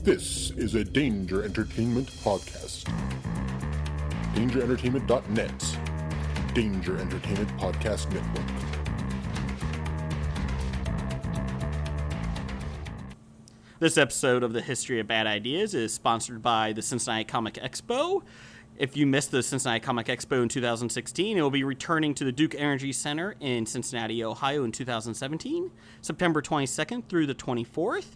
This is a Danger Entertainment podcast. DangerEntertainment.net. Danger Entertainment Podcast Network. This episode of the History of Bad Ideas is sponsored by the Cincinnati Comic Expo. If you missed the Cincinnati Comic Expo in 2016, it will be returning to the Duke Energy Center in Cincinnati, Ohio in 2017, September 22nd through the 24th.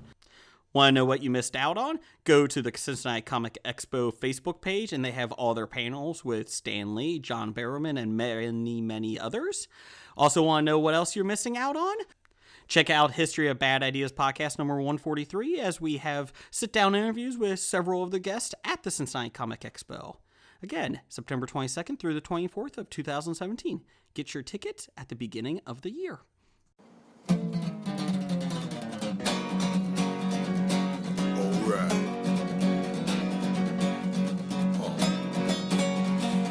Want to know what you missed out on? Go to the Cincinnati Comic Expo Facebook page, and they have all their panels with Stan Lee, John Barrowman, and many, many others. Also want to know what else you're missing out on? Check out History of Bad Ideas podcast number 143, as we have sit-down interviews with several of the guests at the Cincinnati Comic Expo. Again, September 22nd through the 24th of 2017. Get your tickets at the beginning of the year.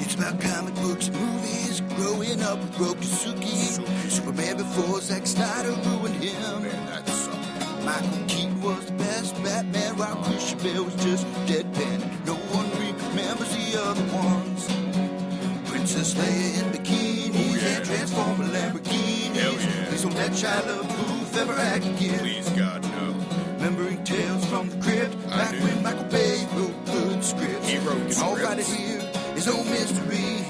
It's about comic books and movies, growing up with Rokusuki. Superman before Zack Snyder ruined him. Michael Keaton was the best Batman, while Christian Bale was just deadpan. No one remembers the other ones. Princess Leia in bikinis and Transformer Lamborghinis. Please don't let Shia LaBeouf ever act again. Please, God, no. Remembering tales from the crypt, back when Michael Bay wrote good scripts. He wrote and scripts. all right here is no mystery,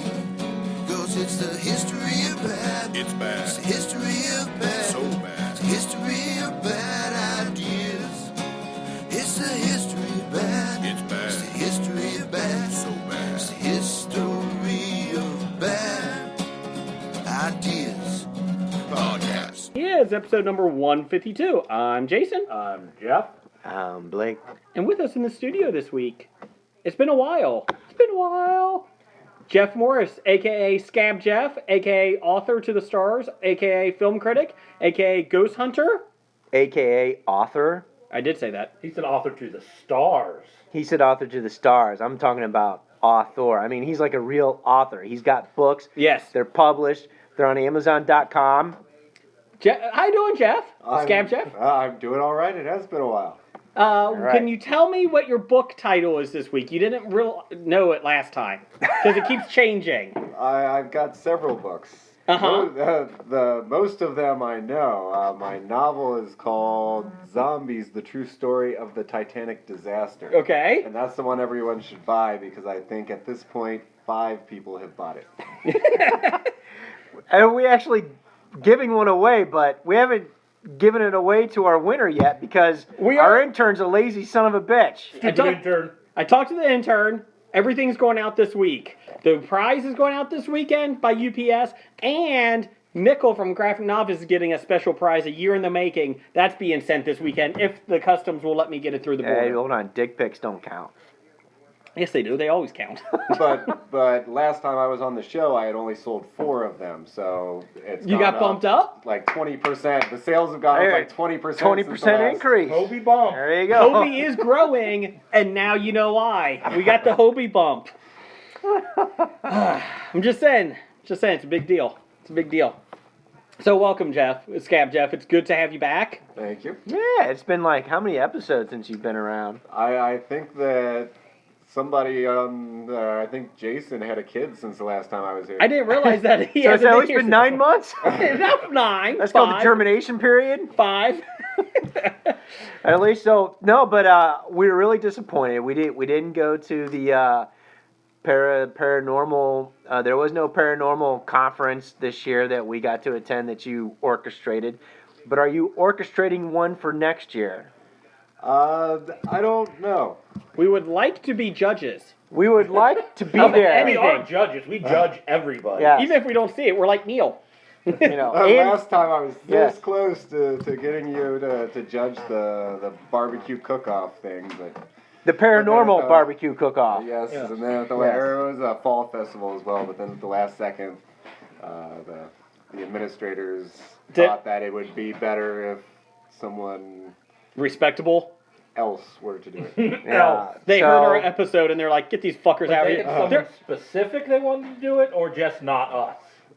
'cause it's the history of bad. It's bad. It's the history of bad. So bad. It's the history of bad ideas. It's the history of bad. It's bad. It's the history of bad. So bad. It's the history of bad ideas. Podcast. Yeah, it's episode number 152. I'm Jason. I'm Jeff. Blake. And with us in the studio this week, it's been a while. Jeff Morris, a.k.a. Scab Jeff, a.k.a. author to the stars, a.k.a. film critic, a.k.a. ghost hunter. A.k.a. author. I did say that. He's an author to the stars. He said author to the stars. I'm talking about author. I mean, he's like a real author. He's got books. Yes. They're published. They're on Amazon.com. How you doing, Jeff? Scab Jeff? I'm doing all right. It has been a while. right. Can you tell me what your book title is this week? You didn't know it last time, because it keeps changing. I've got several books. The most of them I know. My novel is called Zombies, The True Story of the Titanic Disaster. Okay. And that's the one everyone should buy, because I think at this point, 5 people have bought it. And we actually giving one away, but we haven't given it away to our winner yet, because our intern's a lazy son of a bitch. I talked to the intern. Everything's going out this week. The prize is going out this weekend by UPS, and Nickel from Graphic Novice is getting a special prize, a year in the making. That's being sent this weekend, if the customs will let me get it through the border. Hey, hold on. Dick pics don't count. Yes, they do. They always count. But last time I was on the show, I had only sold 4 of them, so it's You got bumped up? like 20%. The sales have gone up like 20%. 20% increase. HOBI bump. There you go. HOBI is growing, and now you know why. We got the HOBI bump. I'm just saying. It's a big deal. It's a big deal. So welcome, Jeff. Scab Jeff. It's good to have you back. Thank you. Yeah, it's been like how many episodes since you've been around? I think that somebody on, I think Jason had a kid since the last time I was here. I didn't realize that he So has it's at least been 9 months? Enough 9. That's called the germination period? 5. At least so. No, but we were really disappointed. We didn't go to the paranormal. There was no paranormal conference this year that we got to attend that you orchestrated. But are you orchestrating one for next year? I don't know. We would like to be judges. We would like to be Of there. We anything. are judges. We judge everybody. Yeah. Even if we don't see it, we're like Neil. You know, Last time I was this Yes. close to getting you to judge the barbecue cook-off thing, but the paranormal But then, barbecue cook-off. yes, Yes. and then it was a fall festival as well. But then at the last second, the administrators thought that it would be better if someone Respectable. else were to do it. Yeah. They So- heard our episode and they're like, get these fuckers out of They here. had someone specific they wanted to do it, or just not us?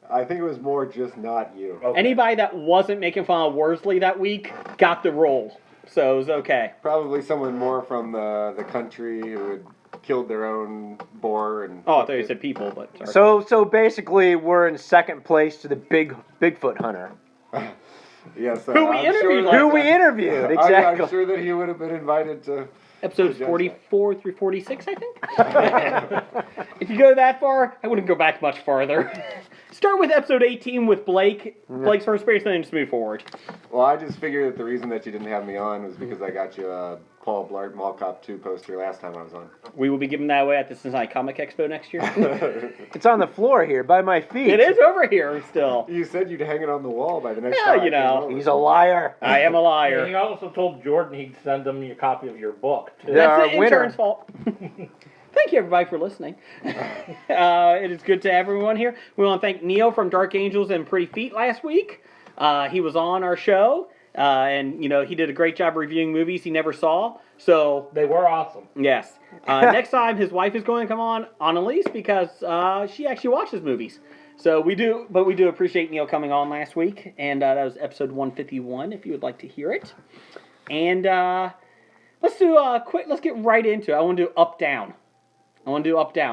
I think it was more just not you. Okay. Anybody that wasn't making fun of Worsley that week got the role. so it was okay. Probably someone more from the country who had killed their own boar and. Oh, I thought you said people, but sorry. So basically, we're in second place to the Bigfoot hunter. Yes, Who we interviewed last Who we interviewed, exactly. I'm sure that he would have been invited to. Episodes 44 through 46, I think. If you go that far, I wouldn't go back much farther. Start with episode 18 with Blake. Blake's first appearance, then just move forward. Well, I just figured that the reason that you didn't have me on was because I got you a Paul Blart Mall Cop 2 poster last time I was on. We will be giving that away at the Cincinnati Comic Expo next year. It's on the floor here by my feet. It is over here still. You said you'd hang it on the wall by the next Well, time. you know. He's a liar. I am a And liar. he also told Jordan he'd send him a copy of your book, too. Yeah. That's our the winner. intern's fault. Thank you, everybody, for listening. It is good to have everyone here. We want to thank Neil from Dark Angels and Pretty Feet last week. He was on our show, and, you know, he did a great job reviewing movies he never saw. So, They were awesome. yes. Next time, his wife is going to come on Annalise, because she actually watches movies. So we do appreciate Neil coming on last week, and that was episode 151, if you would like to hear it. And let's get right into it. I want to do up-down.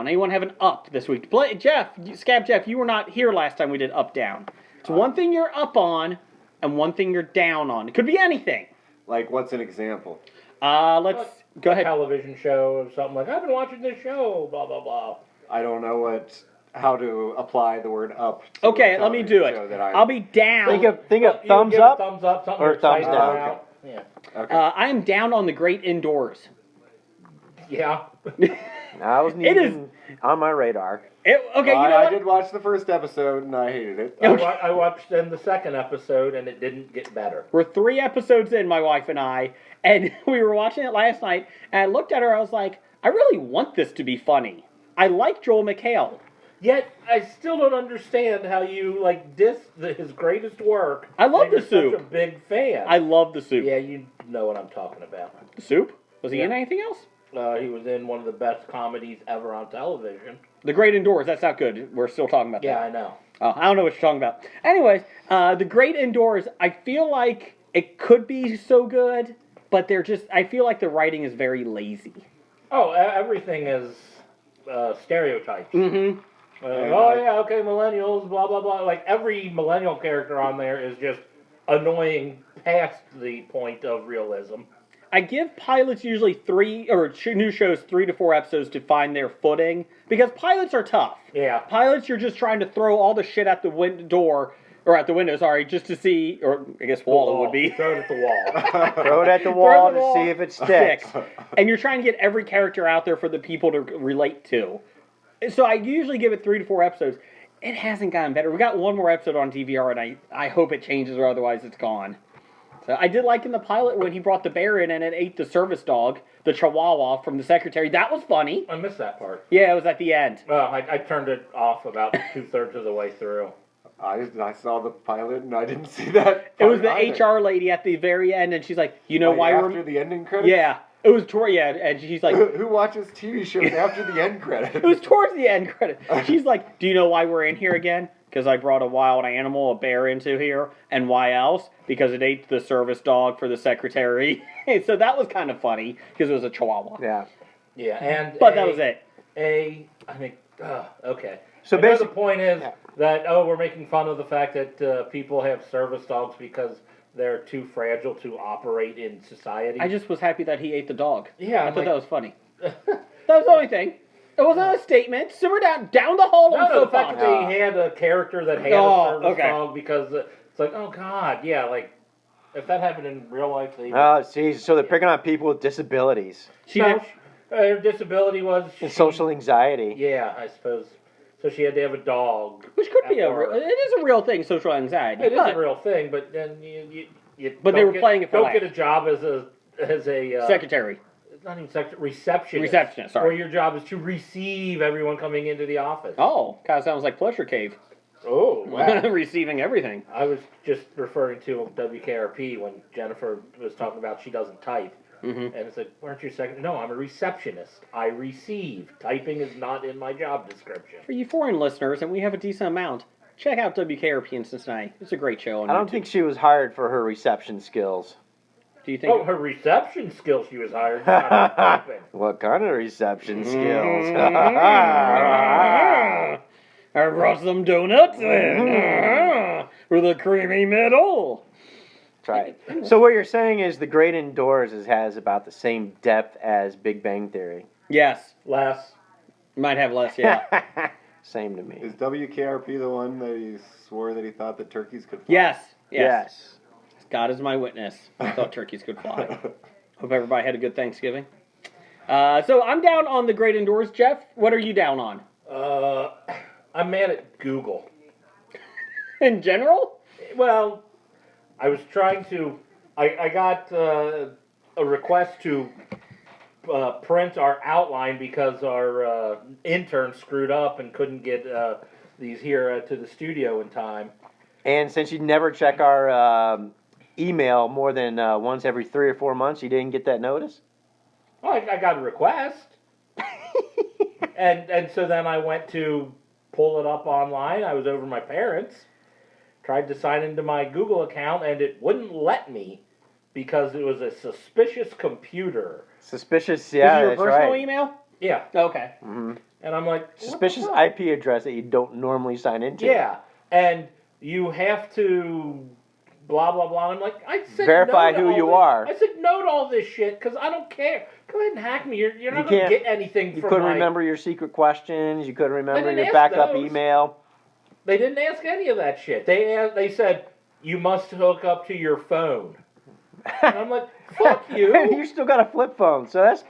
Anyone have an up this week? Scab Jeff, you were not here last time we did up-down. It's one thing you're up on, and one thing you're down on. It could be anything. Like, what's an example? Let's go ahead. Television show or something like, I've been watching this show, blah, blah, blah. I don't know how to apply the word up. To Okay, a let me do television show it. that I'll be down. Think of You thumbs give up. a thumbs up, something or you're thumbs excited down. about. Yeah. Okay. I am down on the great indoors. Yeah. I wasn't It even on my radar. I did watch the first episode and I hated it. I watched then the second episode and it didn't get better. We're 3 episodes in, my wife and I, and we were watching it last night, and I looked at her, I was like, I really want this to be funny. I like Joel McHale. Yet I still don't understand how you diss his greatest work. I love and you're The Soup. Such a big fan. I love The Soup. Yeah, you know what I'm talking about. The Soup? Was he Yeah. in anything else? He was in one of the best comedies ever on television. The Great Indoors, that's not good. We're still talking about Yeah, that. I know. Oh, I don't know what you're talking about. Anyways, The Great Indoors, I feel like it could be so good, but I feel like the writing is very lazy. Oh, everything is stereotypes. Mm-hmm. Millennials, blah, blah, blah. Like, every millennial character on there is just annoying past the point of realism. I give pilots usually new shows 3 to 4 episodes to find their footing, because pilots are tough. Yeah. Pilots, you're just trying to throw all the shit out the window, just to see, or I guess wall it would be. Throw it at the wall. Throw it at the wall to see if it sticks. And you're trying to get every character out there for the people to relate to. So I usually give it 3 to 4 episodes. It hasn't gotten better. We got one more episode on DVR, and I hope it changes, or otherwise it's gone. So I did like in the pilot when he brought the bear in and it ate the service dog, the Chihuahua, from the secretary. That was funny. I missed that part. Yeah, it was at the end. Well, I turned it off about 2/3 of the way through. I saw the pilot and I didn't see that. It was the either. HR lady at the very end, and she's like, you know why after the ending credits? Yeah. It was and she's like... Who watches TV shows after the end credits? It was towards the end credit. She's like, do you know why we're in here again? Because I brought a wild animal, a bear, into here. And why else? Because it ate the service dog for the secretary. So that was kind of funny, because it was a Chihuahua. Yeah. Yeah, But that was it. Okay. So the basically, point is that, we're making fun of the fact that people have service dogs because they're too fragile to operate in society. I just was happy that he ate the dog. Yeah, I thought that was funny. That was the only thing. It wasn't a statement. Simmer down the hall on No, the soapbox. fact that they had a character that had a service dog because it's like, oh god, yeah, like if that happened in real life, they so they're picking on people with disabilities. her disability was And social anxiety. Yeah, I suppose. So she had to have a dog. Which could be at it work. is a real thing, social anxiety. It is a real thing, but then you But they were playing it for don't laughs. get a job as a Secretary. not even receptionist. Receptionist, sorry. Where your job is to receive everyone coming into the office. Oh, kind of sounds like Pleasure Cave. Oh, wow. Receiving everything. I was just referring to WKRP when Jennifer was talking about she doesn't type. Mm-hmm. And it's like, weren't you second? No, I'm a receptionist. I receive. Typing is not in my job description. For you foreign listeners, and we have a decent amount, check out WKRP in Cincinnati. It's a great show on I don't YouTube. think she was hired for her reception skills. Do you think? Oh, her reception skills she was hired. Not typing. What kind of reception skills? I brought some donuts in with a creamy middle. Try it. So what you're saying is The Great Indoors has about the same depth as Big Bang Theory. Yes. Less. Might have less, yeah. Same to me. Is WKRP the one that he swore that he thought that turkeys could fly? Yes. God is my witness. I thought turkeys could fly. Hope everybody had a good Thanksgiving. So I'm down on The Great Indoors, Jeff. What are you down on? I'm mad at Google. In general? Well, I was trying to. I got a request to print our outline because our intern screwed up and couldn't get these here to the studio in time. And since you never check our email more than once every 3 or 4 months, you didn't get that notice? Well, I got a request. and so then I went to pull it up online. I was over my parents. Tried to sign into my Google account, and it wouldn't let me because it was a suspicious computer. Suspicious, yeah, Is it your that's personal right. email? Yeah. Okay. Mm-hmm. And I'm like, Suspicious what the fuck? IP address that you don't normally sign into. Yeah. And you have to blah, blah, blah. And I'm like, I said Verify no to who all you this. are. I said no to all this shit because I don't care. Go ahead and hack me. You're not You going to can't- get anything You from couldn't my... remember your secret questions. You couldn't remember didn't your ask backup those. email. They didn't ask any of that shit. They said, you must hook up to your phone. And I'm like, fuck you. You still got a flip phone, so that's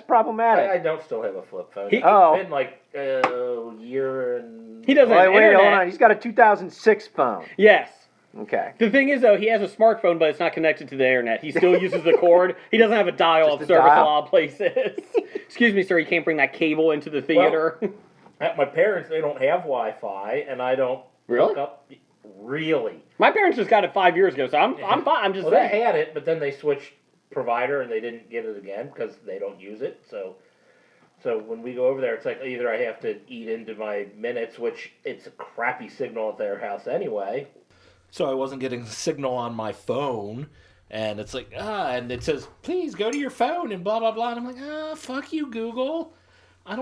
problematic. I don't still have a flip phone. He- It's Oh. been like a year and... He doesn't have Wait, internet. hold on. He's got a 2006 phone. Yes. Okay. The thing is, though, he has a smartphone, but it's not connected to the internet. He still uses the cord. He doesn't have a dial-up Just a service in dial. a lot of places. Excuse me, sir, you can't bring that cable into the theater. At my parents, they don't have Wi-Fi, and I don't Really? hook up... Really? My parents just got it 5 years ago, so I'm fine. I'm just Well, they saying. had it, but then they switched provider, and they didn't get it again because they don't use it. So when we go over there, it's like either I have to eat into my minutes, which it's a crappy signal at their house anyway. So I wasn't getting signal on my phone, and it's like, and it says, please go to your phone and blah, blah, blah. And I'm like, fuck you, Google. I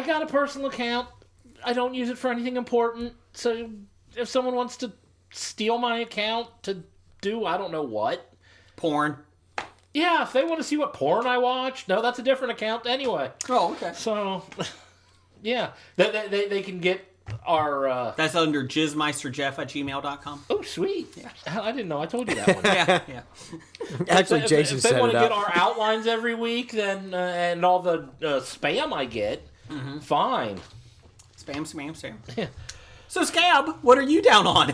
got a personal account. I don't use it for anything important. So if someone wants to steal my account to do I don't know what. Porn. Yeah, if they want to see what porn I watch, no, that's a different account anyway. Oh, okay. So, yeah, they can get our... That's under jizzmeisterjeff@gmail.com. Oh, sweet. Yeah. I didn't know I told you that one. Yeah. Actually, if Jason they set want it to get up. our outlines every week, then and all the spam I get, fine. Spam. Yeah. So, Scab, what are you down on?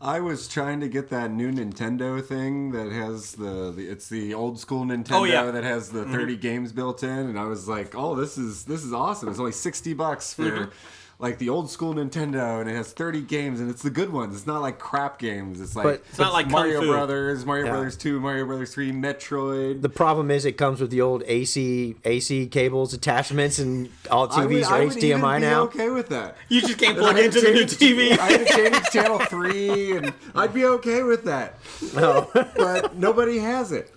I was trying to get that new Nintendo thing that has it's the old school Nintendo that has the 30 games built in, and I was like, oh, this is awesome. It's only $60 for like the old school Nintendo, and it has 30 games, and it's the good ones. It's not like crap games. It's like But it's not like Mario Kung Fu. Brothers, Mario Yeah. Brothers 2, Mario Brothers 3, Metroid. The problem is it comes with the old AC cables, attachments, and all TVs I are would even HDMI be now. okay with that. You just can't And plug I had into to the new change TV. I had to change to channel 3, and I'd be okay with that. No. But nobody has it.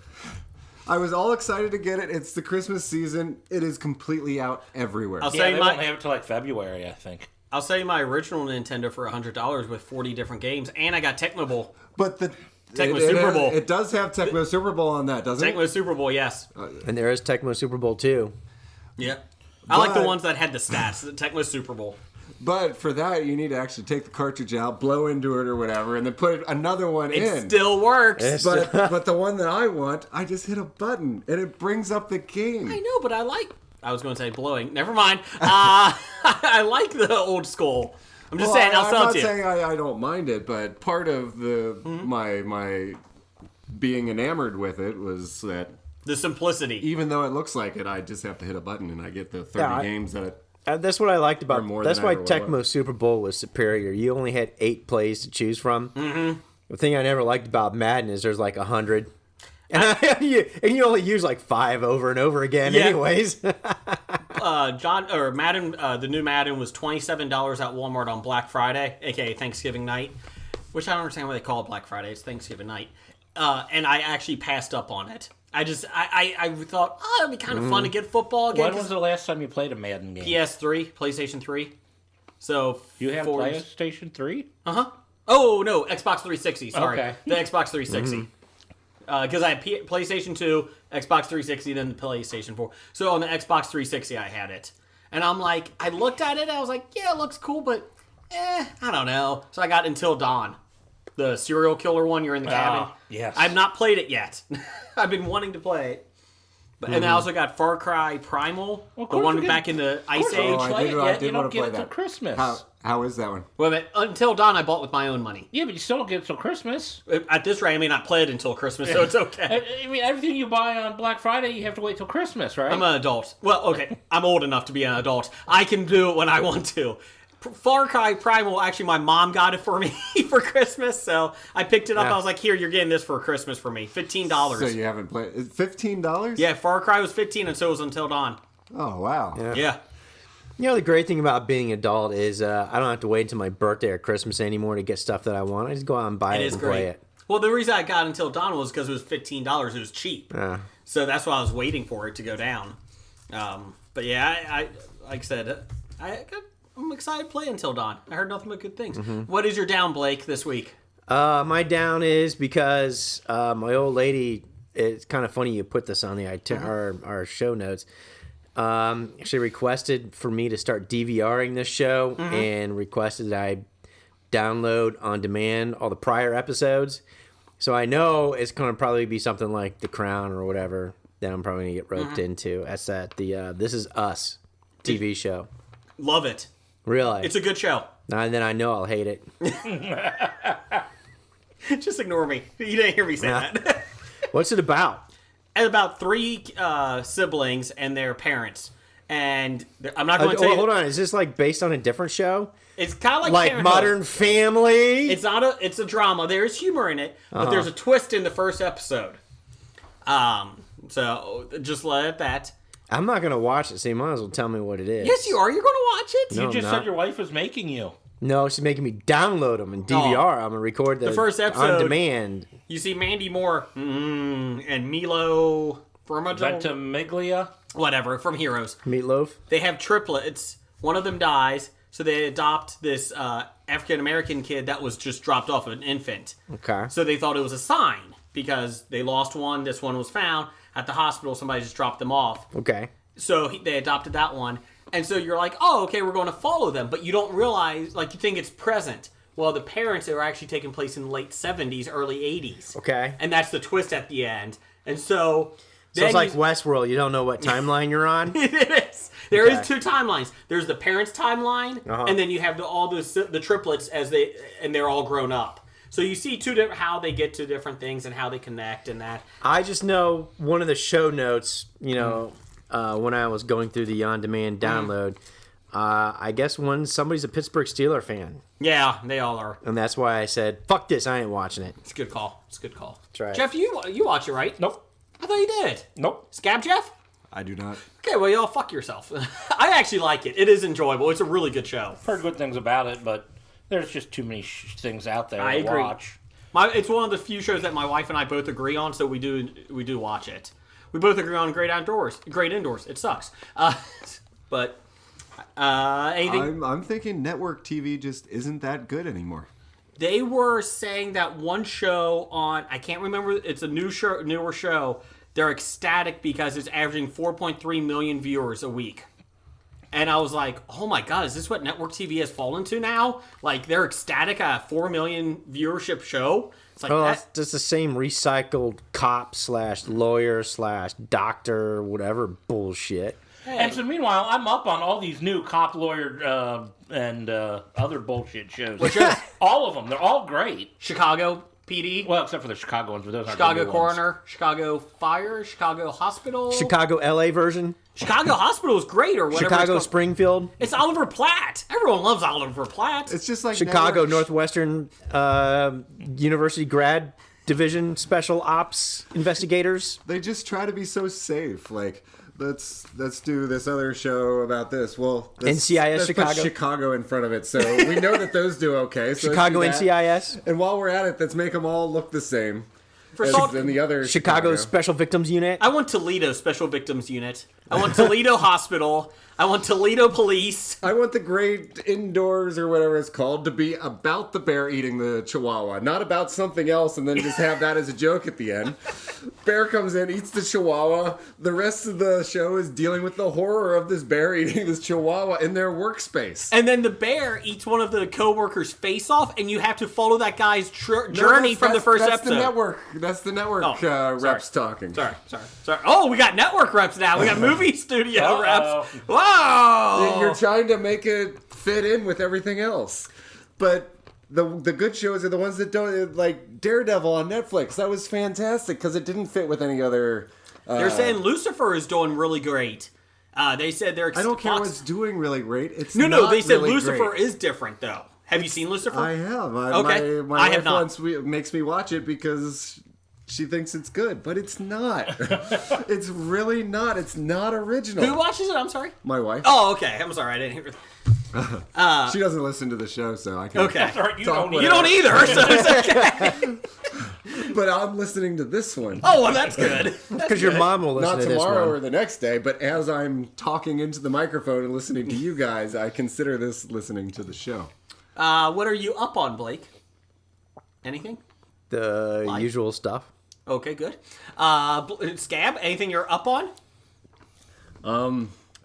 I was all excited to get it. It's the Christmas season. It is completely out everywhere. I'll Yeah, say they my won't have it till like February, I think. I'll sell you my original Nintendo for $100 with 40 different games, and I got Tecmo Bowl. But the Tecmo Super Bowl. It does have Tecmo Super Bowl on that, doesn't Tecmo it? Super Bowl, yes. And there is Tecmo Super Bowl too. Yeah. I like the But- ones that had the stats. The Tecmo Super Bowl. But for that, you need to actually take the cartridge out, blow into it or whatever, and then put another one It in. still works. But the one that I want, I just hit a button and it brings up the game. I know, but I was going to say blowing. Never mind. I like the old school. I'm just saying, I'll sell it to you. I'm not saying I don't mind it, but part of the my being enamored with it was that The simplicity. even though it looks like it, I just have to hit a button and I get the 30 games that. That's what I liked about. Or more That's than why that, or Tecmo whatever. Super Bowl was superior. You only had 8 plays to choose from. Mm-hmm. The thing I never liked about Madden is there's like 100, and you only use like 5 over and over again, Yeah. anyways. Madden, the new Madden was $27 at Walmart on Black Friday, aka Thanksgiving night, which I don't understand why they call it Black Friday. It's Thanksgiving night. and I actually passed up on it. I thought, it'd be kind of fun to get football again. When was the last time you played a Madden game? PS3, PlayStation 3. So you have PlayStation 3? Uh-huh. Oh, no, Xbox 360, sorry. Okay. The Xbox 360. Because I had PlayStation 2, Xbox 360, then the PlayStation 4. So on the Xbox 360, I had it. And I'm like, I looked at it, I was like, yeah, it looks cool, but I don't know. So I got Until Dawn. The serial killer one, you're in the cabin. Yes. I've not played it yet. I've been wanting to play it. But and I also got Far Cry Primal, the one back in the Ice Age. I did want to play it till that. Christmas. How is that one? Well, Until Dawn I bought with my own money. Yeah, but you still don't get it till Christmas. At this rate, I may not play it until Christmas, so it's okay. I mean, everything you buy on Black Friday, you have to wait till Christmas, right? I'm an adult. Well, okay, I'm old enough to be an adult. I can do it when I want to. Far Cry Primal, actually, my mom got it for me for Christmas, so I picked it up. Yeah. I was like, here, you're getting this for Christmas for me. $15. So you haven't played $15? Yeah, Far Cry was $15, and so was Until Dawn. Oh, wow. Yeah. You know, the great thing about being an adult is I don't have to wait until my birthday or Christmas anymore to get stuff that I want. I just go out and buy it and play it. Well, the reason I got Until Dawn was because it was $15. It was cheap. So that's why I was waiting for it to go down. But yeah, I like I said, I'm excited to play Until Dawn. I heard nothing but good things. What is your down, Blake, this week? My down is because my old lady, it's kind of funny you put this on the our show notes. She requested for me to start DVRing this show and requested that I download on demand all the prior episodes. So I know it's going to probably be something like The Crown or whatever that I'm probably going to get roped into. That's the This Is Us TV show. Love it. Really? It's a good show. And then I know I'll hate it. Just ignore me. You didn't hear me say that. What's it about? It's about three siblings and their parents. And I'm not going to tell you. Hold on. Is this like based on a different show? It's kind of like Modern Family? It's not it's a drama. There's humor in it, but there's a twist in the first episode. So just let it at that. I'm not going to watch it, so you might as well tell me what it is. Yes, you are. You're going to watch it. No, you just said your wife was making you. No, she's making me download them and DVR. I'm going to record the first episode on demand. You see Mandy Moore and Milo Ventimiglia? Whatever, from Heroes. Meatloaf? They have triplets. One of them dies, so they adopt this African-American kid that was just dropped off an infant. Okay. So they thought it was a sign because they lost one. This one was found at the hospital. Somebody just dropped them off. Okay. So they adopted that one. And so you're like, oh, okay, we're going to follow them. But you don't realize, like, you think it's present. Well, the parents are actually taking place in the late 70s, early 80s. Okay. And that's the twist at the end. And so... So it's like Westworld. You don't know what timeline you're on? It is. There is two timelines. There's the parents' timeline, and then you have the triplets and they're all grown up. So you see how they get to different things and how they connect and that. I just know one of the show notes, when I was going through the on-demand download, I guess somebody's a Pittsburgh Steelers fan. Yeah, they all are. And that's why I said, fuck this, I ain't watching it. It's a good call. That's right. Jeff, you watch it, right? Nope. I thought you did. Nope. Scab Jeff? I do not. Okay, well, y'all fuck yourself. I actually like it. It is enjoyable. It's a really good show. I've heard good things about it, but there's just too many things out there to watch. It's one of the few shows that my wife and I both agree on, so we do watch it. We both agree on great indoors. It sucks. But anything? I'm thinking network TV just isn't that good anymore. They were saying that one show on, I can't remember, it's a newer show. They're ecstatic because it's averaging 4.3 million viewers a week. And I was like, oh my God, is this what network TV has fallen to now? Like, they're ecstatic at a 4 million viewership show? It's like that's the same recycled cop / lawyer / doctor, whatever bullshit. Hey. And so meanwhile, I'm up on all these new cop, lawyer, and other bullshit shows. All of them. They're all great. Chicago PD. Well, except for the Chicago ones, but those aren't Chicago the new Coroner, ones. Chicago Fire, Chicago Hospital. Chicago LA version. Chicago Hospital is great, or whatever. Chicago Springfield. It's Oliver Platt. Everyone loves Oliver Platt. It's just like Chicago Northwestern University grad division special ops investigators. They just try to be so safe. Like, let's do this other show about this. Well, NCIS Chicago. Put Chicago in front of it, so we know that those do okay. So Chicago NCIS. And while we're at it, let's make them all look the same. in the other Chicago Special Victims Unit. I want Toledo Special Victims Unit. I want Toledo Hospital. I want Toledo Police. I want the Great Indoors or whatever it's called to be about the bear eating the chihuahua, not about something else and then just have that as a joke at the end. Bear comes in, eats the chihuahua. The rest of the show is dealing with the horror of this bear eating this chihuahua in their workspace. And then the bear eats one of the co-workers' face off, and you have to follow that guy's journey from the first episode. That's the network reps talking. Sorry. Oh, we got network reps now. We got movie studio reps. Whoa! You're trying to make it fit in with everything else. But the good shows are the ones that don't, like Daredevil on Netflix. That was fantastic because it didn't fit with any other... They're saying Lucifer is doing really great. They said they're... I don't care what's doing really great. It's No, they said really Lucifer great. is different, though. Have you seen Lucifer? I have. Okay. My I have wife not. once makes me watch it because she thinks it's good, but it's not. It's really not. It's not original. Who watches it? I'm sorry? My wife. Oh, okay. I'm sorry. I didn't hear it. She doesn't listen to the show, so I can. Okay. That's all right, you don't either, so it's okay. But I'm listening to this one. Oh, well, that's good. Because your mom will listen Not to this tomorrow one. or the next day, but as I'm talking into the microphone and listening to you guys, I consider this listening to the show. What are you up on, Blake? Anything? The usual stuff. Okay, good. Scab, anything you're up on?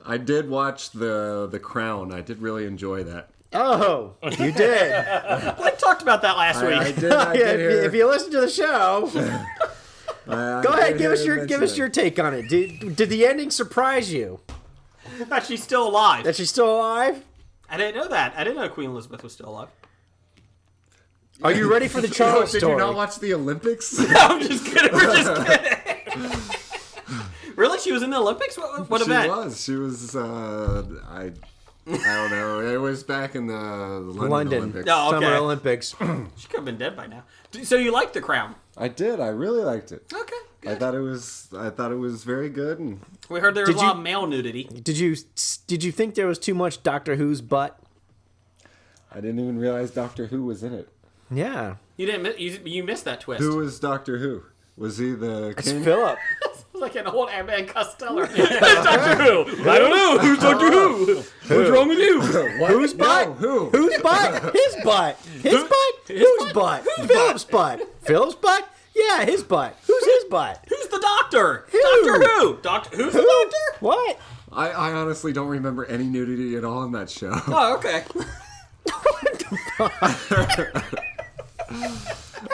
I did watch the Crown. I did really enjoy that. Oh, you did. Blake talked about that last week. I did hear. If you listen to the show, go ahead, give us your take on it. Did the ending surprise you? That she's still alive. That she's still alive? I didn't know that. I didn't know Queen Elizabeth was still alive. Are you ready for the Charles Did story? you not watch the Olympics? No, I'm just kidding. We're just kidding. Really? She was in the Olympics? What event? She was. I don't know. It was back in the London Olympics. Oh, okay. Summer Olympics. She could have been dead by now. So you liked The Crown? I did. I really liked it. Okay. Good. I thought it was very good. And we heard there was a lot of male nudity. Did you think there was too much Doctor Who's butt? I didn't even realize Doctor Who was in it. Yeah. You didn't. You missed that twist. Who was Doctor Who? Was he the It's king? Philip. It's like an old Abbott and Costello. Who's Doctor Who? I don't know. Who's Doctor Who? What's wrong with you? Whose butt? No, who? Whose butt? His butt. His butt? Whose butt? Philip's butt. Philip's butt? Yeah, his butt. Who's his butt? Who's the doctor? Who? Doctor Who? Who's the doctor? What? I honestly don't remember any nudity at all in that show. Oh, okay.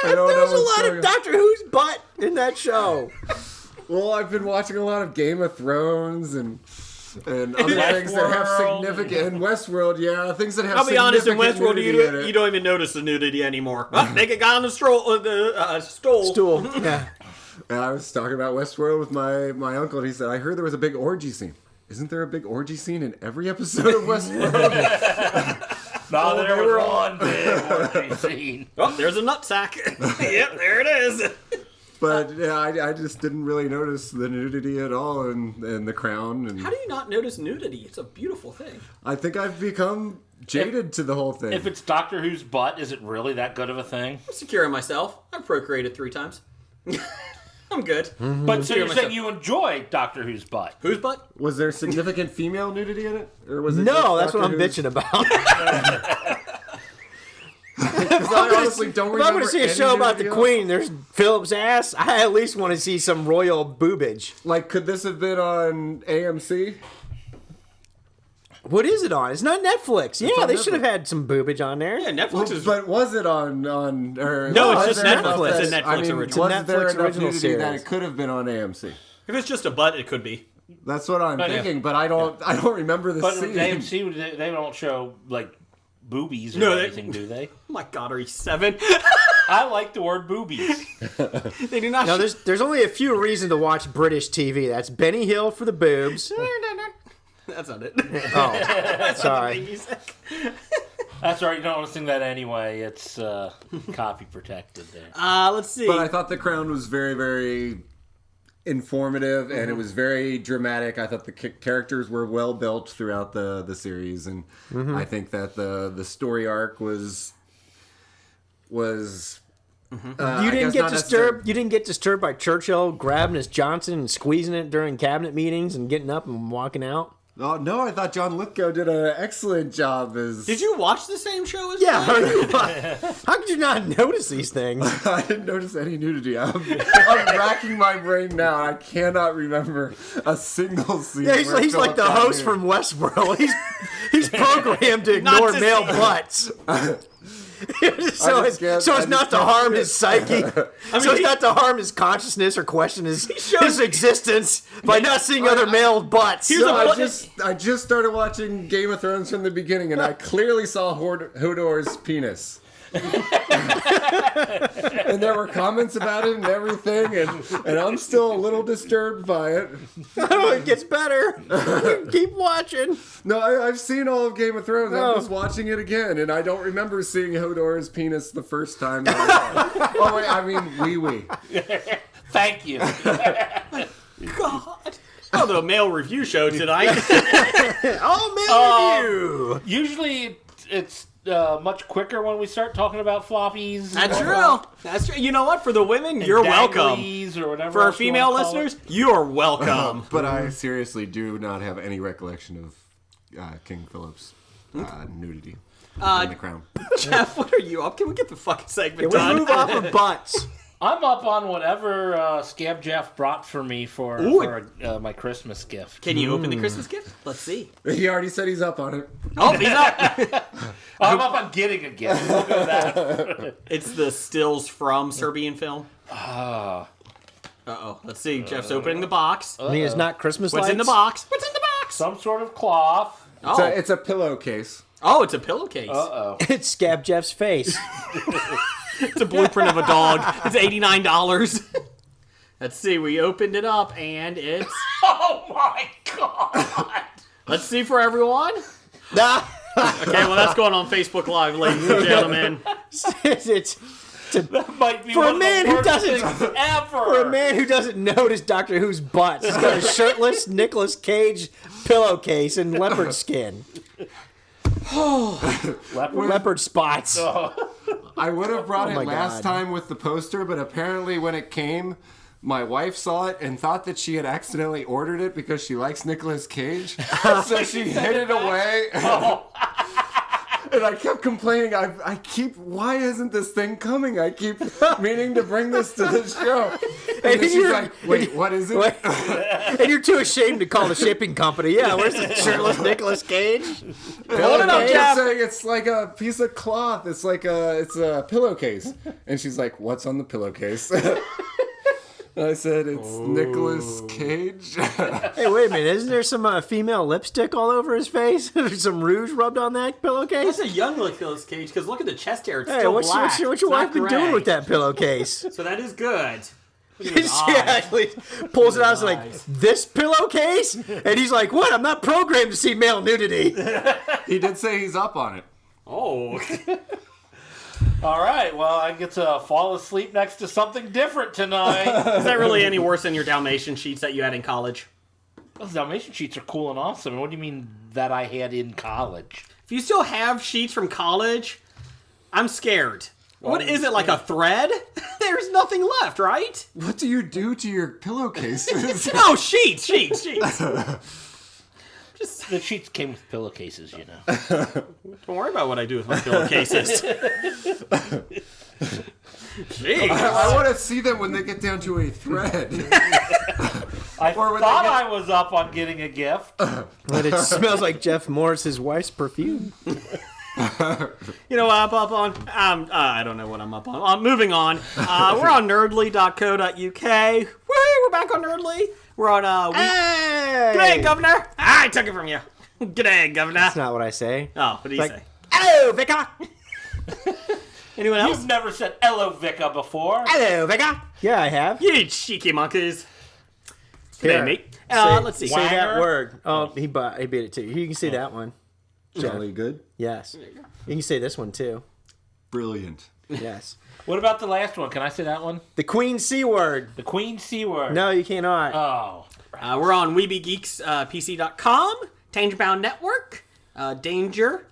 I don't There was know a what's lot going of on. Doctor Who's butt in that show. Well, I've been watching a lot of Game of Thrones and other things that have significant in Westworld. Yeah, things that have. I'll be honest. In significant Westworld, nudity in it. you don't even notice the nudity anymore. Naked guy on the stool. Stool. Yeah. And I was talking about Westworld with my uncle, and he said, "I heard there was a big orgy scene. Isn't there a big orgy scene in every episode of Westworld?" No, there was one big orgy scene. Oh, there's a nutsack. Yep, there it is. But yeah, I just didn't really notice the nudity at all in The Crown. And How do you not notice nudity? It's a beautiful thing. I think I've become jaded to the whole thing. If it's Doctor Who's butt, is it really that good of a thing? I'm secure in myself. I've procreated 3 times. I'm good. But so you're saying you enjoy Doctor Who's butt? Whose butt? Was there significant female nudity in it, or was it? No, just that's what Doctor I'm Who's? bitching about. Because I honestly don't remember. If I'm going to see a any show about the nudity at all. Queen, there's Philip's ass. I at least want to see some royal boobage. Like, could this have been on AMC? What is it on? It's not Netflix. Yeah, on they should have Netflix. had some boobage on there. Yeah, Netflix Well, is. but was it on? Or No, it's was just there Netflix. enough It's a that- Netflix I mean, original. It's a was there Netflix enough original nudity that series. it could have been on AMC? If it's just a butt, it could be. That's what I'm yeah. thinking, but I don't remember the But scene. AMC, they don't show, like, boobies or No, they- anything, do they? Oh my God, are you 7? I like the word boobies. They do not. No, there's only a few reasons to watch British TV. That's Benny Hill for the boobs. That's not it. Oh, sorry. Music. That's right, you don't want to sing that anyway. It's copy protected there. Let's see. But I thought The Crown was very, very informative, and it was very dramatic. I thought the characters were well built throughout the series, and I think that the story arc was You didn't get disturbed. You didn't get disturbed by Churchill grabbing his Johnson and squeezing it during cabinet meetings and getting up and walking out. Oh no! I thought John Lithgow did an excellent job as. Did you watch the same show as? Yeah. How could you not notice these things? I didn't notice any nudity. I'm racking my brain now. I cannot remember a single scene. Yeah, he's like the host from Westworld. He's programmed to ignore male butts. So it's not to harm his psyche. So it's not to harm his consciousness or question his existence by not seeing other male butts. I just started watching Game of Thrones from the beginning, and I clearly saw Hodor's penis. And there were comments about it and everything, and I'm still a little disturbed by it. Oh, it gets better. Keep watching. No, I've seen all of Game of Thrones. I'm just watching it again, and I don't remember seeing Hodor's penis the first time. Oh wait, I mean wee. Thank you. God. Oh, the male review show tonight. Male review. Usually it's much quicker when we start talking about floppies. That's true. That's true. You know what? For the women, you're welcome. Or whatever For our female listeners, you're welcome. But I seriously do not have any recollection of King Philip's nudity in the crown. Jeff, what are you up? Can we get the fucking segment We'll done? move off of butts. I'm up on whatever Scab Jeff brought for me for my Christmas gift. Can you open the Christmas gift? Let's see. He already said he's up on it. Oh, he's up. I'm up on getting a gift. We'll go with that. It's the stills from Serbian film. Uh-oh. Let's see. Jeff's opening the box. I mean, it's not Christmas lights. What's in the box? What's in the box? Some sort of cloth. It's a pillowcase. Oh, it's a pillowcase. Uh-oh. It's Scab Jeff's face. It's a blueprint of a dog. It's $89. Let's see. We opened it up, and it's... Oh, my God. Let's see for everyone. Okay, well, that's going on Facebook Live, ladies and gentlemen. That might be for one a man of the who worst doesn't things ever. For a man who doesn't notice Doctor Who's butts, he's got a shirtless Nicolas Cage pillowcase in leopard skin. Leopard spots. I would have brought it my last God. time with the poster, but apparently when it came, my wife saw it and thought that she had accidentally ordered it because she likes Nicolas Cage. So she hid it away. And I kept complaining, why isn't this thing coming? I keep meaning to bring this to the show. And then she's like, wait, what is it? And you're too ashamed to call the shipping company. Yeah, where's the shirtless Nicolas Cage? Hold it up, Jeff. Saying it's like a piece of cloth. It's a pillowcase. And she's like, what's on the pillowcase? I said, it's Nicolas Cage. Hey, wait a minute. Isn't there some female lipstick all over his face? There's some rouge rubbed on that pillowcase? That's a young Nicolas Cage, because look at the chest hair. It's Hey, still what's black. your It's wife not been gray. doing with that pillowcase? So that is good. She actually pulls it out and is like, this pillowcase? And he's like, what? I'm not programmed to see male nudity. He did say he's up on it. Oh. All right, well, I get to fall asleep next to something different tonight. Is that really any worse than your Dalmatian sheets that you had in college? Those Dalmatian sheets are cool and awesome. What do you mean that I had in college? If you still have sheets from college, I'm scared. What is it, like a thread? There's nothing left, right? What do you do to your pillowcases? No, sheets. The sheets came with pillowcases, you know. Don't worry about what I do with my pillowcases. Jeez. I want to see them when they get down to a thread. I thought I was up on getting a gift. But it smells like Jeff Morris's wife's perfume. You know what I'm up on? I don't know what I'm up on. Moving on. We're on nerdly.co.uk. Woo, we're back on Nerdly. We're on, Hey! G'day, Governor. I took it from you. G'day, Governor. That's not what I say. Oh, what do you say? Hello, Vicar. Anyone else? You've never said hello, Vicar, before. Hello, Vicar. Yeah, I have. You cheeky monkeys. Here. G'day, mate. Say- Let's see. Say that Wanger? word. Oh, he beat it too. You can say that one. Jolly good. Yes. You can say this one too. Brilliant. Yes. What about the last one? Can I say that one? The Queen C word. The Queen C word. No, you cannot. Oh. We're on WeebyGeeksPC.com, Tangerbound Network, Danger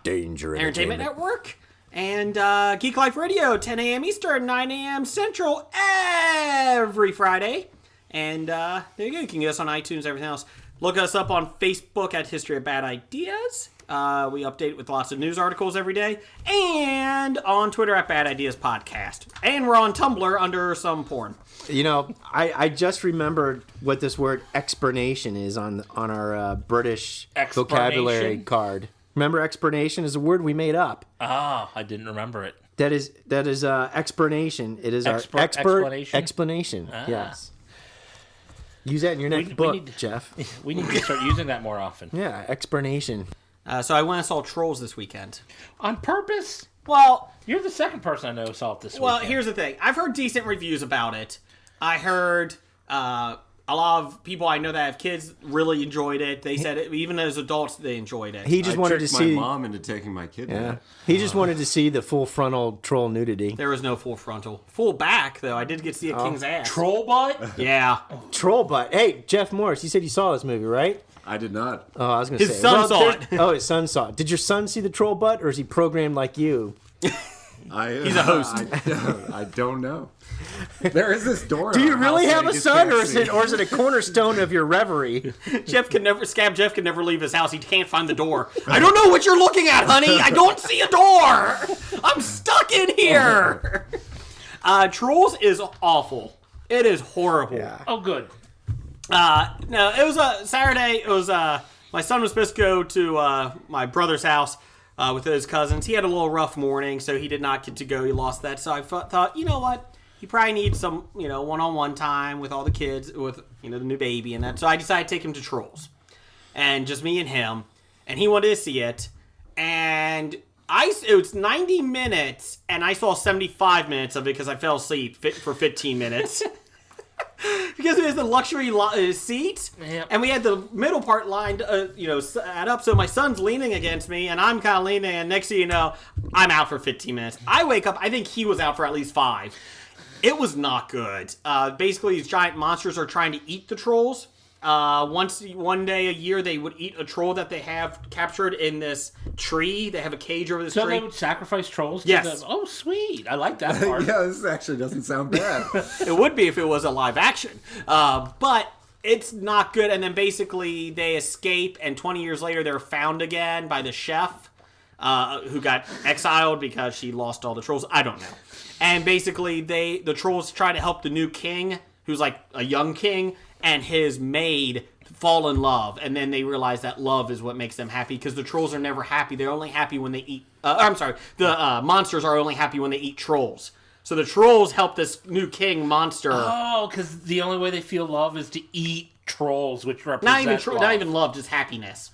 Danger Entertainment Network, And Geek Life Radio, 10 a.m. Eastern, 9 a.m. Central, every Friday. And there you go. You can get us on iTunes, everything else. Look us up on Facebook at History of Bad Ideas. We update with lots of news articles every day. And on Twitter at Bad Ideas Podcast. And we're on Tumblr under some porn. You know, I just remembered what this word explanation is on our British vocabulary card. Remember, explanation is a word we made up. Ah, I didn't remember it. That is explanation. It is our explanation. Ah. Yes. Use that in your next book, Jeff. We need to start using that more often. Yeah, explanation. So I went and saw Trolls this weekend. On purpose? Well, you're the second person I know who saw it this weekend. Well, here's the thing. I've heard decent reviews about it. I heard a lot of people I know that have kids really enjoyed it. They said even as adults they enjoyed it. He just wanted to see my mom into taking my kid. Yeah, he just wanted to see the full frontal troll nudity. There was no full frontal, full back though. I did get to see a king's ass. Troll butt? Yeah, troll butt. Hey, Jeff Morris, you said you saw this movie, right? I did not. Oh, I was going to say his son saw it. Oh, his son saw it. Did your son see the troll butt, or is he programmed like you? He's a host. I don't know. There is this door. Do you really have a son, or is it a cornerstone of your reverie? Scab Jeff can never leave his house. He can't find the door. I don't know what you're looking at, honey. I don't see a door. I'm stuck in here. Trolls is awful. It is horrible. Yeah. Oh, good. No, it was a Saturday. It was my son was supposed to go to my brother's house with his cousins. He had a little rough morning, so he did not get to go. He lost that. So I thought, you know what? He probably needs some, one-on-one time with all the kids, with the new baby and that. So I decided to take him to Trolls, and just me and him. And he wanted to see it, and it was 90 minutes, and I saw 75 minutes of it because I fell asleep for 15 minutes. Because it was the luxury seat, yep. And we had the middle part lined, set up. So my son's leaning against me, and I'm kind of leaning. And next thing you know, I'm out for 15 minutes. I wake up. I think he was out for at least 5. It was not good. Basically, these giant monsters are trying to eat the trolls. One day a year, they would eat a troll that they have captured in this tree. They have a cage over this tree. So they would sacrifice trolls to yes. them? Oh, sweet. I like that part. Yeah, this actually doesn't sound bad. It would be if it was a live action. But it's not good. And then basically they escape, and 20 years later they're found again by the chef who got exiled because she lost all the trolls. I don't know. And basically the trolls try to help the new king, who's like a young king, and his maid fall in love, and then they realize that love is what makes them happy, because the trolls are never happy. They're only happy when they eat... the monsters are only happy when they eat trolls. So the trolls help this new king monster... Oh, because the only way they feel love is to eat trolls, which represent not even love, just happiness.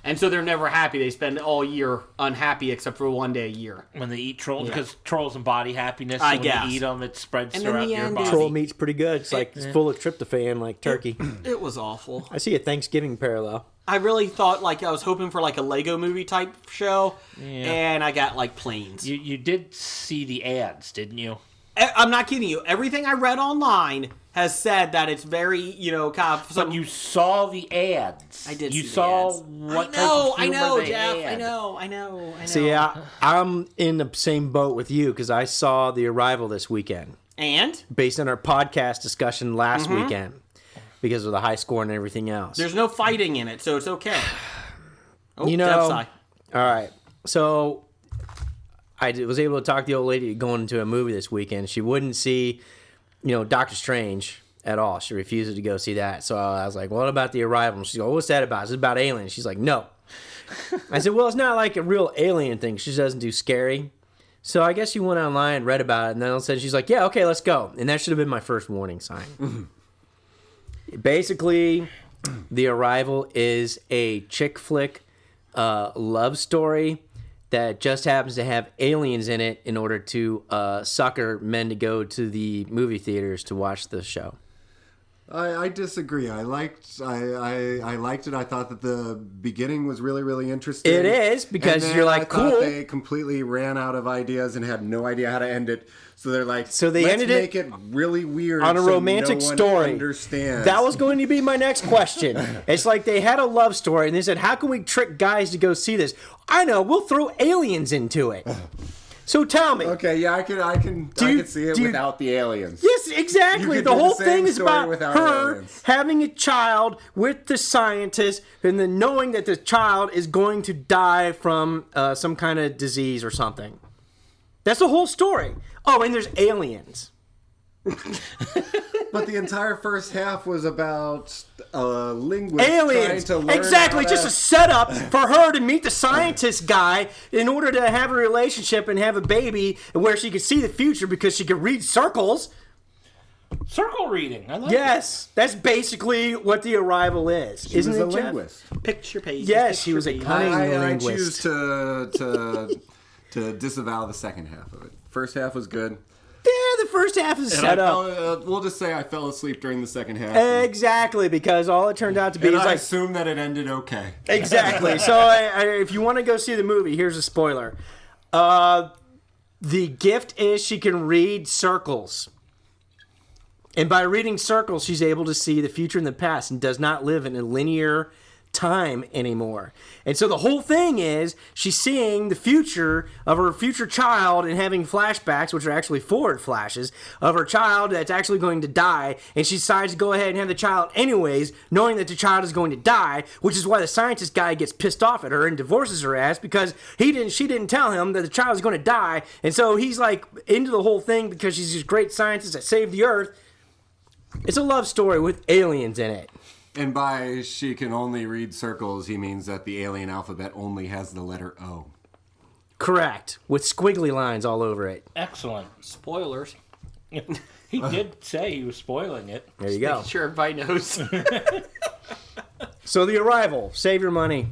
And so they're never happy. They spend all year unhappy except for one day a year. When they eat trolls, because trolls embody happiness. So I when guess. you eat them, it spreads And throughout your body. Troll meat's pretty good. It's it's full of tryptophan like turkey. It was awful. I see a Thanksgiving parallel. I really thought, I was hoping for a Lego movie type show, and I got planes. You did see the ads, didn't you? I'm not kidding you. Everything I read online has said that it's very, But you saw the ads. I did. You see saw the ads. what I know, they Jeff. had. I know. See, I'm in the same boat with you because I saw The Arrival this weekend. And? Based on our podcast discussion last weekend, because of the high score and everything else. There's no fighting in it, so it's okay. Oh, all right. So I was able to talk the old lady going to a movie this weekend. She wouldn't see, Doctor Strange at all. She refused to go see that. So I was like, what about The Arrival? And she's like, what's that about? It's about aliens. She's like, no. I said, well, it's not like a real alien thing. She doesn't do scary. So I guess she went online and read about it. And then all of a sudden she's like, yeah, okay, let's go. And that should have been my first warning sign. Basically, The Arrival is a chick flick love story that just happens to have aliens in it in order to sucker men to go to the movie theaters to watch the show. I disagree. I liked it. I thought that the beginning was really, really interesting. It is, because you're like, cool. They completely ran out of ideas and had no idea how to end it. So they're like, they let's ended make it really weird on a romantic no one story. Understands. That was going to be my next question. It's like they had a love story and they said, how can we trick guys to go see this? I know, we'll throw aliens into it. So tell me. Okay, yeah, I can see it without the aliens. Yes, exactly. The whole thing is about her aliens. having a child with the scientist, and then knowing that the child is going to die from some kind of disease or something. That's the whole story. Oh, and there's aliens. But the entire first half was about linguists Aliens. trying to learn Exactly. how Just to... a setup for her to meet the scientist guy in order to have a relationship and have a baby where she could see the future because she could read circles. Circle reading. I like Yes. That's basically what The Arrival is. She Isn't was it, a Jeff? linguist. Picture pages. Yes, picture she was a pages. cunning I linguist. choose to disavow the second half of it. First half was good. Yeah, the first half is set up. We'll just say I fell asleep during the second half. Exactly, because all it turned out to be And is I like... assume that it ended okay. Exactly. So if you want to go see the movie, here's a spoiler. The gift is she can read circles. And by reading circles, she's able to see the future and the past and does not live in a linear time anymore. And so the whole thing is she's seeing the future of her future child and having flashbacks, which are actually forward flashes, of her child that's actually going to die. And she decides to go ahead and have the child anyways, knowing that the child is going to die, which is why the scientist guy gets pissed off at her and divorces her ass because she didn't tell him that the child is going to die. And so he's like into the whole thing because she's this great scientist that saved the earth. It's a love story with aliens in it. And by she can only read circles, he means that the alien alphabet only has the letter O. Correct. With squiggly lines all over it. Excellent. Spoilers. He did say he was spoiling it. There you go. Make sure everybody knows. So The Arrival. Save your money.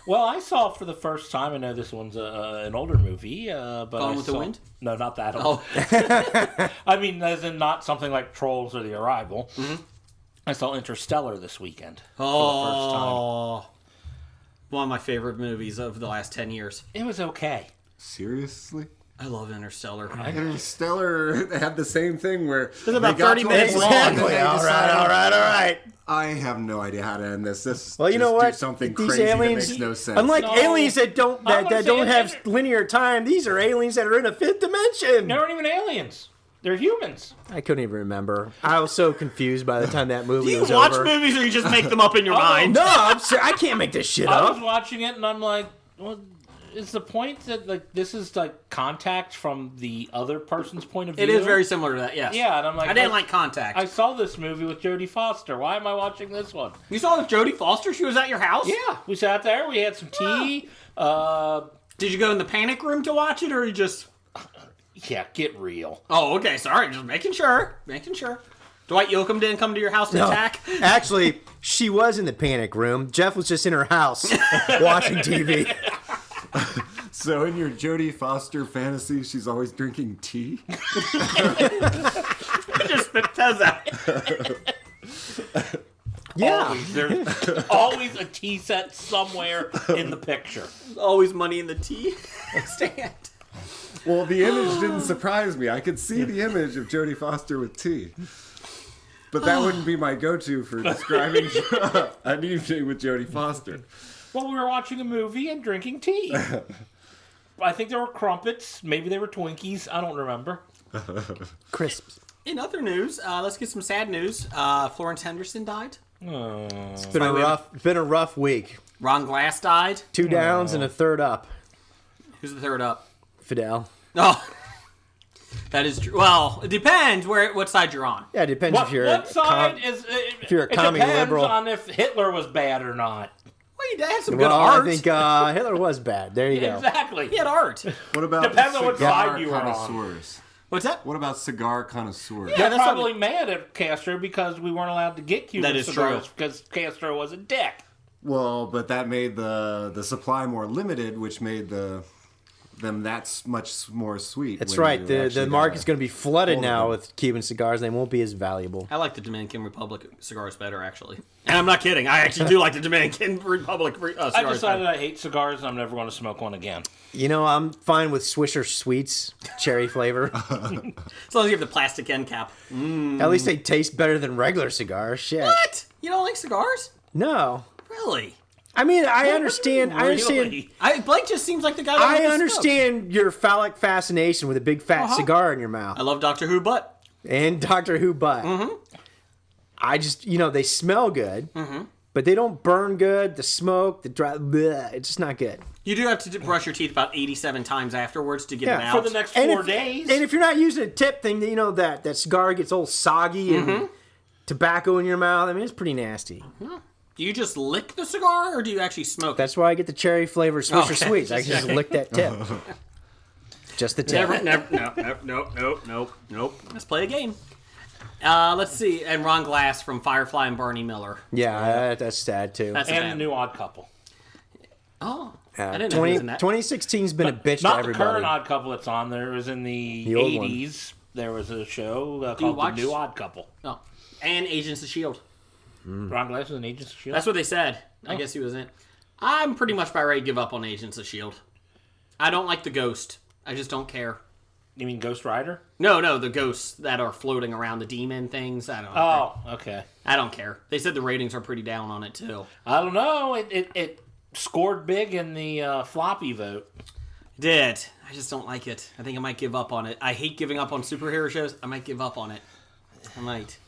Well, I saw for the first time. I know this one's an older movie, but Gone with the Wind? No, not that one. I mean, as in not something like Trolls or The Arrival. Mm-hmm. I saw Interstellar this weekend for the first time. One of my favorite movies of the last 10 years. It was okay. Seriously? I love Interstellar. Interstellar had the same thing where It's about 30 minutes long. Exactly. All right. I have no idea how to end this. Well, you know do what? something These crazy aliens, that makes no sense. unlike No. aliens that don't have it. linear time, these are aliens that are in a fifth dimension. They aren't even aliens. They're humans. I couldn't even remember. I was so confused by the time that movie Do you was watch over. movies or you just make them up in your mind? No, I can't make this shit I was up. watching it and I'm like, well, is the point that like this is like contact from the other person's point of view? It is very similar to that, yes. Yeah, and I'm like, I didn't like Contact. I saw this movie with Jodie Foster. Why am I watching this one? You saw with Jodie Foster? She was at your house? Yeah, we sat there. We had some tea. Did you go in the panic room to watch it or you just... Yeah, get real. Oh, okay, sorry. Just making sure. Dwight Yoakam didn't come to your house to attack? Actually, she was in the panic room. Jeff was just in her house watching TV. So in your Jodie Foster fantasy, she's always drinking tea? Just spit Teza. Yeah. There's always a tea set somewhere in the picture. Always money in the tea stand. Well, the image didn't surprise me. I could see the image of Jodie Foster with tea. But that wouldn't be my go-to for describing an evening with Jodie Foster. Well, we were watching a movie and drinking tea. I think there were crumpets. Maybe they were Twinkies. I don't remember. Crisps. In other news, let's get some sad news. Florence Henderson died. It's been a rough week. Ron Glass died. 2 downs and a third up. Who's the third up? Fidel. Oh, that is true. Well, it depends what side you're on. Yeah, it depends if you're What side is? if you're a it commie depends liberal. on if Hitler was bad or not. Well, he had some good Well, art. I think Hitler was bad. There you go. Exactly. He had art. What about Depends on what cigar side you were on. connoisseurs? What's that? What about cigar connoisseurs? They're that's probably mad at Castro because we weren't allowed to get Cuban That is cigars true. because Castro was a dick. Well, but that made the supply more limited, which made them that much more sweet. That's when right. you The actually market's got going to be flooded hold of now them. with Cuban cigars. They won't be as valuable. I like the Dominican Republic cigars better, actually. And I'm not kidding. I actually do like the Dominican Republic cigars I decided better. I hate cigars and I'm never going to smoke one again. You know, I'm fine with Swisher Sweets, cherry flavor. As long as you have the plastic end cap. At least they taste better than regular cigars. Shit. What? You don't like cigars? No. Really? I mean, I understand. Really? Blake just seems like the guy. I understand your phallic fascination with a big fat cigar in your mouth. I love Doctor Who butt. And Doctor Who butt. Mm-hmm. I just, they smell good, but they don't burn good. The smoke, the dry, bleh, it's just not good. You do have to brush your teeth about 87 times afterwards to get it out. For the next 4 days. And if you're not using a tip thing, that cigar gets all soggy and tobacco in your mouth. I mean, it's pretty nasty. Do you just lick the cigar, or do you actually smoke it? That's why I get the cherry flavor Swisher Sweets. I can just lick that tip. Just the tip. Nope. Let's play a game. Let's see. And Ron Glass from Firefly and Barney Miller. Yeah, that's sad, too. And the new Odd Couple. Oh. I didn't know he was in that. 2016's been a bitch to everybody. Not the current Odd Couple that's on there. It was in the 80s. There was a show called The New Odd Couple. Oh. And Agents of S.H.I.E.L.D. Ron Glass was in Agents of S.H.I.E.L.D.? That's what they said. I guess he was in it. I'm pretty much about ready to give up on Agents of S.H.I.E.L.D. I don't like the ghost. I just don't care. You mean Ghost Rider? No, the ghosts that are floating around, the demon things. I don't know. Oh, okay. I don't care. They said the ratings are pretty down on it, too. I don't know. It scored big in the floppy vote. It did. I just don't like it. I think I might give up on it. I hate giving up on superhero shows. I might give up on it. I might.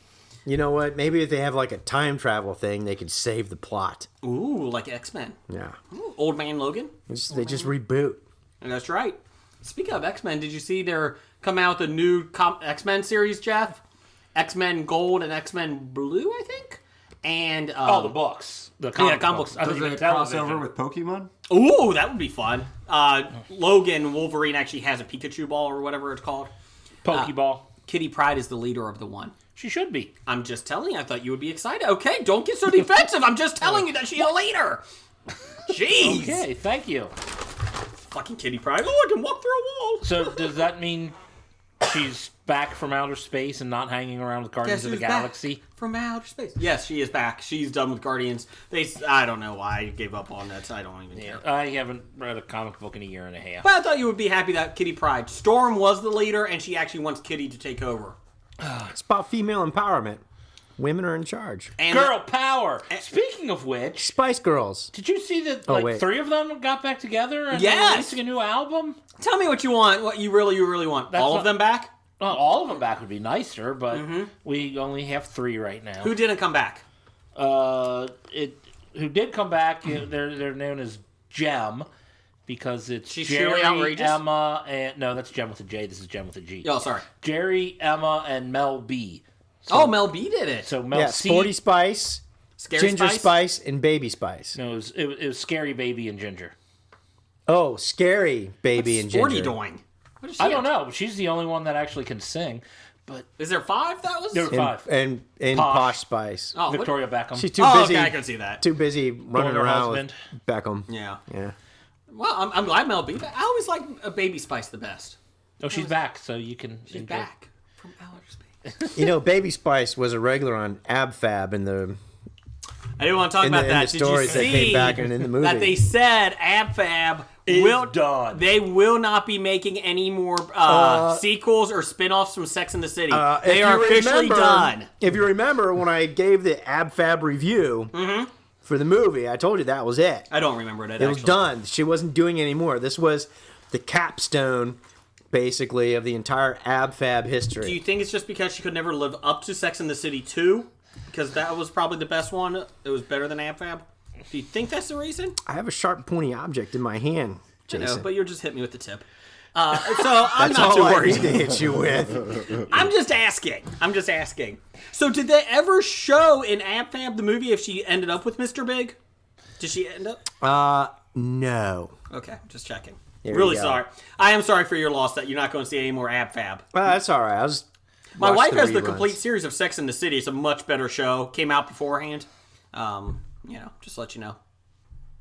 You know what? Maybe if they have like a time travel thing, they could save the plot. Ooh, like X-Men. Yeah. Ooh, Old Man Logan. They just reboot. And that's right. Speaking of X-Men, did you see they're coming out with a new X-Men series, Jeff? X-Men Gold and X-Men Blue, I think? And the books. The comic books. Does it cross over with Pokemon? Ooh, that would be fun. Logan Wolverine actually has a Pikachu ball or whatever it's called. Pokeball. Kitty Pryde is the leader of the one. She should be. I'm just telling you. I thought you would be excited. Okay, don't get so defensive. I'm just telling you that she's a leader. Jeez. Okay, thank you. Fucking Kitty Pryde. Oh, I can walk through a wall. So does that mean she's back from outer space and not hanging around with Guardians of the Galaxy? From outer space. Yes, she is back. She's done with Guardians. I don't know why I gave up on that. I don't even care. I haven't read a comic book in a year and a half. But I thought you would be happy that Kitty Pryde. Storm was the leader, and she actually wants Kitty to take over. It's about female empowerment. Women are in charge. And Girl power. Speaking of which, Spice Girls. Did you see that? Three of them got back together and releasing a new album? Tell me what you want. What you really want. All of them back? Well, all of them back would be nicer, but we only have 3 right now. Who didn't come back? Who did come back? They're known as Gem. Because it's Jerry, Emma, and... No, that's Gem with a J. This is Gem with a G. Oh, sorry. Jerry, Emma, and Mel B. So, Mel B did it. So Mel C... Sporty Spice, Ginger Spice, and Baby Spice. No, it was Scary Baby and Ginger. Oh, Scary Baby and Ginger. Sporty doing? What is she I don't know. She's the only one that actually can sing. But is there 5 that was? There were 5. And Posh Spice. Oh, Victoria Beckham. She's too busy. Okay, I can see that. Too busy running around with Beckham. Yeah. Yeah. Well, I'm glad Mel B. I always like a Baby Spice the best. Oh, she's back, so you can. She's back from outer space. Baby Spice was a regular on Ab Fab in the. I didn't want to talk about that. Did you see that came back in the movie? That they said Ab Fab done. They will not be making any more sequels or spin-offs from Sex and the City. They are officially done. If you remember when I gave the Ab Fab review. For the movie, I told you that was it. I don't remember it. It was done. She wasn't doing it anymore. This was the capstone, basically, of the entire Ab Fab history. Do you think it's just because she could never live up to Sex and the City 2? Because that was probably the best one. It was better than Ab Fab. Do you think that's the reason? I have a sharp, pointy object in my hand, Jason. I know, but you're just hitting me with the tip. So I'm not too worried. I need to hit you with. I'm just asking. So did they ever show in Ab Fab the movie if she ended up with Mr. Big? Did she end up? No. Okay, just checking. There really sorry. I am sorry for your loss that you're not going to see any more Ab Fab. Well, that's all right. My wife has the complete series of Sex and the City. It's a much better show. Came out beforehand. Just let you know.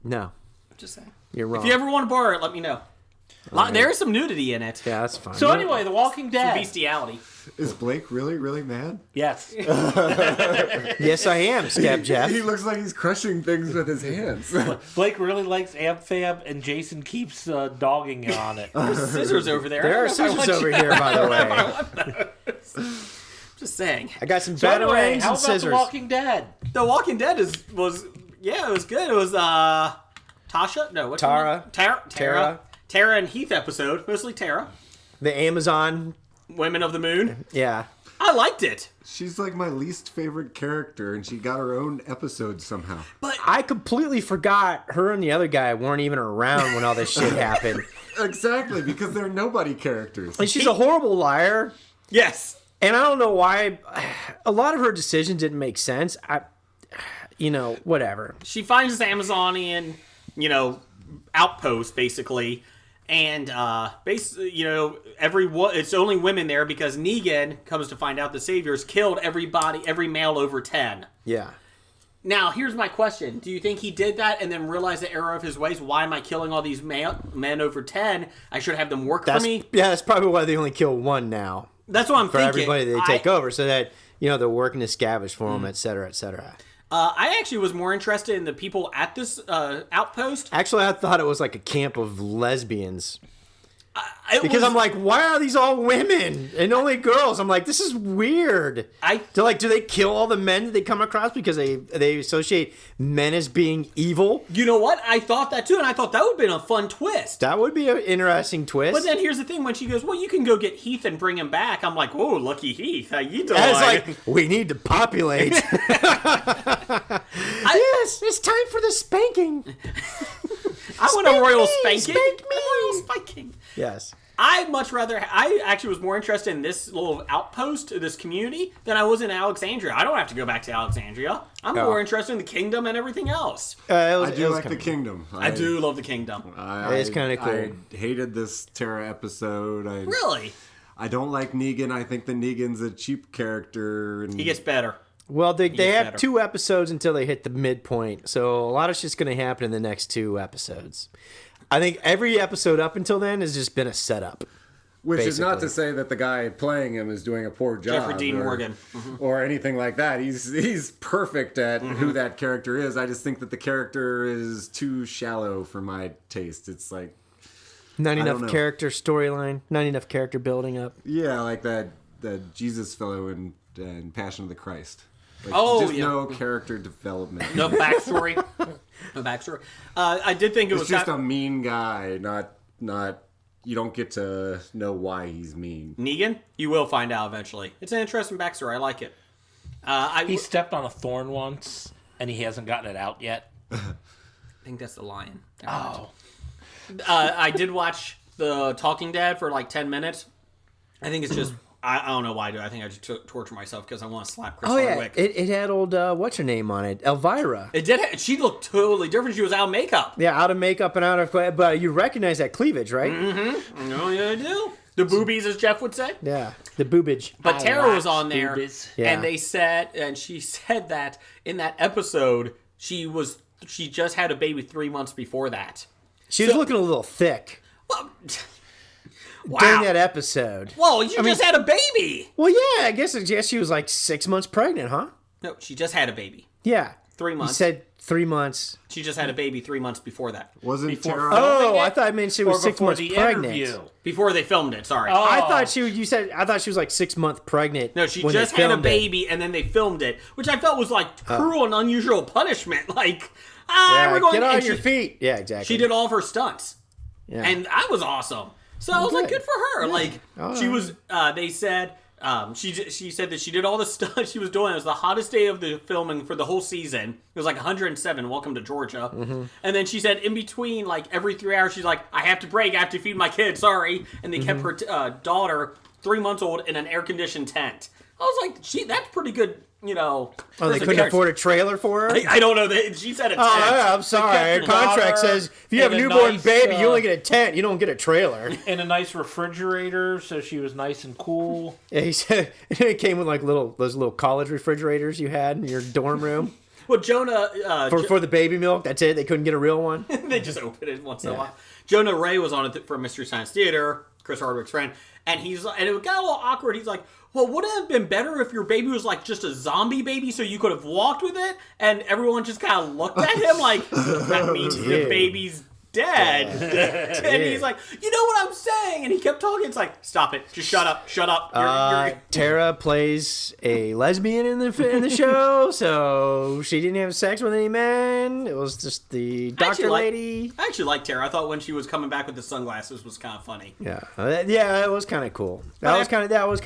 No. Just saying. You're wrong. If you ever want to borrow it, let me know. Right. There is some nudity in it. Yeah, that's fine. So anyway, The Walking Dead. Some bestiality. Is Blake really, really mad? Yes. Yes, I am, Scab Jeff. He looks like he's crushing things with his hands. Blake really likes Ab Fab, and Jason keeps dogging on it. There's scissors over there. There are scissors over here, by the way. Just saying. I got some So batarangs anyway, and how about scissors. The Walking Dead? The Walking Dead was Yeah, it was good. It was Tasha. No, what's her name? Tara and Heath episode. Mostly Tara. The Amazon Women of the Moon. Yeah. I liked it. She's like my least favorite character, and she got her own episode somehow. But I completely forgot her and the other guy weren't even around when all this shit happened. Exactly, because they're nobody characters. And she's a horrible liar. Yes. And I don't know why. A lot of her decisions didn't make sense. Whatever. She finds this Amazonian, outpost, basically. And, it's only women there because Negan comes to find out the Saviors killed every male over 10. Yeah. Now, here's my question. Do you think he did that and then realized the error of his ways? Why am I killing all these men over 10? I should have them work for me. Yeah, that's probably why they only kill one now. That's what I'm thinking. For everybody they take over, so that, they're working to scavenge for them, et cetera, et cetera. I actually was more interested in the people at this outpost. Actually, I thought it was like a camp of lesbians. I'm like, why are these all women and only girls? I'm like, this is weird. Do they kill all the men that they come across because they associate men as being evil? You know what? I thought that too, and I thought that would have been a fun twist. That would be an interesting twist. But then here's the thing: when she goes, "Well, you can go get Heath and bring him back," I'm like, "Whoa, lucky Heath! How you doing?" It's like we need to populate. Yes, it's time for the spanking. I want a royal spanking. Spank me. A royal spanking. Yes. I actually was more interested in this little outpost, this community, than I was in Alexandria. I don't have to go back to Alexandria. I'm more interested in the kingdom and everything else. I do like the kingdom. I do love the kingdom. It's kind of cool. I hated this Tara episode. Really? I don't like Negan. I think that Negan's a cheap character. And he gets better. Well, they have 2 episodes until they hit the midpoint, so a lot of shit's going to happen in the next 2 episodes. I think every episode up until then has just been a setup. Which basically. Is not to say that the guy playing him is doing a poor job. Jeffrey Dean Morgan. Or anything like that. He's perfect at who that character is. I just think that the character is too shallow for my taste. It's like... Not enough character storyline. Not enough character building up. Yeah, like that Jesus fellow in Passion of the Christ. Like, no character development. No backstory. I did think it was just a mean guy, not you don't get to know why he's mean. Negan? You will find out eventually. It's an interesting backstory. I like it. He stepped on a thorn once, and he hasn't gotten it out yet. I think that's the lion. Oh. I did watch The Talking Dead for like 10 minutes. I think it's just... I don't know why I do. I think I just torture myself because I want to slap Chris Hardwick. It had old what's her name on it, Elvira. It did. She looked totally different. She was out of makeup. Yeah, out of makeup and out of, but you recognize that cleavage, right? Mm-hmm. No, yeah, I do. The boobies, as Jeff would say. Yeah, the boobage. But Tara was on there, yeah. and she said that in that episode she just had a baby 3 months before that. She was looking a little thick. Well, wow. During that episode. Whoa, you just had a baby. Well, yeah, I guess she was like 6 months pregnant, huh? No, she just had a baby. Yeah. 3 months. You said 3 months. She just had a baby 3 months before that. Wasn't Tara... Oh, I thought I meant she was 6 months pregnant. Interview. Before they filmed it, sorry. Oh. I thought she was like 6 months pregnant. No, she just had a baby and then they filmed it, which I felt was like cruel and unusual punishment. Like, we're going get on your feet. Yeah, exactly. She did all of her stunts. Yeah. And I was awesome. So I was like, good for her. Yeah. Like, she was, they said, she said that she did all the stuff she was doing. It was the hottest day of the filming for the whole season. It was like 107, welcome to Georgia. Mm-hmm. And then she said in between, like every 3 hours, she's like, I have to break, I have to feed my kid, sorry. And they kept her daughter, 3 months old, in an air-conditioned tent. I was like, that's pretty good, Oh, they couldn't afford a trailer for her? I don't know. She said a tent. Oh, yeah, I'm sorry. Her contract says if you have a newborn baby, you only get a tent. You don't get a trailer. And a nice refrigerator, so she was nice and cool. Yeah, he said it came with like those little college refrigerators you had in your dorm room. Well, Jonah... for the baby milk, that's it? They couldn't get a real one? They just open it once in a while. Jonah Ray was on it for Mystery Science Theater, Chris Hardwick's friend, and it got a little awkward. He's like, well, wouldn't it have been better if your baby was like just a zombie baby so you could have walked with it? And everyone just kind of looked at him like, that means the baby's dead. And he's like, you know what I'm saying? And he kept talking. It's like, stop it. Just shut up. Shut up. Tara plays a lesbian in the show, so she didn't have sex with any men. It was just the doctor lady. I actually liked Tara. I thought when she was coming back with the sunglasses was kind of funny. Yeah, it was kind of cool. That was kind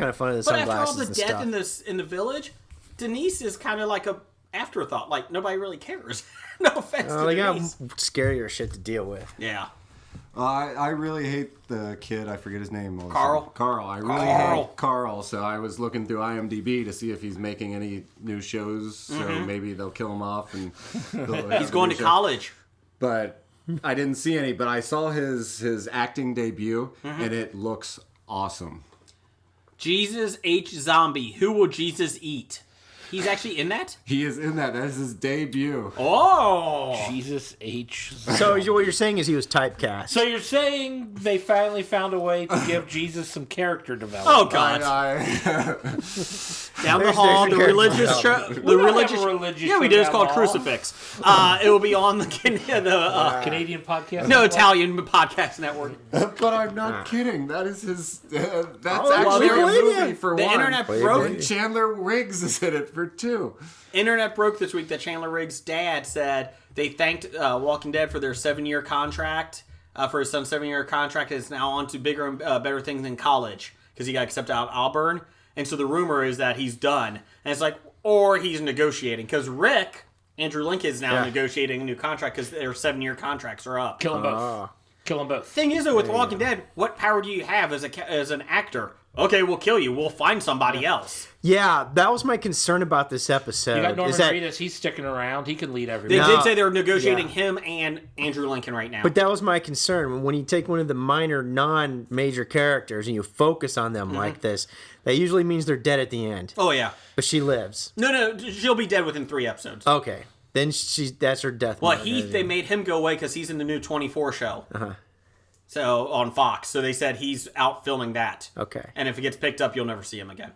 of funny. The but sunglasses after all the and death stuff. in the village, Denise is kind of like a afterthought. Like nobody really cares. No offense to they got Denise. scarier shit to deal with. Yeah. I really hate the kid. I forget his name. Carl. I really hate Carl. So I was looking through IMDb to see if he's making any new shows. So maybe they'll kill him off and he's going to college. But I didn't see any. But I saw his acting debut, and it looks awesome. Jesus H. Zombie. Who will Jesus eat? He's actually in that? He is in that. That is his debut. Oh! Jesus H. So what you're saying is he was typecast. So you're saying they finally found a way to give Jesus some character development. Oh, God. Down the hall, the religious show. The religious. Yeah, we did. It's called Crucifix. It will be on the Canadian podcast. No, Italian podcast network. But I'm not kidding. That is his. That's actually a movie for the one. internet broke. And Chandler Riggs is in it for two. Internet broke this week that Chandler Riggs' dad said they thanked Walking Dead for their 7-year contract. For his son's 7-year contract, is now on to bigger and better things in college because he got accepted out of Auburn. And so the rumor is that he's done. And it's like, or he's negotiating. Because Andrew Lincoln is now negotiating a new contract because their 7-year contracts are up. Kill them both. Kill them both. Thing is, though, with Walking Dead, what power do you have as an actor? Okay, we'll kill you. We'll find somebody else. Yeah, that was my concern about this episode. You got Norman Reedus. He's sticking around. He can lead everybody. They did say they were negotiating him and Andrew Lincoln right now. But that was my concern. When you take one of the minor, non-major characters and you focus on them like this, that usually means they're dead at the end. Oh, yeah. But she lives. No, she'll be dead within 3 episodes. Okay. Then that's her death. Well, they made him go away because he's in the new 24 show. So, on Fox. So they said he's out filming that. Okay. And if it gets picked up, you'll never see him again.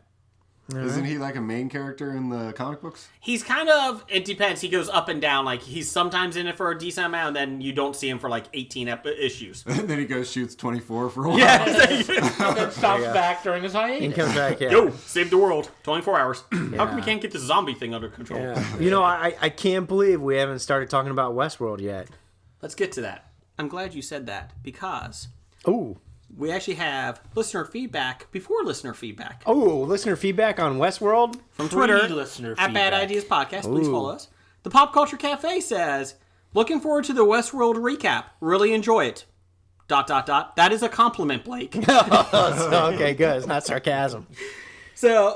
Isn't he like a main character in the comic books? He's kind of, it depends. He goes up and down. Like, he's sometimes in it for a decent amount, and then you don't see him for like 18 issues. And then he goes, shoots 24 for a while. Yeah. And then stops back during his hiatus. And comes back, Yo, save the world. 24 hours. How come we can't get this zombie thing under control? Yeah. You know, I can't believe we haven't started talking about Westworld yet. Let's get to that. I'm glad you said that, because... Ooh. We actually have listener feedback before listener feedback. Oh, listener feedback on Westworld? From Twitter, listener at feedback. Bad Ideas Podcast. Please follow us. The Pop Culture Cafe says, looking forward to the Westworld recap. Really enjoy it. ... That is a compliment, Blake. Okay, good. It's not sarcasm. So,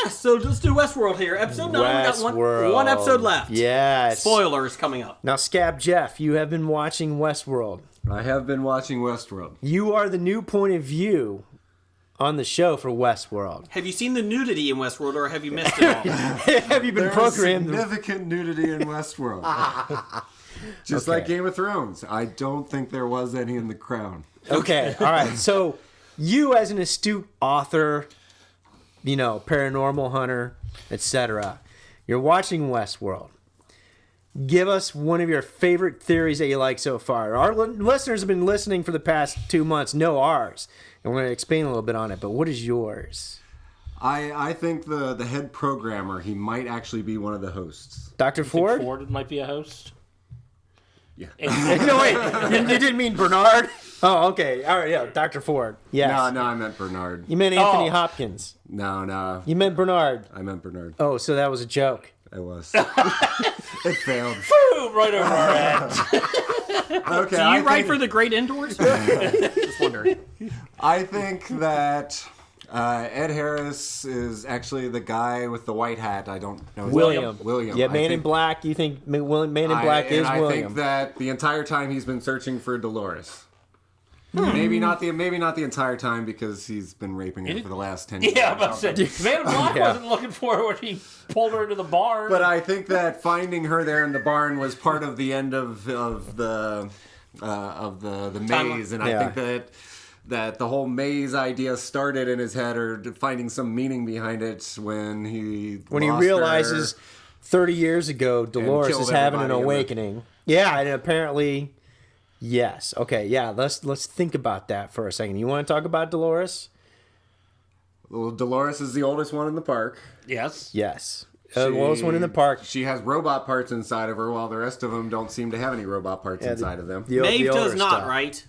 so let's do Westworld here. Episode 9, we got one episode left. Yes. Spoilers coming up. Now, Scab Jeff, you have been watching Westworld. I have been watching Westworld. You are the new point of view on the show for Westworld. Have you seen the nudity in Westworld, or have you missed it all? Have you been programmed? Significant nudity in Westworld. Just like Game of Thrones. I don't think there was any in The Crown. Okay, all right. So, you as an astute author, paranormal hunter, etc., you're watching Westworld. Give us one of your favorite theories that you like so far. Our listeners have been listening for the past 2 months, know ours. And we're going to explain a little bit on it, but what is yours? I think the head programmer, he might actually be one of the hosts. Dr. Ford? Ford might be a host? Yeah. No, wait. You didn't mean Bernard? Oh, okay. All right, yeah. Dr. Ford. Yes. No, I meant Bernard. You meant Anthony Hopkins. No. You meant Bernard. I meant Bernard. Oh, so that was a joke. It was. It failed. Boom! Right over our heads. Okay. Do you write for the Great Indoors? Just wondering. I think that Ed Harris is actually the guy with the white hat. I don't know his name. William. Yeah, Man in Black. You think Man in Black is I William? I think that the entire time he's been searching for Dolores. Maybe not the entire time, because he's been raping her for the last 10 years. Yeah, but Man in Black wasn't looking for her when he pulled her into the barn. But I think that finding her there in the barn was part of the end of the maze, and I think that the whole maze idea started in his head, or finding some meaning behind it when he realizes 30 years ago Dolores is having an awakening. Yeah, and apparently Yes. Okay. Yeah. Let's think about that for a second. You want to talk about Dolores? Well, Dolores is the oldest one in the park. Yes. Yes. The oldest one in the park. She has robot parts inside of her, while the rest of them don't seem to have any robot parts inside of them. Maeve does not, right?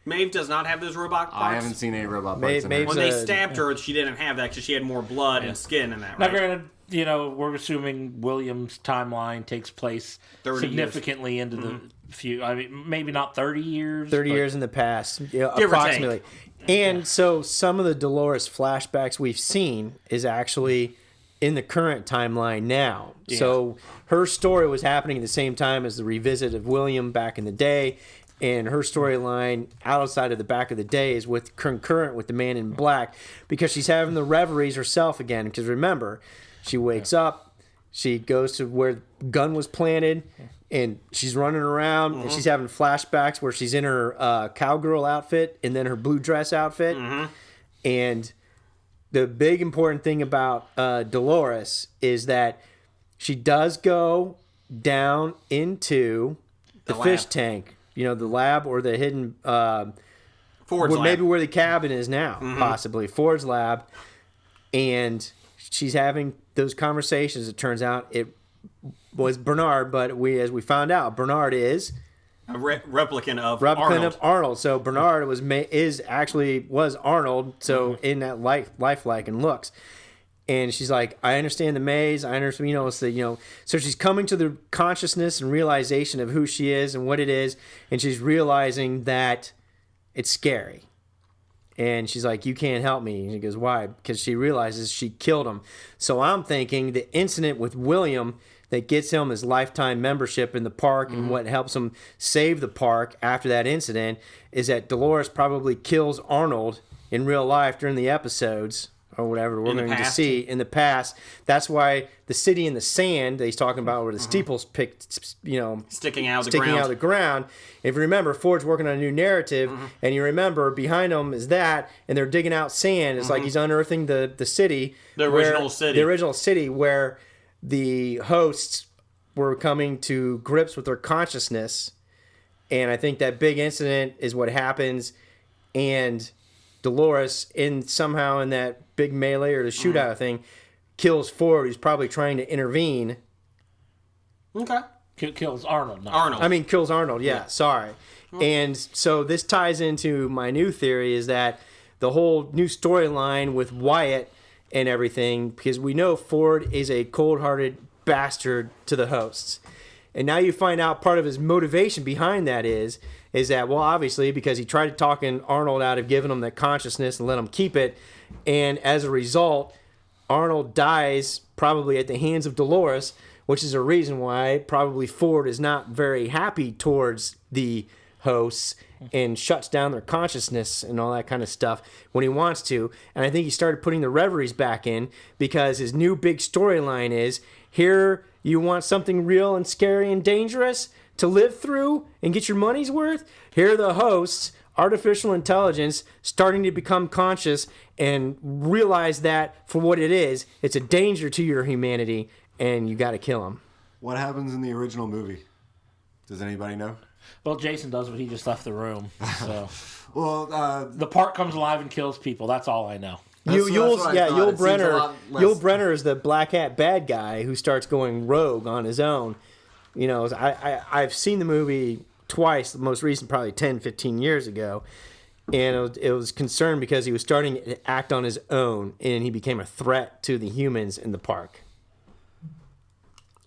Maeve does not have those robot parts. I haven't seen any robot parts in her. When they stabbed her, she didn't have that because she had more blood and skin in that, Now, right? granted, we're assuming William's timeline takes place significantly into the few. I mean, maybe not 30 years. 30 years in the past, approximately. And so some of the Dolores flashbacks we've seen is actually in the current timeline now. Yeah. So her story was happening at the same time as the revisit of William back in the day. And her storyline outside of the back of the day is with concurrent with the Man in Black, because she's having the reveries herself again. Because remember, she wakes up, she goes to where the gun was planted, and she's running around, and she's having flashbacks where she's in her cowgirl outfit and then her blue dress outfit. And the big important thing about Dolores is that she does go down into the fish tank. The lab or the hidden... Ford's lab. Maybe where the cabin is now, possibly. Ford's lab. And she's having those conversations. It turns out it was Bernard, but as we found out, Bernard is... a replicant of Arnold. So Bernard was Arnold, so in that lifelike and looks. And she's like, I understand the maze. I understand, so she's coming to the consciousness and realization of who she is and what it is. And she's realizing that it's scary. And she's like, you can't help me. And he goes, why? Because she realizes she killed him. So I'm thinking the incident with William that gets him his lifetime membership in the park and what helps him save the park after that incident is that Dolores probably kills Arnold in real life during the episodes or whatever we're going to see in the past. That's why the city in the sand that he's talking about, where the steeples sticking out of the ground. If you remember, Ford's working on a new narrative, and you remember behind him is that, and they're digging out sand. It's like he's unearthing the city, the original city where the hosts were coming to grips with their consciousness. And I think that big incident is what happens, and Dolores, somehow in that big melee or the shootout thing, kills Ford, who's probably trying to intervene. Okay. Kills Arnold. Kills Arnold, yeah. Sorry. And so this ties into my new theory, is that the whole new storyline with Wyatt and everything, because we know Ford is a cold-hearted bastard to the hosts. And now you find out part of his motivation behind that is that, well, obviously, because he tried to talk Arnold out of giving him that consciousness and let him keep it. And as a result, Arnold dies probably at the hands of Dolores, which is a reason why probably Ford is not very happy towards the hosts and shuts down their consciousness and all that kind of stuff when he wants to. And I think he started putting the reveries back in because his new big storyline is, here you want something real and scary and dangerous to live through and get your money's worth? Here are the hosts, artificial intelligence, starting to become conscious and realize that for what it is, it's a danger to your humanity, and you got to kill them. What happens in the original movie? Does anybody know? Well, Jason does, but he just left the room. So, the park comes alive and kills people. That's all I know. Yul Brenner is the black hat bad guy who starts going rogue on his own. I've seen the movie twice, the most recent probably 10, 15 years ago, and it was concerned because he was starting to act on his own, and he became a threat to the humans in the park.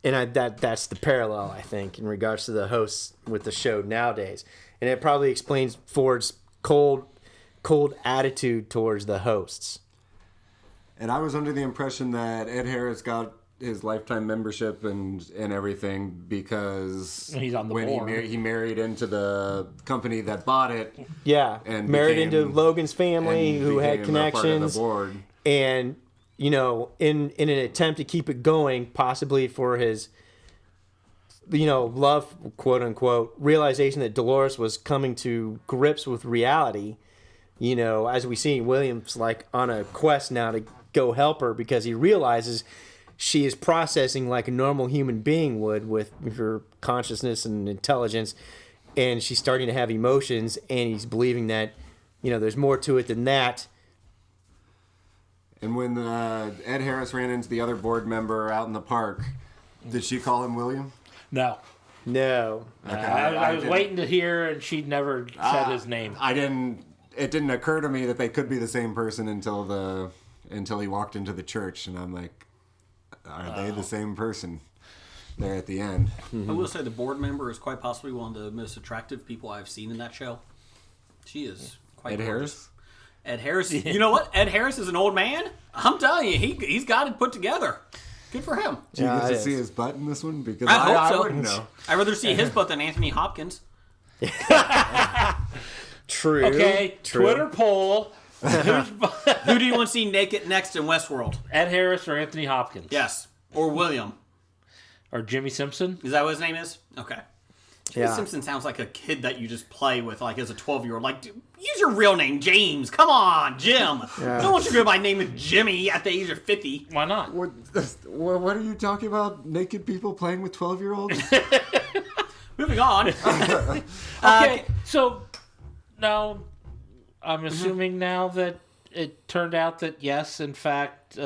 And that's the parallel, I think, in regards to the hosts with the show nowadays. And it probably explains Ford's cold attitude towards the hosts. And I was under the impression that Ed Harris got his lifetime membership and everything because he's on the board. He married into the company that bought it. Yeah, and married into Logan's family, who had connections. Part of the board. And in an attempt to keep it going, possibly for his love, quote unquote, realization that Dolores was coming to grips with reality. As we see, William's like on a quest now to go help her because he realizes she is processing like a normal human being would with her consciousness and intelligence. and she's starting to have emotions, and he's believing that, there's more to it than that. And when Ed Harris ran into the other board member out in the park, did she call him William? No. No. Okay, I was waiting to hear, and she'd never said his name. It didn't occur to me that they could be the same person until he walked into the church, and I'm like, are they the same person there at the end? I will say the board member is quite possibly one of the most attractive people I've seen in that show. She is quite Ed gorgeous. Harris? Ed Harris. You know what? Ed Harris is an old man. I'm telling you, he's got it put together. Good for him. Do you get to see his butt in this one? Because I hope so. I wouldn't know. I'd rather see his butt than Anthony Hopkins. True. Okay, True. Twitter poll. Who do you want to see naked next in Westworld? Ed Harris or Anthony Hopkins? Yes. Or William. Or Jimmy Simpson? Is that what his name is? Okay. Jimmy Yeah. Simpson sounds like a kid that you just play with, like, as a 12-year-old. Like, dude, use your real name, James. Come on, Jim. No one should go by name of Jimmy at the age of 50. Why not? What are you talking about? Naked people playing with 12-year-olds? Moving on. Okay, so now I'm assuming now that it turned out that, yes, in fact,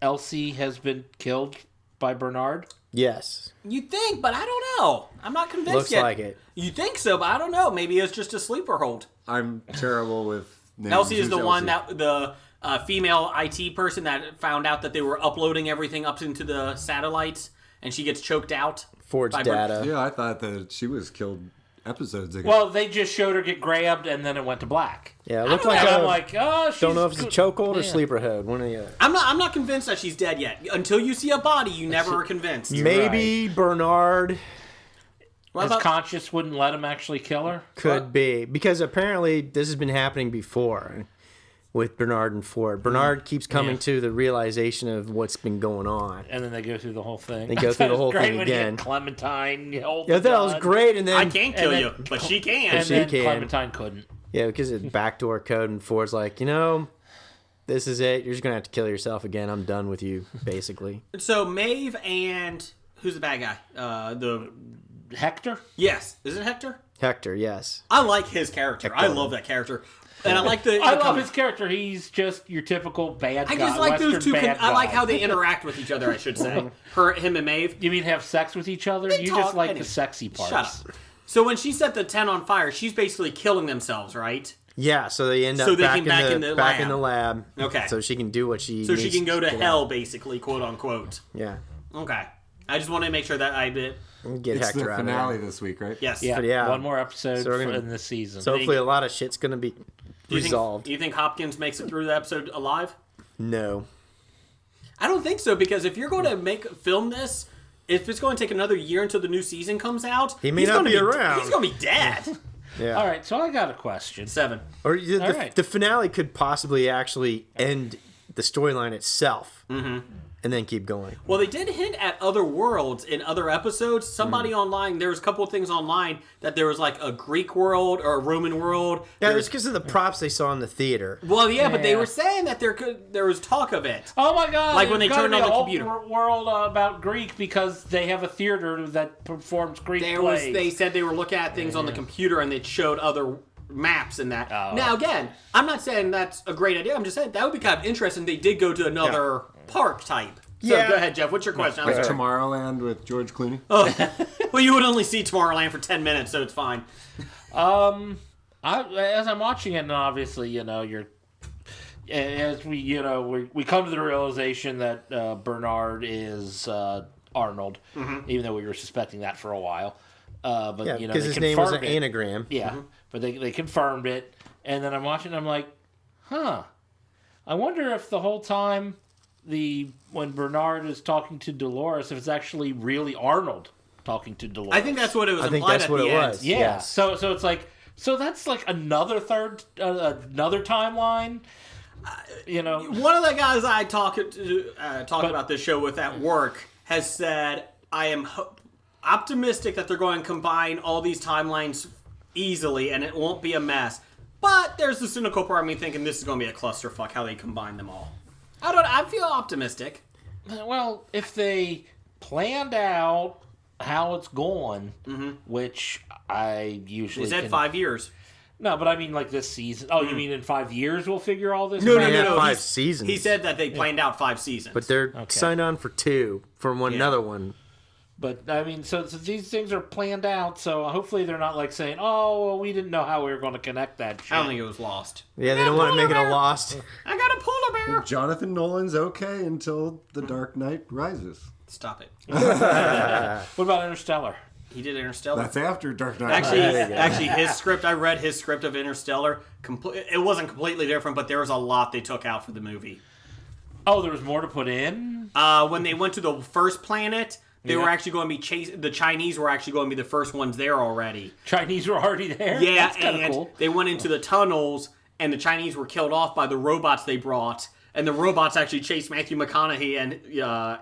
Elsie has been killed by Bernard. Yes. You think, but I don't know. I'm not convinced Looks yet. like it. You think so, but I don't know. Maybe it's just a sleeper hold. I'm terrible with names. Elsie is the Who's one Elsie? that the female IT person that found out that they were uploading everything up into the satellites, and she gets choked out. Forged by data. Yeah, I thought that she was killed episodes ago. Well, they just showed her get grabbed, and then it went to black. Yeah, it looked And like I'm like, oh, she's don't know if it's a good. chokehold or Yeah. sleeper hold. One or the other. I'm not convinced that she's dead yet. Until you see a body, you never are convinced. Maybe Bernard What His about- conscience wouldn't let him actually kill her? could be, because apparently this has been happening before with Bernard and Ford. Bernard keeps coming to the realization of what's been going on. And then they go through the whole thing. They go through the whole thing again. Clementine, you hold Yeah, the that was gun. great, and then I can't kill then- you, but she can. And she then can. Clementine couldn't. Yeah, because it's backdoor code, and Ford's like, this is it. You're just gonna have to kill yourself again. I'm done with you, basically. So Maeve and who's the bad guy? The Hector? yes, is it Hector? Hector, yes. I like his character. I love that character, and I like the. I love his character. He's just your typical bad guy. I just like those Western two. bad I like guy. how they interact with each other. I should say, him and Maeve. You mean have sex with each other? They You talk just like anyway. the sexy parts. Shut up. So when she set the tent on fire, she's basically killing themselves, right? Yeah, so they end up So they back, can back in the lab. Okay. So she can do what she So she needs can go to get hell, out. basically, quote unquote. Yeah. Okay. I just want to make sure that I did. Get it's Hector the out finale of there. this week, right? Yes. Yeah, But yeah. one more episode So we're gonna- in this season. So hopefully a lot of shit's going to be Do you resolved. Think, do you think Hopkins makes it through the episode alive? No. I don't think so, because if you're going to film this, if it's going to take another year until the new season comes out, He may he's not gonna be around. He's going to be dead. Yeah. All right, so I got a question. 7. Or the, All right. the finale could possibly actually end the storyline itself. Mm-hmm. And then keep going. Well, they did hint at other worlds in other episodes. Somebody online, there was a couple of things online that there was like a Greek world or a Roman world. Yeah, it's because of the props they saw in the theater. Well, yeah, but they Yeah. were saying that there was talk of it. Oh my God! Like when they there's gotta turned on be the a whole computer. World about Greek because they have a theater that performs Greek plays. They said they were looking at things on the computer and they showed other maps and that. Oh. Now, again, I'm not saying that's a great idea. I'm just saying that would be kind of interesting. They did go to another park type. So Yeah. go ahead, Jeff. What's your question? I'm Like sorry. Tomorrowland with George Clooney. Well, you would only see Tomorrowland for 10 minutes, so it's fine. As I'm watching it, and obviously, you're as we come to the realization that Bernard is Arnold, even though we were suspecting that for a while. But Yeah, they because his name was an confirmed it. anagram. Yeah, but they confirmed it, and then I'm watching. I'm like, huh. I wonder if the whole time when Bernard is talking to Dolores, if it's actually really Arnold talking to Dolores. I think that's what it was I think implied that's at what the it end. was. Yeah. Yes. So it's like that's like another another timeline. One of the guys I talk about this show with at work has said, I am optimistic that they're going to combine all these timelines easily and it won't be a mess. But there's the cynical part of me thinking this is going to be a clusterfuck how they combine them all. I feel optimistic. Well, if they planned out how it's going, which I usually They said 5 years. No, but I mean like this season. Oh, you mean in 5 years we'll figure all this No, out? no. 5 seasons. He said that they planned out 5 seasons. But they're signed on for 2 from another one. But, I mean, so these things are planned out, so hopefully they're not like saying, oh, well, we didn't know how we were going to connect that shit. I don't think it was lost. Yeah, they don't want to make it a Lost. I got a polar bear. Jonathan Nolan's okay until The Dark Knight Rises. Stop it. What about Interstellar? He did Interstellar. That's after Dark Knight Actually, his script, I read his script of Interstellar. It wasn't completely different, but there was a lot they took out for the movie. Oh, there was more to put in? When they went to the first planet, they were actually going to be chasing. The Chinese were actually going to be the first ones there already. Chinese were already there? Yeah, That's kind of and cool. they went into the tunnels, and the Chinese were killed off by the robots they brought. And the robots actually chased Matthew McConaughey and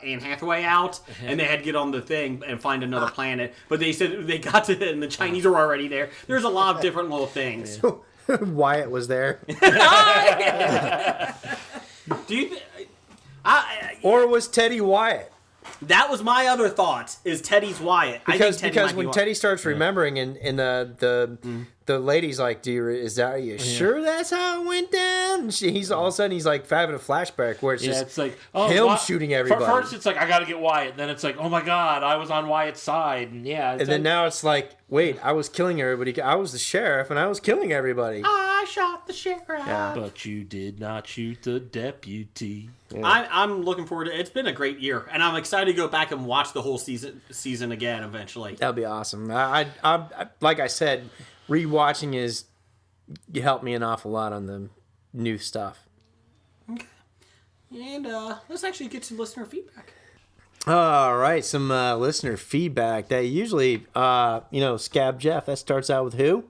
Anne Hathaway out, and they had to get on the thing and find another planet. But they said they got to it, and the Chinese were already there. There's a lot of different little things. Wyatt was there. Do you? Or was Teddy Wyatt? That was my other thought. Is Teddy's Wyatt? Because when Teddy starts remembering, and the lady's like, are you sure that's how it went down? And he's all of a sudden he's like having a flashback where it's just it's like him shooting everybody. First it's like I got to get Wyatt, then it's like oh my god I was on Wyatt's side, and then now it's like wait, I was killing everybody. I was the sheriff and I was killing everybody. I shot the sheriff. Yeah. But you did not shoot the deputy. Yeah. I'm looking forward to it. It's been a great year, and I'm excited to go back and watch the whole season again eventually. That'd be awesome. I like I said, rewatching helped me an awful lot on the new stuff. Okay. And let's actually get some listener feedback. All right, some listener feedback. That usually, Scab Jeff. That starts out with who?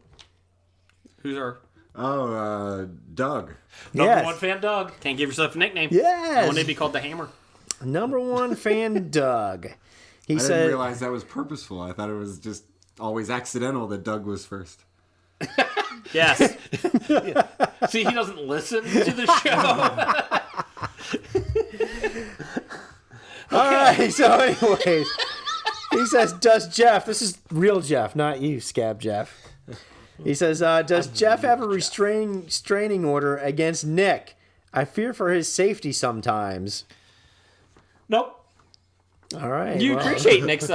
Who's our? Doug. Number one fan, Doug. Can't give yourself a nickname. Yes. I want to be called the Hammer. Number one fan, Doug. I didn't realize that was purposeful. I thought it was just always accidental that Doug was first. Yes. See, he doesn't listen to the show. All right, so anyways, he says, does Jeff, this is real Jeff, not you, Scab Jeff. He says, does Jeff have a restraining order against Nick? I fear for his safety sometimes. Nope. All right. You appreciate Nick's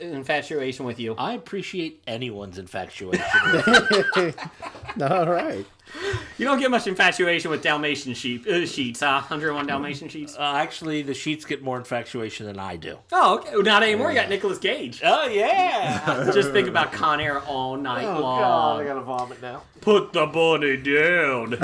infatuation with you. I appreciate anyone's infatuation. All right. You don't get much infatuation with Dalmatian sheets, huh? 101 Dalmatian sheets? Actually, the sheets get more infatuation than I do. Oh, okay. Well, not anymore. You got Nicolas Cage. Oh, yeah. Just think about Con Air all night long. God, I gotta vomit now. Put the bunny down.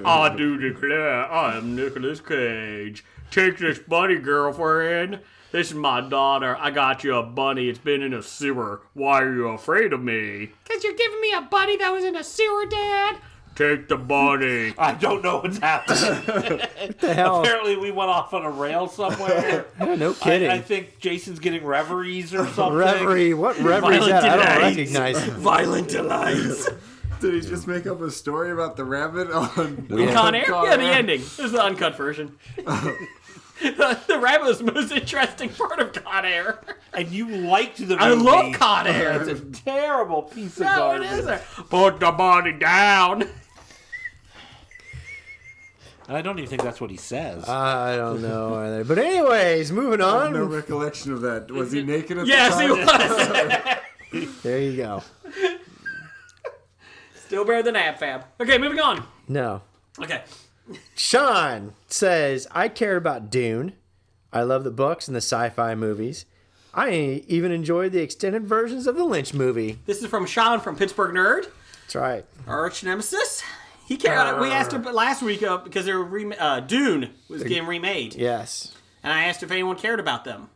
I do declare I am Nicolas Cage. Take this bunny, girlfriend. This is my daughter. I got you a bunny. It's been in a sewer. Why are you afraid of me? Because you're giving me a bunny that was in a sewer, Dad. Take the bunny. I don't know what's happening. What the hell? Apparently, we went off on a rail somewhere. No kidding. I think Jason's getting reveries or something. Reverie? What reverie is that? I don't recognize him. Violent delights. Did he just make up a story about the rabbit on Con Air? Yeah, the ending. This is the uncut version. The rabbit was the most interesting part of Con Air. And you liked the movie. I love Con Air. It's a terrible piece of No, garbage. it isn't. Put the body down. And I don't even think that's what he says. I don't know either. But anyways, moving I on. have no recollection of that. Was he naked at Yes, the time? he was. There you go. Still better than Ab Fab. Okay, moving on. No. Okay. Sean says, I care about Dune. I love the books and the sci-fi movies. I even enjoyed the extended versions of the Lynch movie. This is from Sean from Pittsburgh Nerd. That's right. Our arch nemesis. He cared. We asked him last week because they were Dune was getting remade. Yes. And I asked if anyone cared about them.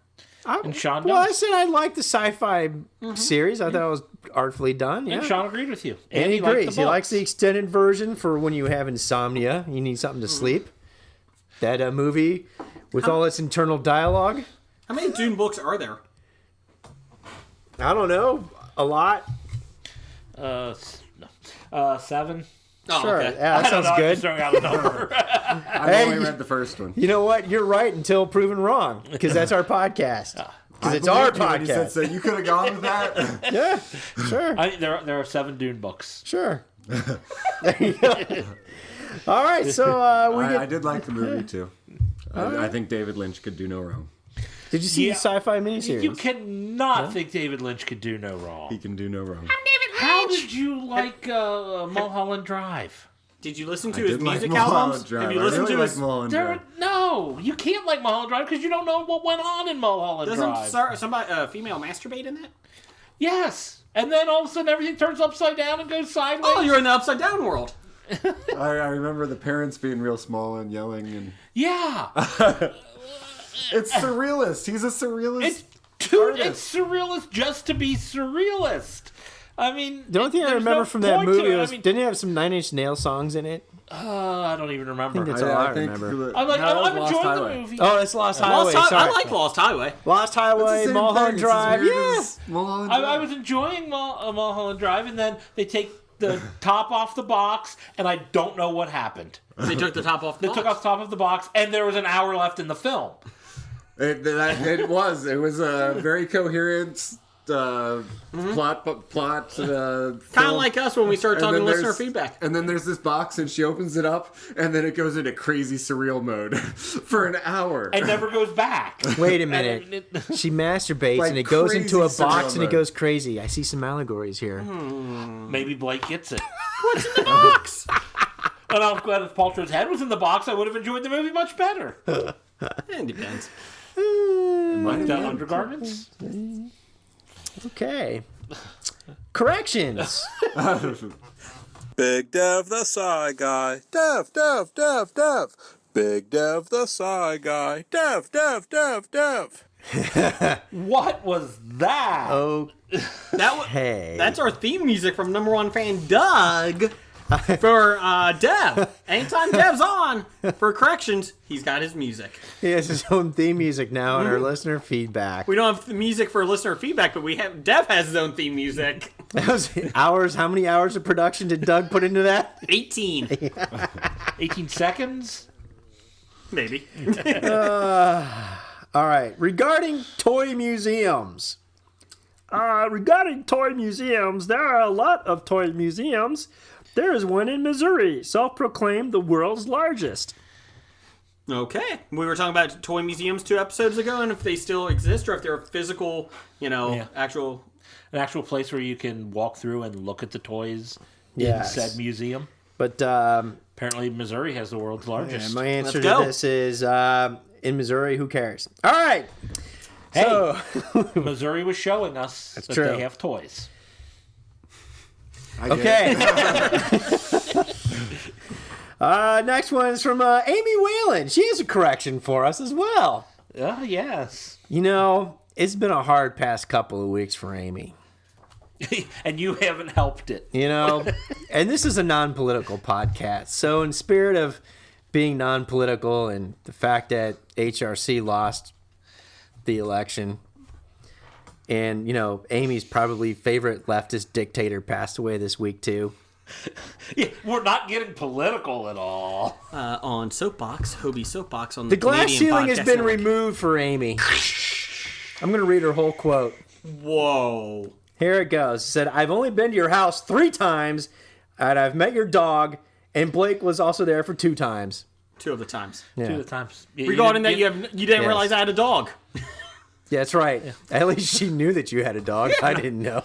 And Sean Well, I does. said I liked the sci-fi series. I thought it was artfully done. Yeah. And Sean agreed with you. And he liked the agrees. He books. likes the extended version for when you have insomnia. You need something to sleep. That movie with all its internal dialogue. How many Dune books are there? I don't know. A lot. 7. Oh, Sure. okay. Yeah, that I don't sounds know, I'm good. just throwing out a number. I've only read the first one. You know what? You're right until proven wrong, because that's our podcast. Because it's our When you said podcast. so, you could have gone with that. Yeah, sure. There are 7 Dune books. Sure. There you go. All right, so I did like the movie too. I think David Lynch could do no wrong. Did you see the sci-fi miniseries? You cannot think David Lynch could do no wrong. He can do no wrong. How did you like Mulholland Drive? Did you listen to I his did like music Mulholland albums? Drive. Have you I listened really to his? like Mulholland Drive. No, you can't like Mulholland Drive because you don't know what went on in Mulholland Drive. Doesn't somebody female masturbate in that? Yes, and then all of a sudden everything turns upside down and goes sideways. Oh, you're in the upside down world. I remember the parents being real small and yelling, and Yeah. it's surrealist. He's a surrealist. It's surrealist just to be surrealist. I mean, the only thing I there's remember no from that point to movie it. was, I mean, didn't it have some Nine Inch Nails songs in it? I don't even remember. I think that's all I remember. I'm enjoying the movie. Oh, it's Lost Highway. I like Lost Highway. Lost Highway, Mulholland Drive. Yeah. Mulholland Drive. I was enjoying Mulholland Drive, and then they take the top off the box, and I don't know what happened. They took the top off the They box. took off the top of the box, and there was an hour left in the film. It was a very coherent plot. Kind of like us when we started talking listener feedback. And then there's this box, and she opens it up, and then it goes into crazy surreal mode for an hour. And never goes back. Wait a minute. She masturbates, Like and it goes into a crazy box, and it surreal goes crazy. I see some allegories here. Maybe Blake gets it. What's in the box? And I'm glad if Paltrow's head was in the box, I would have enjoyed the movie much better. It depends. Like the undergarments? Okay. Corrections. Big Dev the Psy Guy. Dev. Big Dev the Psy Guy. Dev. What was that? Oh, Hey. That's our theme music from number one fan Doug for Dev. Anytime Dev's on for corrections, he's got his music. he has his own theme music now in our listener feedback. We don't have the music for listener feedback, but Dev has his own theme music. That was hours. How many hours of production did Doug put into that? 18. 18 seconds? Maybe. All right. Regarding toy museums. There are a lot of toy museums. There is one in Missouri, self-proclaimed the world's largest. Okay. We were talking about toy museums 2 episodes ago, and if they still exist, or if they're physical, actual... An actual place where you can walk through and look at the toys Yes. in said museum. But Apparently Missouri has the world's largest. my answer Let's to go. this is in Missouri, who cares? All right. Hey, So, Missouri was showing us that true. they have toys. okay. Next one is from Amy Whalen. She has a correction for us as well. Yes. You know, it's been a hard past couple of weeks for Amy. And you haven't helped it. You know, and this is a non-political podcast. So in spirit of being non-political and the fact that HRC lost the election, and, you know, Amy's probably favorite leftist dictator passed away this week too. Yeah, we're not getting political at all. On Soapbox, HOBI Soapbox on The glass Canadian ceiling has Podcast been Network. removed for Amy. I'm going to read her whole quote. Whoa. Here it goes. It said, I've only been to your house 3 times, and I've met your dog, and Blake was also there for 2 times. 2 of the times. Yeah, 2 of the times. Regarding that, you didn't Yes. realize I had a dog. yeah that's right. Yeah. At least she knew that you had a dog. I didn't know.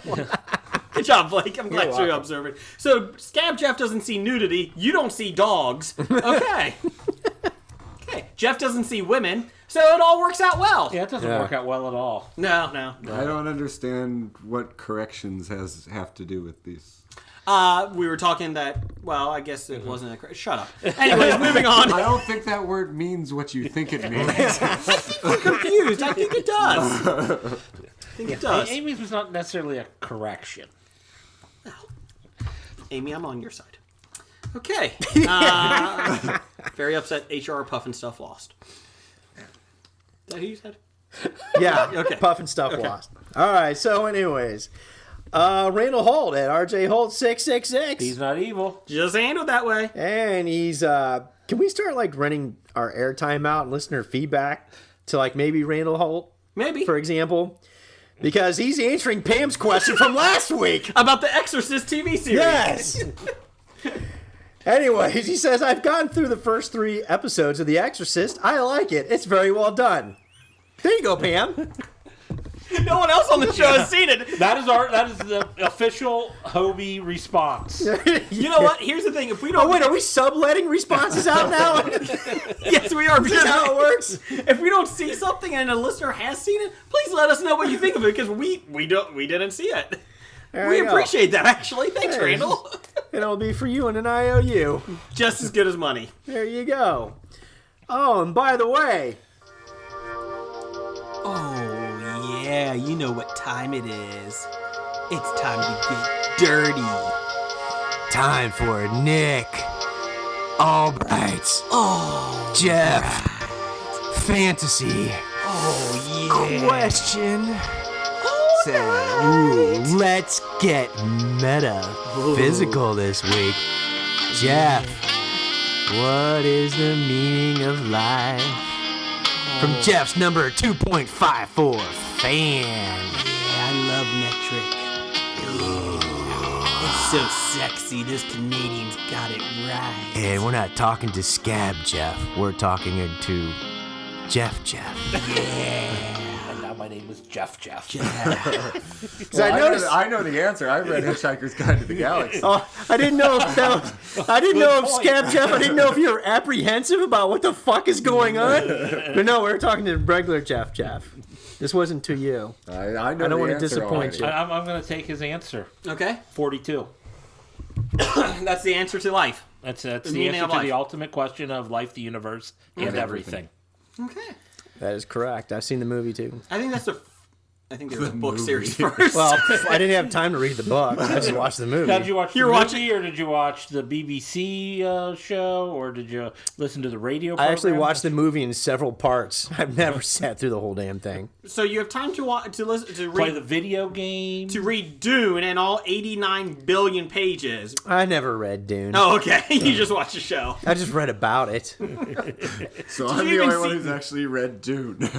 Good job, Blake. I'm glad welcome. you're observant. So, Scab Jeff doesn't see nudity. You don't see dogs. Okay. Okay. Jeff doesn't see women. So it all works out well. Yeah, it doesn't Yeah. work out well at all. No. I don't understand what corrections have to do with these. We were talking that, well, I guess it wasn't a... Shut up. Anyways, moving on. I don't think that word means what you think it means. I'm confused. I think it does. I think it does. Amy's was not necessarily a correction. Amy, I'm on your side. Okay. Very upset HR Puff and Stuff lost. Is that who you said? Yeah. Okay. Puff and stuff lost. All right. So, anyways, Randall Holt at RJ Holt 666. He's not evil. Just handled that way. And he's can we start like renting our airtime out and listener feedback to like maybe Randall Holt? Maybe. For example, because he's answering Pam's question from last week. About the Exorcist TV series. Yes! Anyways, he says, I've gone through the first 3 episodes of The Exorcist. I like it. It's very well done. There you go, Pam. No one else on the show has seen it. That is the official HOBI response. You know what? Here's the thing. If we don't... Oh, wait, are we subletting responses out now? Yes, we are. Is that how it works? If we don't see something and a listener has seen it, please let us know what you think of it, because we didn't see it. We appreciate that, actually. Thanks, Randall. And it'll be for you and an IOU. Just as good as money. There you go. Oh, and by the way... Oh, yeah, you know what time it is. It's time to get dirty. Time for Nick. Albright's. Oh, Jeff. Fantasy. Oh, yeah. Question. Ooh, let's get metaphysical this week. Jeff, what is the meaning of life? From Jeff's number 2.54 fan. Yeah, I love metric. It's so sexy. Those Canadians got it right. And we're not talking to Scab Jeff. We're talking to Jeff. Yeah. And now my name is Jeff. Well, I know the answer. I read Hitchhiker's Guide to the Galaxy. Oh, I didn't know if I didn't know if Scab Jeff. I didn't know if you were apprehensive about what the fuck is going on. But no, we were talking to regular Jeff. This wasn't to you. I don't want to disappoint you. I'm going to take his answer. Okay. 42. That's the answer to life. That's the answer to the ultimate question of life, the universe, and everything. Okay. That is correct. I've seen the movie too. I think there's a book series first. Well, I didn't have time to read the book. I just watched the movie. Now, did you watch the movie, or did you watch the BBC show, or did you listen to the radio program? I actually watched the movie in several parts. I've never sat through the whole damn thing. So you have time to listen to play the video game, to read Dune and all 89 billion pages. I never read Dune. Oh, okay. You just watched the show. I just read about it. So I'm the only one who's actually read Dune.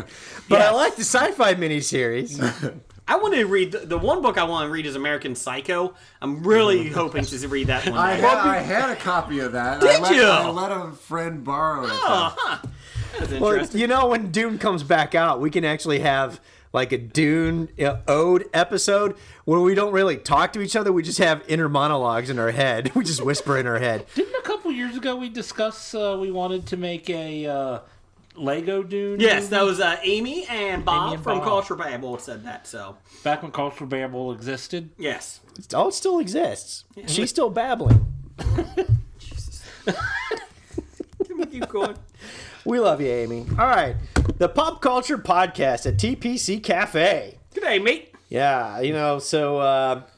But I like the sci-fi miniseries. I want to read the one book I want to read is American Psycho. I'm really hoping to read that one. I had a copy of that. I let a friend borrow it. Oh, huh. That's interesting. Well, you know, when Dune comes back out, we can actually have like a Dune ode episode where we don't really talk to each other. We just have inner monologues in our head. We just whisper in our head. Didn't a couple years ago we discuss we wanted to make a Lego Dune? Yes, movie? that was Amy and Bob from Culture Babble said that. So back when Culture Babble existed. Yes. Oh, it still exists. Yeah. She's still babbling. Jesus. Can we keep going? We love you, Amy. All right. The Pop Culture Podcast at TPC Cafe. Good day, mate. Yeah, you know, so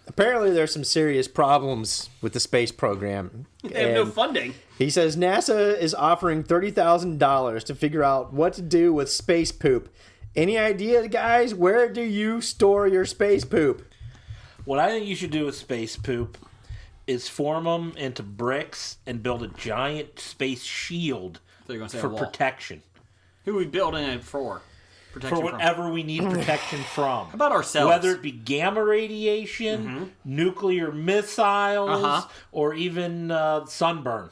apparently there's some serious problems with the space program. They have no funding. He says NASA is offering $30,000 to figure out what to do with space poop. Any idea, guys? Where do you store your space poop? What I think you should do with space poop is form them into bricks and build a giant space shield for protection. Who are we building it for? For whatever we need protection from. How about ourselves? Whether it be gamma radiation, nuclear missiles, or even sunburn.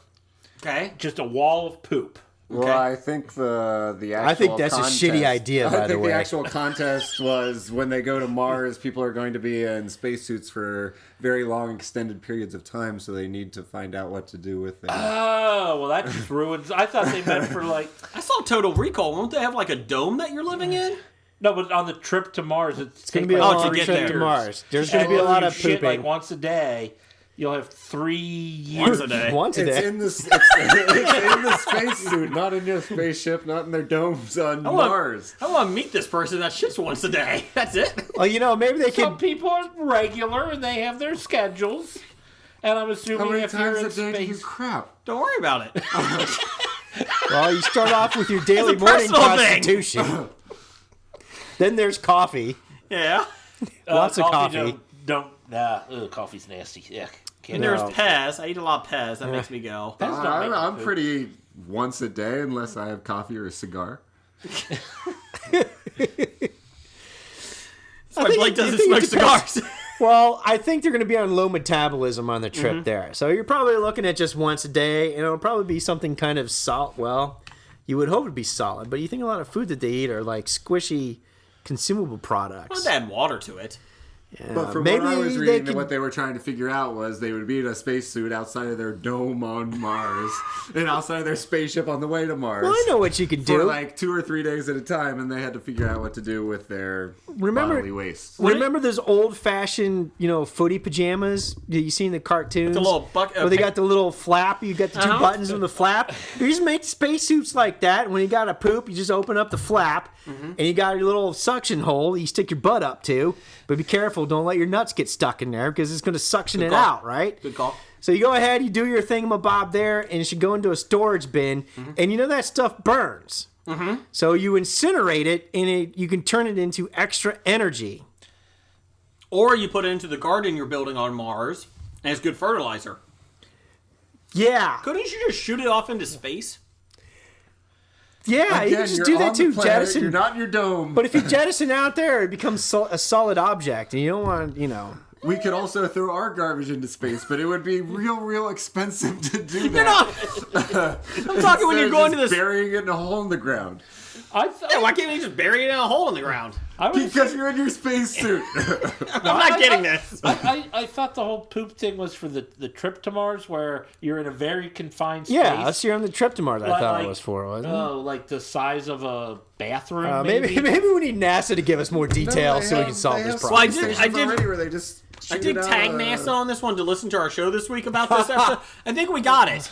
Okay. Just a wall of poop. Well, I think the actual I think that's contest, a shitty idea, by the way. I think the actual contest was when they go to Mars, people are going to be in spacesuits for very long, extended periods of time, so they need to find out what to do with it. Oh, well, that just ruins. I thought they meant for like. I saw Total Recall. Won't they have like a dome that you're living in? No, but on the trip to Mars, it's going to be a long trip to Mars. There's going to be a lot of shit pooping. Like once a day. You'll have 3 years a day. Once a day. It's in the spacesuit, not in your spaceship, not in their domes on Mars. I want to meet this person that shits once a day. That's it. Well, you know, maybe they Some people are regular and they have their schedules. And I'm assuming How many if you're in times a day do you space... crap? Don't worry about it. Well, you start off with your daily morning constitution. Then there's coffee. Yeah. Lots of coffee. Coffee's nasty. Yeah. And there's Pez. I eat a lot of Pez. That makes me go. I'm pretty once a day unless I have coffee or a cigar. That's why Blake doesn't smoke cigars. Well, I think they're going to be on low metabolism on the trip there. So you're probably looking at just once a day, and it'll probably be something kind of solid. Well, you would hope it'd be solid, but you think a lot of food that they eat are like squishy, consumable products. Well, add water to it. Yeah, But from what I was reading, what they were trying to figure out was they would be in a spacesuit outside of their dome on Mars and outside of their spaceship on the way to Mars. Well, I know what you could do. For like 2 or 3 days at a time, and they had to figure out what to do with their bodily waste. Remember those old-fashioned, footy pajamas that you see in the cartoons? The little where they got the little flap. You got the 2 buttons on the flap. You just make spacesuits like that. When you got to poop, you just open up the flap, and you got your little suction hole you stick your butt up to. But be careful, don't let your nuts get stuck in there because it's going to suction it out, right? Good call. So you go ahead, you do your thingamabob there, and it should go into a storage bin. And that stuff burns. So you incinerate it, and you can turn it into extra energy. Or you put it into the garden you're building on Mars, and it's good fertilizer. Yeah. Couldn't you just shoot it off into space? Yeah, Again, you can just you're do on that the too, planet, jettison. You're not in your dome. But if you jettison out there, it becomes a solid object, and you don't want, We could also throw our garbage into space, but it would be real expensive to do that. I'm talking when you're going to this. burying it in a hole in the ground. Why can't you just bury it in a hole in the ground? Because you're in your spacesuit. I'm not getting this. I thought the whole poop thing was for the trip to Mars, where you're in a very confined space. Yeah, that's you're on the trip to Mars. I thought it was for, wasn't it? Oh, like the size of a bathroom. Maybe we need NASA to give us more details so we can solve this problem. I did tag NASA on this one to listen to our show this week about this episode. I think we got it.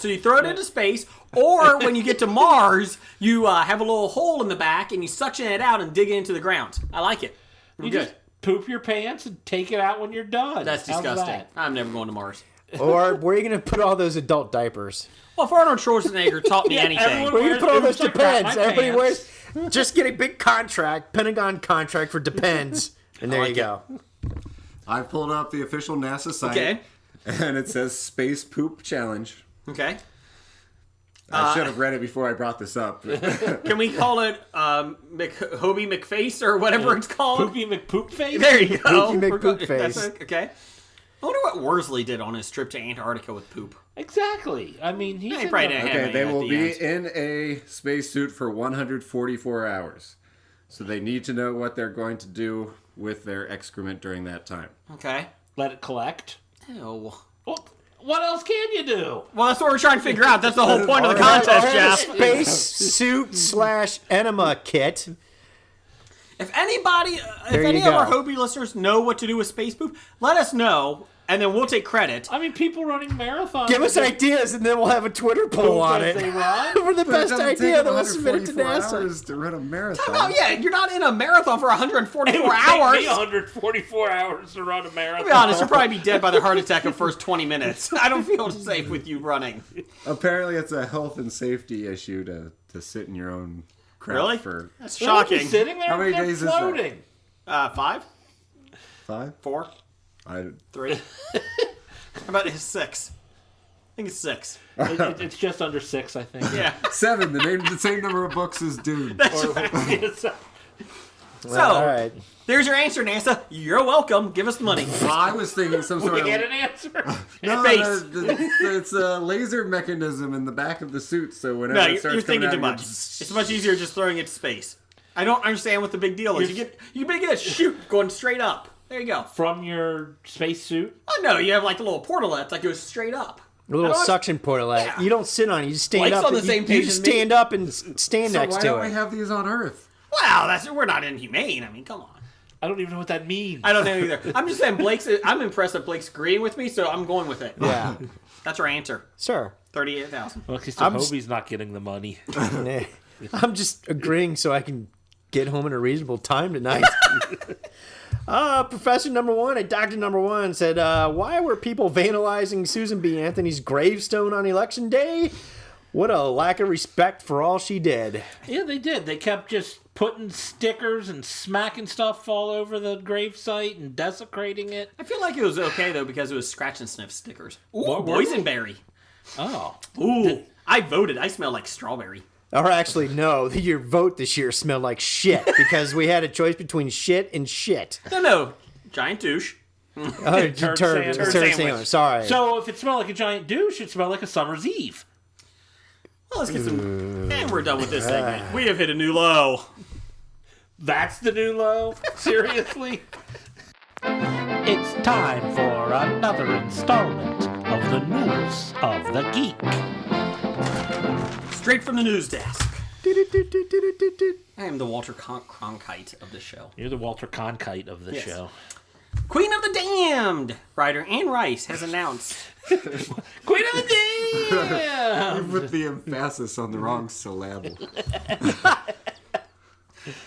So you throw it into space, or when you get to Mars, you have a little hole in the back and you suction it out and dig it into the ground. I like it. You just poop your pants and take it out when you're done. That's disgusting. I'm never going to Mars. Or where are you going to put all those adult diapers? Well, if Arnold Schwarzenegger taught me anything. Where are you going to put all those Depends? Everybody wears. Just get a big contract, Pentagon contract for Depends, and there you go. I pulled up the official NASA site, and it says Space Poop Challenge. Okay. I should have read it before I brought this up. Can we call it HOBI McFace or whatever it's called? Poopy McPoopface? There you go. Poopy McPoopface. Okay. I wonder what Worsley did on his trip to Antarctica with poop. Exactly. I mean, he's they will be in a spacesuit for 144 hours. So they need to know what they're going to do with their excrement during that time. Okay. Let it collect. Ew. Well, what else can you do? Well, that's what we're trying to figure out. That's the whole point of the contest, Jeff. Space suit / enema kit. If anybody, of our Hobie listeners know what to do with space poop, let us know, and then we'll take credit. I mean, people running marathons. Give us ideas, and then we'll have a Twitter poll on it. For the best idea, then we'll submit it to NASA. Hours to run a marathon. You're not in a marathon for 144 it would hours. Take me 144 hours to run a marathon. To be honest, you'll probably be dead by the heart attack in the first 20 minutes. I don't feel safe with you running. Apparently, it's a health and safety issue to sit in your own crap. Really? That's shocking. Sitting there, how many days floating. Is that? 5? 5? 4? 3? How about 6? I think it's 6. It's just under 6, I think. Yeah. 7. The same number of books as Dune. That's right. So, all right. There's your answer, NASA. You're welcome. Give us the money. Well, I was thinking some sort of... We get an answer. No, Space. It's a laser mechanism in the back of the suit, so whenever it starts you're thinking too coming out, much. It's much easier just throwing it to space. I don't understand what the big deal is. You get a chute going straight up. There you go. From your spacesuit? Oh, no, you have like the little portalet that goes straight up. A little suction portalet. Yeah. You don't sit on it. You just stand Blake's up. on the same page you just stand up and stand next to it. So why don't we have these on Earth? Wow, we're not inhumane. I mean, come on. I don't even know what that means. I don't know either. I'm just saying I'm impressed that Blake's agreeing with me, so I'm going with it. Yeah. That's our answer. Sure. 38,000. Well, because Hobie's not getting the money. I'm just agreeing so I can get home in a reasonable time tonight. Professor number 1 Dr. number 1 said, why were people vandalizing Susan B. Anthony's gravestone on Election Day? What a lack of respect for all she did. Yeah, they did. They kept just putting stickers and smacking stuff all over the gravesite and desecrating it. I feel like it was okay, though, because it was scratch and sniff stickers. Ooh, what, boysenberry. Oh. Ooh, I voted. I smell like strawberry. Or actually, no, your vote this year smelled like shit because we had a choice between shit and shit. No. Giant douche. Turd sandwich. Sorry. So if it smelled like a giant douche, it smelled like a summer's eve. Well, let's get some... And we're done with this segment. We have hit a new low. That's the new low? Seriously? It's time for another installment of the News of the Geek. Straight from the news desk. I am the Walter Cronkite of the show. You're the Walter Cronkite of the show. Queen of the Damned writer Anne Rice has announced... Queen of the Damned! You put the emphasis on the wrong syllable.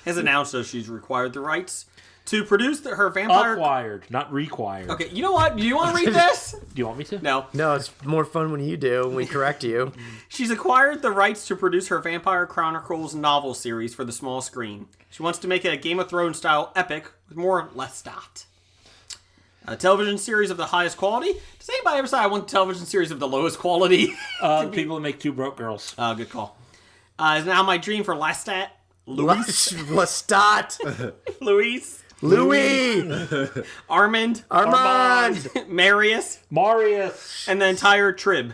Has announced that she's required the rights to produce her vampire... Acquired, not required. Okay, you know what? Do you want to read this? Do you want me to? No. No, it's more fun when you do, when we correct you. She's acquired the rights to produce her Vampire Chronicles novel series for the small screen. She wants to make it a Game of Thrones style epic with more Lestat. A television series of the highest quality. Does anybody ever say I want a television series of the lowest quality? People that make Two Broke Girls. Good call. Is now my dream for Lestat. Lestat. Louis. Armand. Marius. And the entire tribe.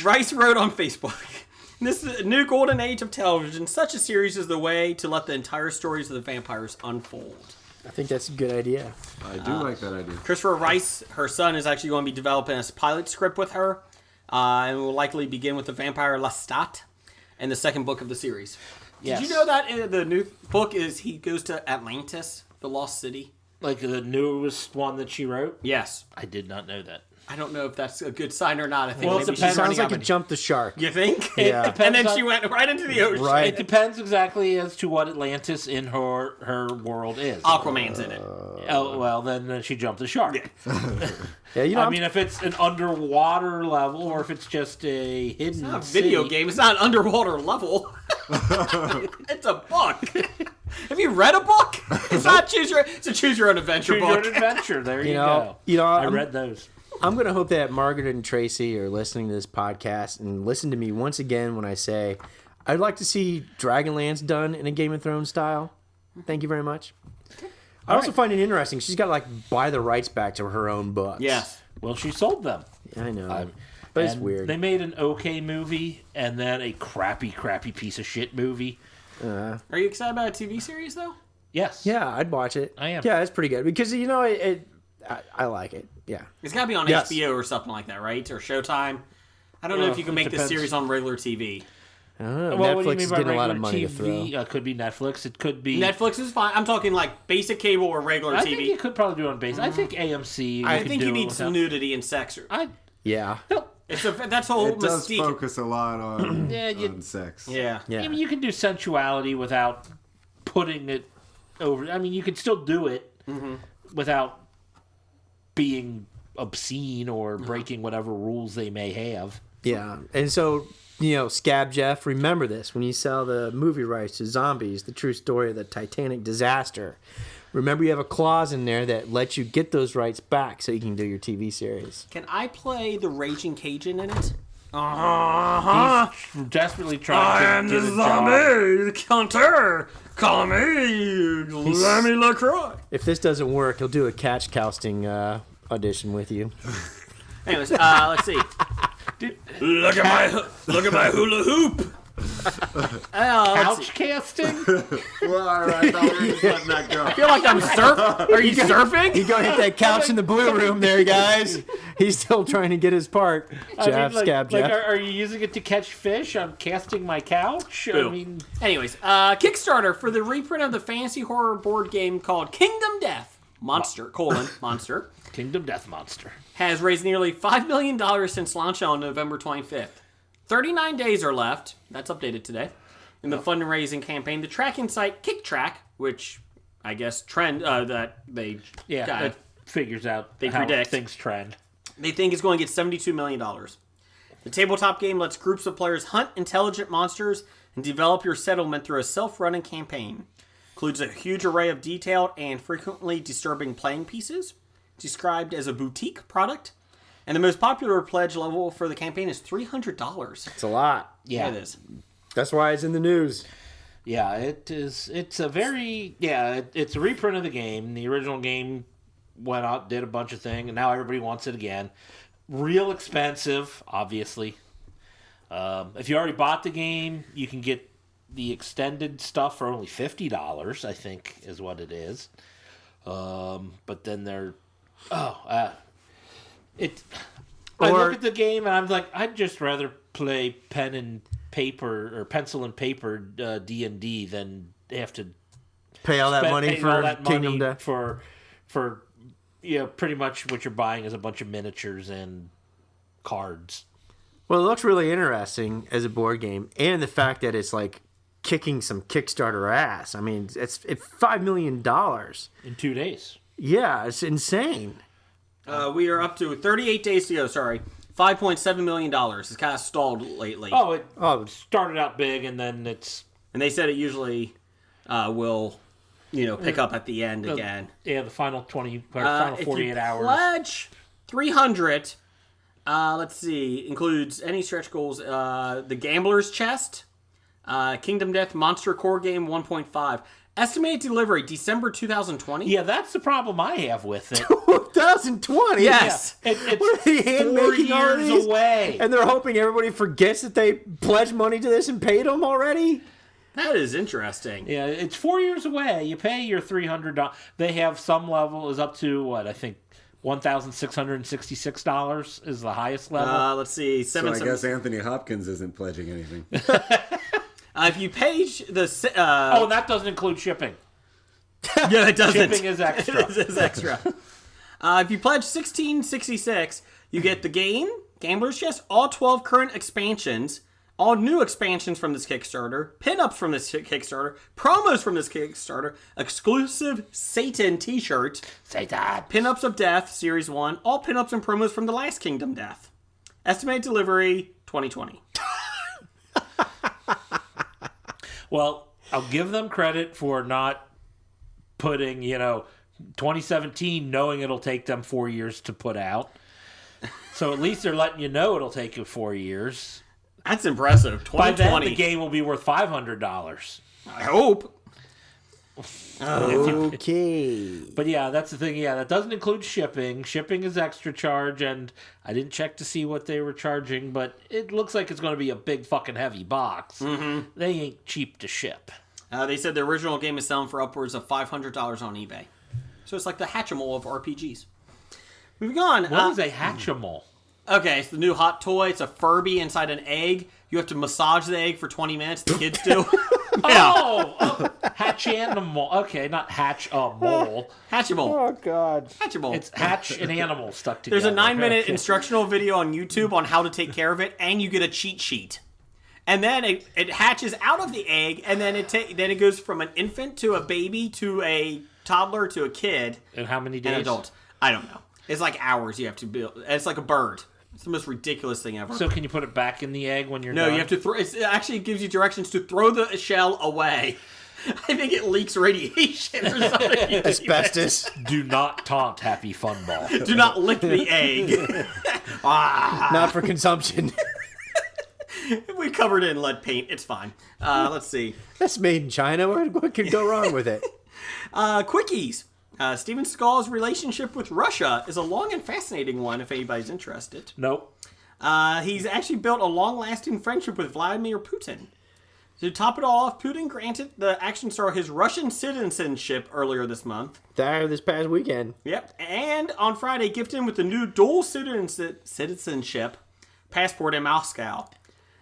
Rice wrote on Facebook. This is a new golden age of television. Such a series is the way to let the entire stories of the vampires unfold. I think that's a good idea. I do like that idea. Christopher Rice, her son, is actually going to be developing a pilot script with her, and will likely begin with the vampire Lestat and the second book of the series. Yes. Did you know that the new book is he goes to Atlantis, the lost city? Like the newest one that she wrote? Yes. I did not know that. I don't know if that's a good sign or not. I think Well, maybe it she's Sounds like it jumped the shark. You think? Yeah. And then she went right into the ocean. Right. It depends exactly as to what Atlantis in her world is. Aquaman's in it. Oh, well, then she jumped the shark. Yeah, you know, I mean, if it's an underwater level or if it's just a hidden It's not a video game. It's not an underwater level. It's a book. Have you read a book? It's not it's a choose your own adventure Choose book. your own adventure. There you go. I read those. I'm going to hope that Margaret and Tracy are listening to this podcast and listen to me once again when I say I'd like to see Dragonlance done in a Game of Thrones style. Thank you very much. I also find it interesting. She's got to buy the rights back to her own books. Yes. Well, she sold them. I know. But it's weird. They made an okay movie and then a crappy piece of shit movie. Are you excited about a TV series, though? Yes. Yeah, I'd watch it. I am. Yeah, it's pretty good because, I like it. Yeah. It's got to be on HBO or something like that, right? Or Showtime. I don't know if you can make this series on regular TV. I don't know. Well, what do you Netflix mean is by getting a lot of regular money TV? to throw. It could be Netflix. It could be... Netflix is fine. I'm talking basic cable or regular I TV. think you could probably do it on base. I think AMC... I think you need some nudity and sex. Yeah. That's the whole It does mystique. focus a lot on, on sex. Yeah. Yeah. I mean, you can do sensuality without putting it over... I mean, you can still do it without being obscene or breaking whatever rules they may have. Yeah. And so, Scab Jeff, remember this. When you sell the movie rights to Zombies, the true story of the Titanic disaster, remember you have a clause in there that lets you get those rights back so you can do your TV series. Can I play the Raging Cajun in it? He's desperately trying to get a job. The counter. Call me Lemmy LaCroix. If this doesn't work, he'll do a catch casting audition with you. Anyways, let's see. Look at my hula hoop. Couch casting? Well, all right, I thought we were just letting that go. I feel like I'm surfing. Are you surfing? You go hit that couch in the blue room there, guys. He's still trying to get his part. Jeff, Scab Jeff. Are you using it to catch fish? I'm casting my couch? Boo. I mean... Anyways, Kickstarter for the reprint of the fantasy horror board game called Kingdom Death Monster, Monster. Kingdom Death Monster. Has raised nearly $5 million since launch on November 25th. 39 days are left. That's updated today. In the fundraising campaign, the tracking site KickTrack, which I guess that they it figures out how predict things trend. They think it's going to get $72 million. The tabletop game lets groups of players hunt intelligent monsters and develop your settlement through a self-running campaign. Includes a huge array of detailed and frequently disturbing playing pieces, described as a boutique product. And the most popular pledge level for the campaign is $300. It's a lot. Yeah. It is. That's why it's in the news. Yeah, it is. It's a very it's a reprint of the game. The original game went out, did a bunch of things, and now everybody wants it again. Real expensive, obviously. If you already bought the game, you can get the extended stuff for only $50, I think, is what it is. But then I look at the game and I'm like, I'd just rather play pen and paper or pencil and paper D&D than have to pay all that money for Kingdom Death for pretty much what you're buying is a bunch of miniatures and cards. Well, it looks really interesting as a board game, and the fact that it's like kicking some Kickstarter ass. I mean, it's $5 million in 2 days. Yeah, it's insane. We are up to 38 days to go. Sorry, $5.7 million. It's kind of stalled lately. It started out big, and then and they said it usually will, pick up at the end again. Yeah, the final 48 hours. Pledge 300. Let's see. Includes any stretch goals. The Gambler's Chest, Kingdom Death Monster Core Game 1.5. Estimated delivery December 2020. Yeah, that's the problem I have with it. 2020. Yes, it's 4 years away, and they're hoping everybody forgets that they pledged money to this and paid them already. That is interesting. Yeah, it's 4 years away. You pay your $300. They have some level is up to what I think. $1,666 is the highest level. Let's see. So I guess Anthony Hopkins isn't pledging anything. If you page the... that doesn't include shipping. Yeah, it doesn't. Shipping is extra. It is extra. If you pledge $16.66, you get the game, Gambler's Chest, all 12 current expansions, all new expansions from this Kickstarter, pin-ups from this Kickstarter, promos from this Kickstarter, exclusive Satan t-shirt, Pin-ups of Death, Series 1, all pin-ups and promos from the last Kingdom Death. Estimated delivery, 2020. Well, I'll give them credit for not putting, 2017, knowing it'll take them 4 years to put out. So at least they're letting you know it'll take you 4 years. That's impressive. 2020. By then, the game will be worth $500. I hope. Okay. But yeah, that's the thing. Yeah, that doesn't include shipping. Shipping is extra charge, and I didn't check to see what they were charging, but it looks like it's going to be a big fucking heavy box. Mm-hmm. They ain't cheap to ship. They said the original game is selling for upwards of $500 on eBay. So it's like the Hatchimal of RPGs. Moving on. What is a Hatchimal? Okay, it's the new hot toy. It's a Furby inside an egg. You have to massage the egg for 20 minutes. The kids do. Hatch animal. Okay, not hatch mole. Hatchimal. Oh, God. Hatchimal. It's hatch and animal stuck together. There's a 9-minute instructional video on YouTube on how to take care of it, and you get a cheat sheet. And then it hatches out of the egg, and then it goes from an infant to a baby to a toddler to a kid. And how many days? An adult. I don't know. It's like hours you have to build. It's like a bird. It's the most ridiculous thing ever. So can you put it back in the egg when you're done? No, you have to throw. It actually gives you directions to throw the shell away. I think it leaks radiation or something. Asbestos. Do not taunt Happy Fun Ball. Do not lick the egg. Not for consumption. We covered it in lead paint. It's fine. Let's see. That's made in China. What could go wrong with it? Quickies. Steven Seagal's relationship with Russia is a long and fascinating one if anybody's interested. Nope. He's actually built a long-lasting friendship with Vladimir Putin. To top it all off, Putin granted the action star his Russian citizenship earlier this month. This past weekend. Yep. And on Friday, gifted him with the new dual citizenship passport in Moscow.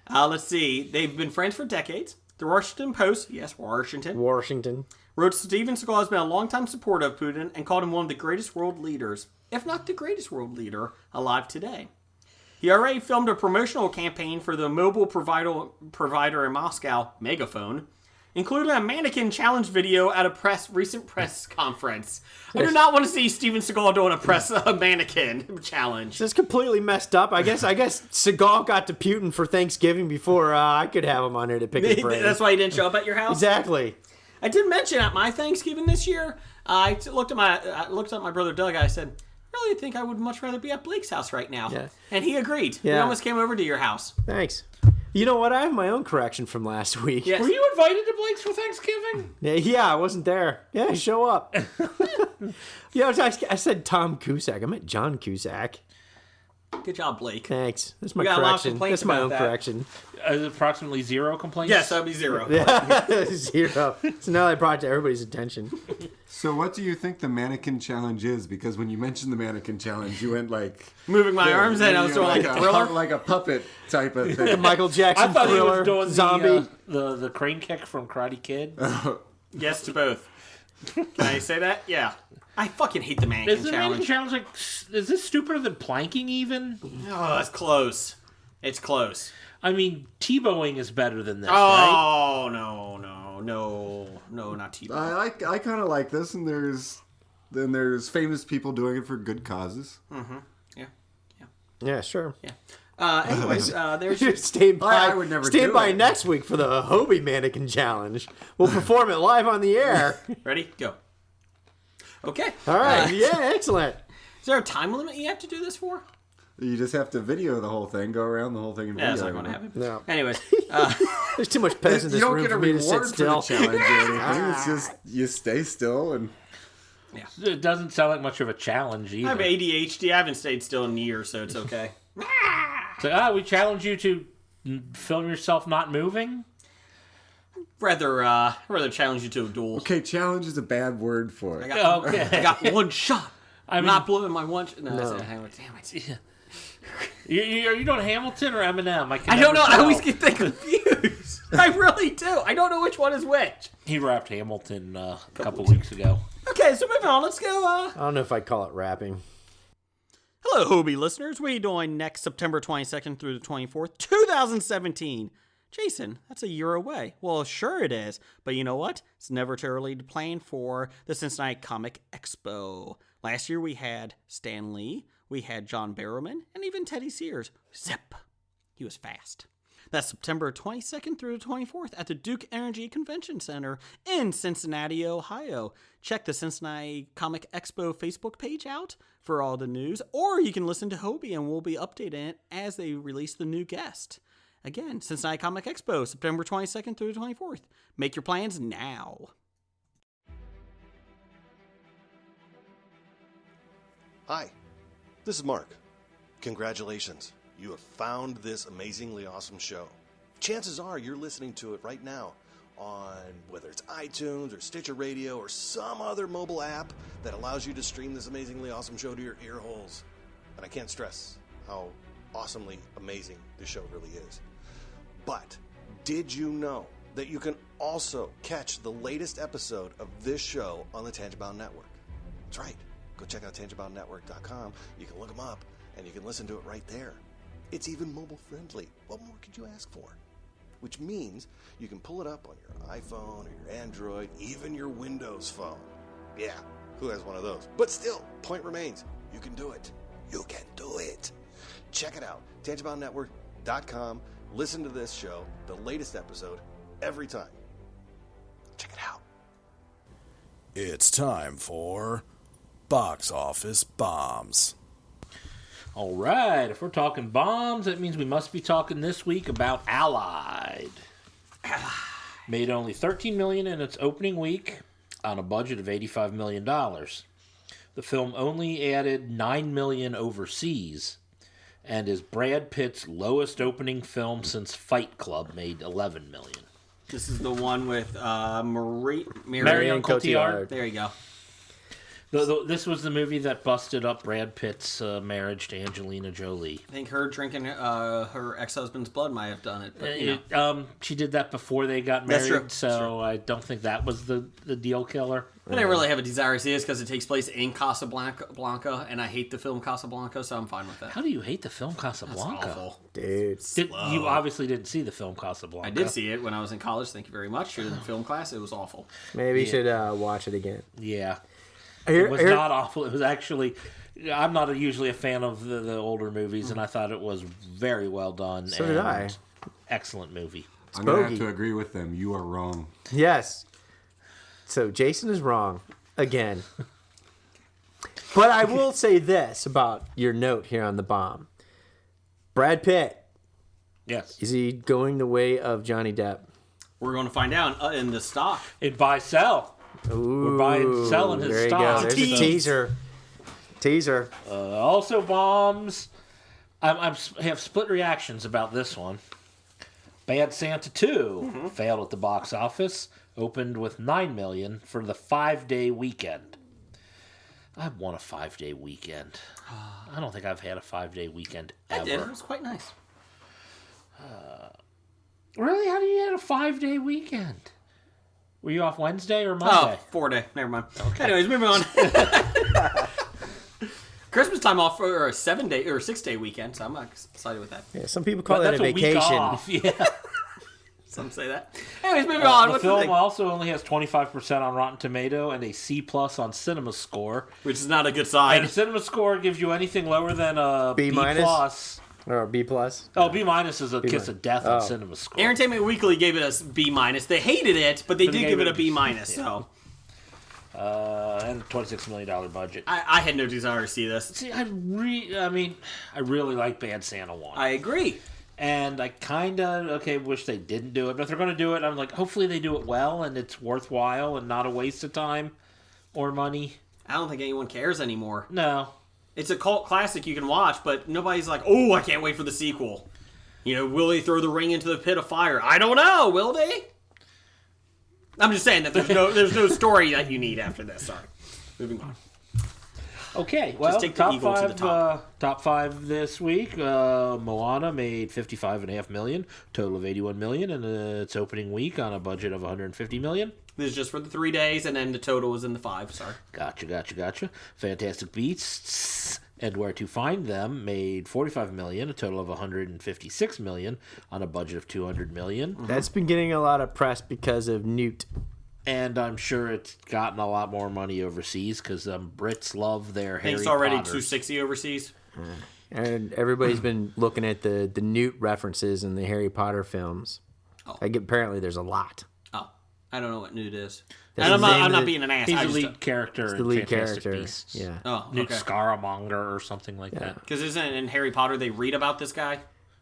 Let's see. They've been friends for decades. The Washington Post, yes, Washington, wrote Steven Seagal has been a longtime supporter of Putin and called him one of the greatest world leaders, if not the greatest world leader, alive today. He already filmed a promotional campaign for the mobile provider in Moscow, Megaphone, including a mannequin challenge video at a recent press conference. I do not want to see Steven Seagal doing a mannequin challenge. That's completely messed up. I guess Seagal got to Putin for Thanksgiving before I could have him on here to pick his brain. That's why he didn't show up at your house? Exactly. I did mention at my Thanksgiving this year, I looked at my brother Doug. I said, I really think I would much rather be at Blake's house right now. Yeah. And he agreed. Yeah. We almost came over to your house. Thanks. You know what? I have my own correction from last week. Yes. Were you invited to Blake's for Thanksgiving? Yeah, I wasn't there. Yeah, show up. I said Tom Cusack. I meant John Cusack. Good job, Blake. Thanks. That's my got a lot of correction. complaints That's my about own that. correction. Approximately 0 complaints? Yes, that would be 0. Yeah, 0. So now I brought it to everybody's attention. So what do you think the mannequin challenge is? Because when you mentioned the mannequin challenge, you went like... Moving my arms and I was doing like a thriller. Like a puppet type of thing. The Michael Jackson I thought thriller, he was doing zombie. the crane kick from Karate Kid. Yes to both. Can I say that? Yeah. I fucking hate the mannequin Is the challenge. mannequin challenge like... Is this stupider than planking even? Oh, it's close. It's close. I mean, Tebowing is better than this, right? Oh, no, not T-Bow. I kind of like this, and there's famous people doing it for good causes. Yeah, sure. Yeah. Anyways, there's your... Stand by, I would never stand do by it. next week for the HOBI Mannequin Challenge. We'll perform it live on the air. Ready? Go. Okay. All right. Yeah, excellent. Is there a time limit you have to do this for? You just have to video the whole thing, go around the whole thing, and Yeah, video that's not going to it. happen. No. Anyways, There's too much peasants in You this don't room get a for me to sit reward for the still. challenge or anything. It's just you stay still and. It doesn't sound like much of a challenge either. I have ADHD. I haven't stayed still in years, so it's okay. So, we challenge you to film yourself not moving? Rather challenge you to a duel. Okay, challenge is a bad word for it. I got one shot. I'm mean- not blowing my one. No. Damn it. Are you doing Hamilton or Eminem? I don't know. I Tell. always get that confused. I really do. I don't know which one is which. He rapped Hamilton a couple weeks ago. Okay, so moving on. Let's go. I don't know if I'd call it rapping. Hello, HOBI listeners. What are you doing next September 22nd through the 24th, 2017? Jason, that's a year away. Well, sure it is. But you know what? It's never too early to plan for the Cincinnati Comic Expo. Last year we had Stan Lee, we had John Barrowman, and even Teddy Sears. Zip. He was fast. That's September 22nd through the 24th at the Duke Energy Convention Center in Cincinnati, Ohio. Check the Cincinnati Comic Expo Facebook page out for all the news, or you can listen to HOBI and we'll be updating it as they release the new guest. Again, Cincinnati Comic Expo, September 22nd through the 24th. Make your plans now. Hi, this is Mark. Congratulations. You have found this amazingly awesome show. Chances are you're listening to it right now on whether it's iTunes or Stitcher Radio or some other mobile app that allows you to stream this amazingly awesome show to your ear holes. And I can't stress how awesomely amazing this show really is. But did you know that you can also catch the latest episode of this show on the Tangibound Network? That's right. Go check out tangiboundnetwork.com. You can look them up and you can listen to it right there. It's even mobile friendly. What more could you ask for? Which means you can pull it up on your iPhone or your Android, even your Windows phone. Yeah, who has one of those? But still, point remains, you can do it. You can do it. Check it out, tangiboundnetwork.com. Listen to this show, the latest episode, every time. Check it out. It's time for Box Office Bombs. All right, if we're talking bombs, that means we must be talking this week about Allied. Made only $13 million in its opening week on a budget of $85 million. The film only added $9 million overseas and is Brad Pitt's lowest opening film since Fight Club made $11 million. This is the one with Marion Cotillard. There you go. This was the movie that busted up Brad Pitt's marriage to Angelina Jolie. I think her drinking her ex-husband's blood might have done it. But, she did that before they got married, That's true. so I don't think that was the deal killer. I didn't really have a desire to see this because it takes place in Casablanca, and I hate the film Casablanca, so I'm fine with that. How do you hate the film Casablanca? That's awful. Dude. You obviously didn't see the film Casablanca. I did see it when I was in college. Thank you very much. In the film class, it was awful. Maybe you should watch it again. Yeah. It was not awful. It was actually... I'm not usually a fan of the older movies, and I thought it was very well done. So did I. Excellent movie. I'm going to have to agree with them. You are wrong. Yes. So Jason is wrong again. But I will say this about your note here on the bomb. Brad Pitt. Yes. Is he going the way of Johnny Depp? We're going to find out in the stock. It buy sell. Ooh, We're buying, selling his there you stock. go. There's a teaser. Teaser. Also bombs. I have split reactions about this one. Bad Santa 2 failed at the box office. Opened with $9 million for the 5-day weekend. I want a 5-day weekend. I don't think I've had a 5-day weekend ever. I did. It was quite nice. Really? How do you have a 5-day weekend? Were you off Wednesday or Monday? Oh, 4-day. Never mind. Okay. Anyways, moving on. Christmas time off for a 7-day or 6-day weekend, so I'm excited with that. Yeah, some people call that a vacation. Week off. Yeah. Some say that. Anyways, moving on. The film also only has 25% on Rotten Tomato and a C+ on Cinema Score, which is not a good sign. And Cinema Score gives you anything lower than a B+. Or B+. Oh, B- is a kiss of death on Cinema Score. Entertainment Weekly gave it a B-. They hated it, but they did give it a B-. So. And $26 million budget. I had no desire to see this. See, I really like Bad Santa 1. I agree. And I kind of, wish they didn't do it. But if they're going to do it, I'm like, hopefully they do it well and it's worthwhile and not a waste of time or money. I don't think anyone cares anymore. No. It's a cult classic you can watch, but nobody's like, oh, I can't wait for the sequel. Will they throw the ring into the pit of fire? I don't know. Will they? I'm just saying that there's no story that you need after this. Sorry. Moving on. Okay, well, just take the eagle to the top. Top 5 this week. Moana made $55.5 million, total of $81 million in its opening week on a budget of $150 million. This is just for the 3 days, and then the total was in the 5. Sorry. Gotcha. Fantastic Beasts and Where to Find Them made $45 million, a total of $156 million on a budget of $200 million. That's been getting a lot of press because of Newt. And I'm sure it's gotten a lot more money overseas because Brits love their Harry Potter. It's already $260 overseas. And everybody's been looking at the Newt references in the Harry Potter films. Oh. Apparently there's a lot. Oh, I don't know what Newt is. And I'm not being an ass. He's the lead character in Fantastic Beasts. Yeah. Oh, Newt Scaramanga or something like that. Because isn't it in Harry Potter they read about this guy?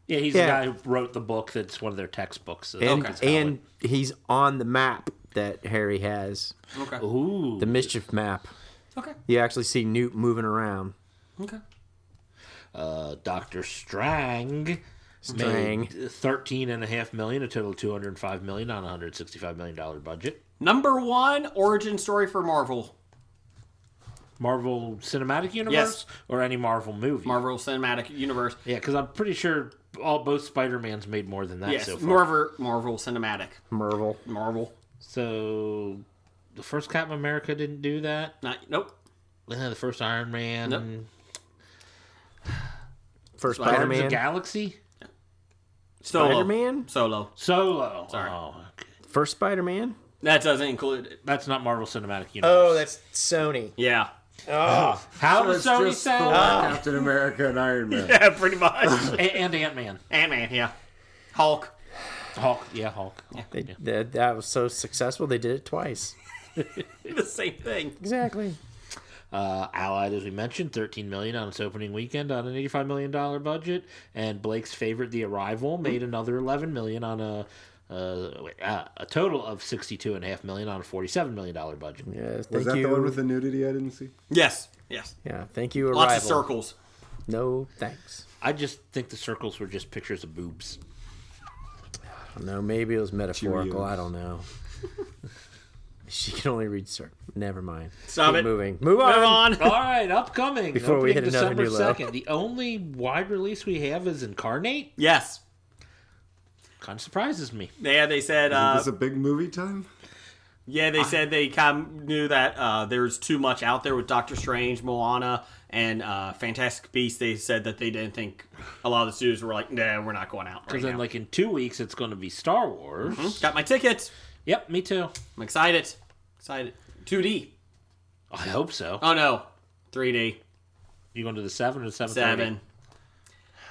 Yeah, he's the guy who wrote the book that's one of their textbooks. And he's on the map that Harry has. Okay. Ooh. The mischief map. Okay. You actually see Newt moving around. Okay. Dr. Strang made $13.5 million, a total of $205 million on a $165 million budget. Number 1 origin story for Marvel. Marvel Cinematic Universe? Yes. Or any Marvel movie? Marvel Cinematic Universe. Yeah, because I'm pretty sure both Spider-Mans made more than that so far. Marvel Cinematic. Marvel. So, the first Captain America didn't do that? Nope. The first Iron Man? Nope. First Guardians Spider-Man? of Galaxy? Spider-Man? Solo. Sorry. Oh, okay. First Spider-Man? That doesn't include it. That's not Marvel Cinematic Universe. Oh, that's Sony. Yeah. Oh. How does Sony sound? Captain America and Iron Man. Yeah, pretty much. And Ant-Man. Ant-Man, yeah. Hulk. Yeah, Hulk. Yeah. That was so successful, they did it twice. The same thing. Exactly. Allied, as we mentioned, $13 million on its opening weekend on an $85 million budget. And Blake's favorite, The Arrival, made another $11 million on a total of $62.5 million on a $47 million budget. Yeah, Was that the one with the nudity I didn't see? Yes. Yeah, thank you, Arrival. Lots of circles. No, thanks. I just think the circles were just pictures of boobs. I don't know, maybe it was metaphorical. Cheerios. I don't know. She can only read circles. Never mind. Stop Keep it. moving. Move on. All right, upcoming. Before we hit another December new low. 2nd. The only wide release we have is Incarnate. Yes. Kind of surprises me. Yeah, they said... Is this a big movie time? Yeah, they said they kind of knew that there's too much out there with Doctor Strange, Moana, and Fantastic Beasts. They said that they didn't think a lot of the studios were like, nah, we're not going out right Because now. then, like, in 2 weeks, it's going to be Star Wars. Got my tickets. Yep, me too. I'm excited. 2D. I hope so. Oh, no. 3D. You going to the 7 or the 7:30? 7.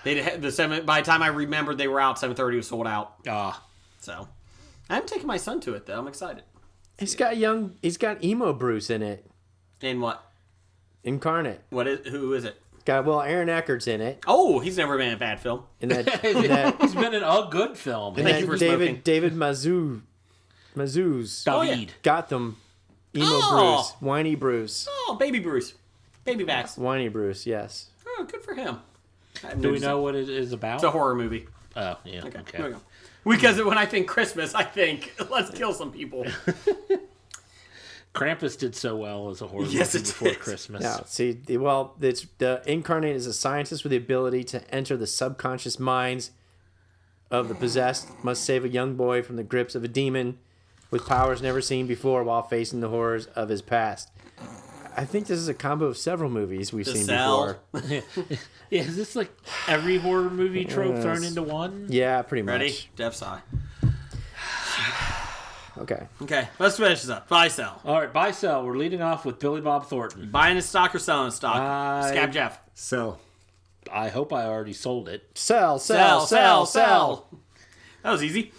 They had the 7. By the time I remembered they were out, 7:30 was sold out. So, I haven't taken my son to it though. I'm excited. He's got emo Bruce in it. In what? Incarnate. Who is it? Aaron Eckert's in it. Oh, he's never been in a bad film. And that He's been in a good film. and Thank you for smoking. David Mazouz. David. Gotham. Emo Oh. Bruce. Whiny Bruce. Oh, baby Bruce. Baby backs. Whiny Bruce, yes. Oh, good for him. Do we know what it is about? It's a horror movie. Oh, yeah. Okay. Okay. There we go. Because when I think Christmas, I think, let's kill some people. Krampus did so well as a horror Yes, movie it before did. Christmas. Yeah, see, it's the incarnate is a scientist with the ability to enter the subconscious minds of the possessed, must save a young boy from the grips of a demon with powers never seen before while facing the horrors of his past. I think this is a combo of several movies we've seen Cell. before. Yeah, is this like every horror movie trope thrown into one? Yeah, pretty much. Ready? Death's Eye. Okay. Okay, let's finish this up. Buy, sell. All right, buy, sell. We're leading off with Billy Bob Thornton. Buying a stock or selling a stock? Scab Jeff. Sell. I hope I already sold it. Sell. That was easy.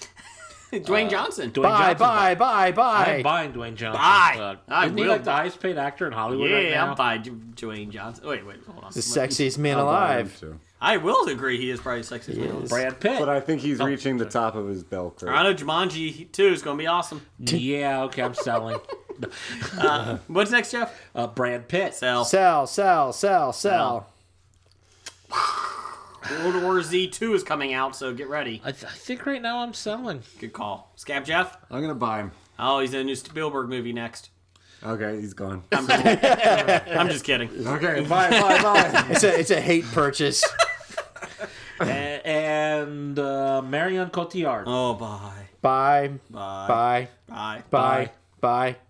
Dwayne Johnson. Buy. I'm buying Dwayne Johnson. Buy. I Isn't he will like the buy. highest paid actor in Hollywood right Yeah, now? I'll buy Dwayne Johnson. Wait, hold on. The sexiest man I'll buy him, alive. too. I will agree he is probably the sexiest man. alive. Brad Pitt. But I think he's reaching the top of his bell curve. I know Jumanji 2 is going to be awesome. Yeah, okay, I'm selling. What's next, Jeff? Brad Pitt. Sell. Sell. World War Z 2 is coming out, so get ready. I think right now I'm selling. Good call. Scab Jeff? I'm going to buy him. Oh, he's in a new Spielberg movie next. Okay, he's gone. I'm just kidding. Okay, bye. It's a hate purchase. and Marion Cotillard. Oh, bye. Bye. Bye.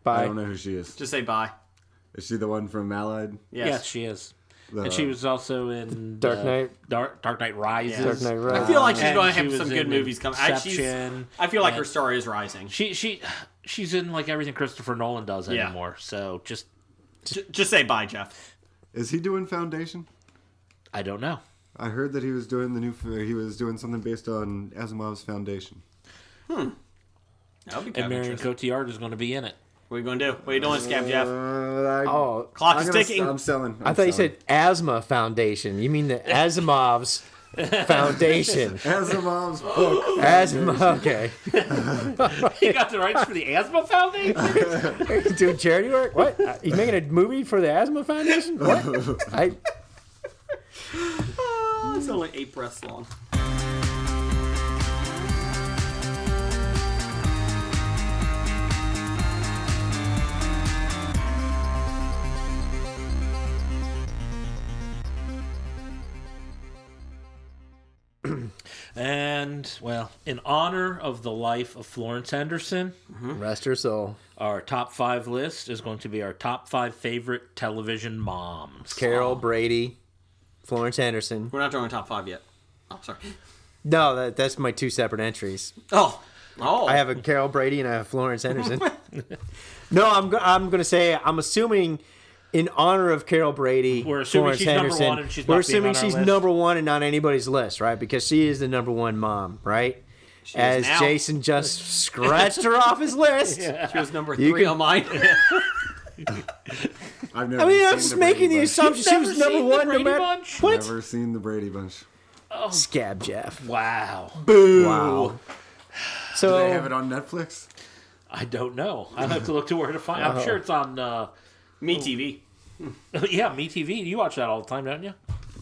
I don't know who she is. Just say bye. Is she the one from Allied? Yes, she is. And she was also in Dark Knight. Dark Knight Rises. Dark Knight Rises. I feel like she's And going to she have was some good in movies coming. Inception. I feel like her star is rising. She's in like everything Christopher Nolan does anymore. So just say bye, Jeff. Is he doing Foundation? I don't know. I heard that he was doing he was doing something based on Asimov's Foundation. That would be And kind of Marion interesting. Cotillard is going to be in it. What are you going to do? What are you doing, Scab Jeff? Clock is ticking. I'm selling. I thought you said Asthma Foundation. You mean the Asimov's Foundation? Asimov's book. Asthma. Okay. He got the rights for the Asthma Foundation? He's doing charity work. What? He's making a movie for the Asthma Foundation? What? It's only 8 breaths long. And, well, in honor of the life of Florence Henderson, Rest her soul. our top 5 list is going to be our top 5 favorite television moms. Carol Brady, Florence Henderson. We're not doing top 5 yet. Oh, sorry. No, that's my 2 separate entries. Oh. I have a Carol Brady and I have Florence Henderson. No, I'm going to say, I'm assuming in honor of Carol Brady, We're assuming Florence she's Henderson, number 1 and she's we're not assuming being on our she's list. number 1 and not anybody's list, right? Because she is the number 1 mom, right? As now. Jason just scratched her off his list. She was number 3 on mine. I've never I'm seen just the making Brady the Bunch. assumption she was number 1 no Brady matter Bunch? what. Never seen the Brady Bunch. Scab Jeff. Wow. Wow. So Do they have it on Netflix? I don't know. I'll have to look to where to find it. I'm sure it's on... Me TV. Yeah, MeTV. You watch that all the time, don't you?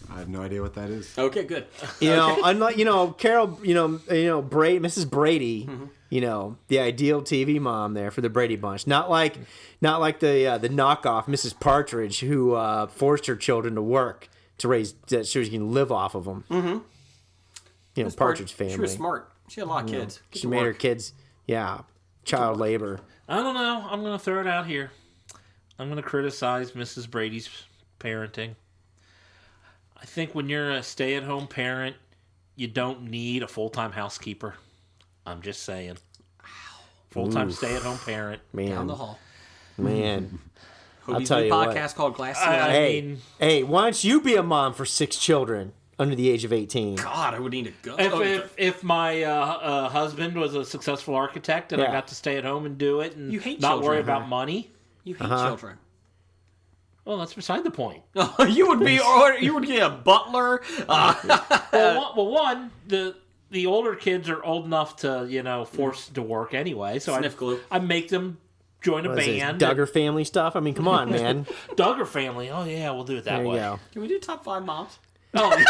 I have no idea what that is. Okay, good. Unlike Carol, Brady, Mrs. Brady, the ideal TV mom there for the Brady Bunch. Not like the knockoff Mrs. Partridge who forced her children to work to raise that so she can live off of them. Mm-hmm. Partridge family. She was smart. She had a lot of kids. She made her kids, child labor. I don't know. I'm going to throw it out here. I'm going to criticize Mrs. Brady's parenting. I think when you're a stay-at-home parent, you don't need a full-time housekeeper. I'm just saying. Full-time stay-at-home parent. Man. Down the hall. Man. I'll Hobie's tell new you podcast what. called Glass Hey, Ceiling. hey, why don't you be a mom for 6 children under the age of 18? God, I would need to go. If my husband was a successful architect and I got to stay at home and do it and You hate not children, worry huh? about money. You hate children. Well, that's beside the point. You would be a butler. One, the older kids are old enough to, forced to work anyway. So Sniff glue. I make them join a band. Duggar family stuff? I mean, come on, man. Duggar family. Oh, yeah, we'll do it that way. Go. Can we do top 5 moms? Oh,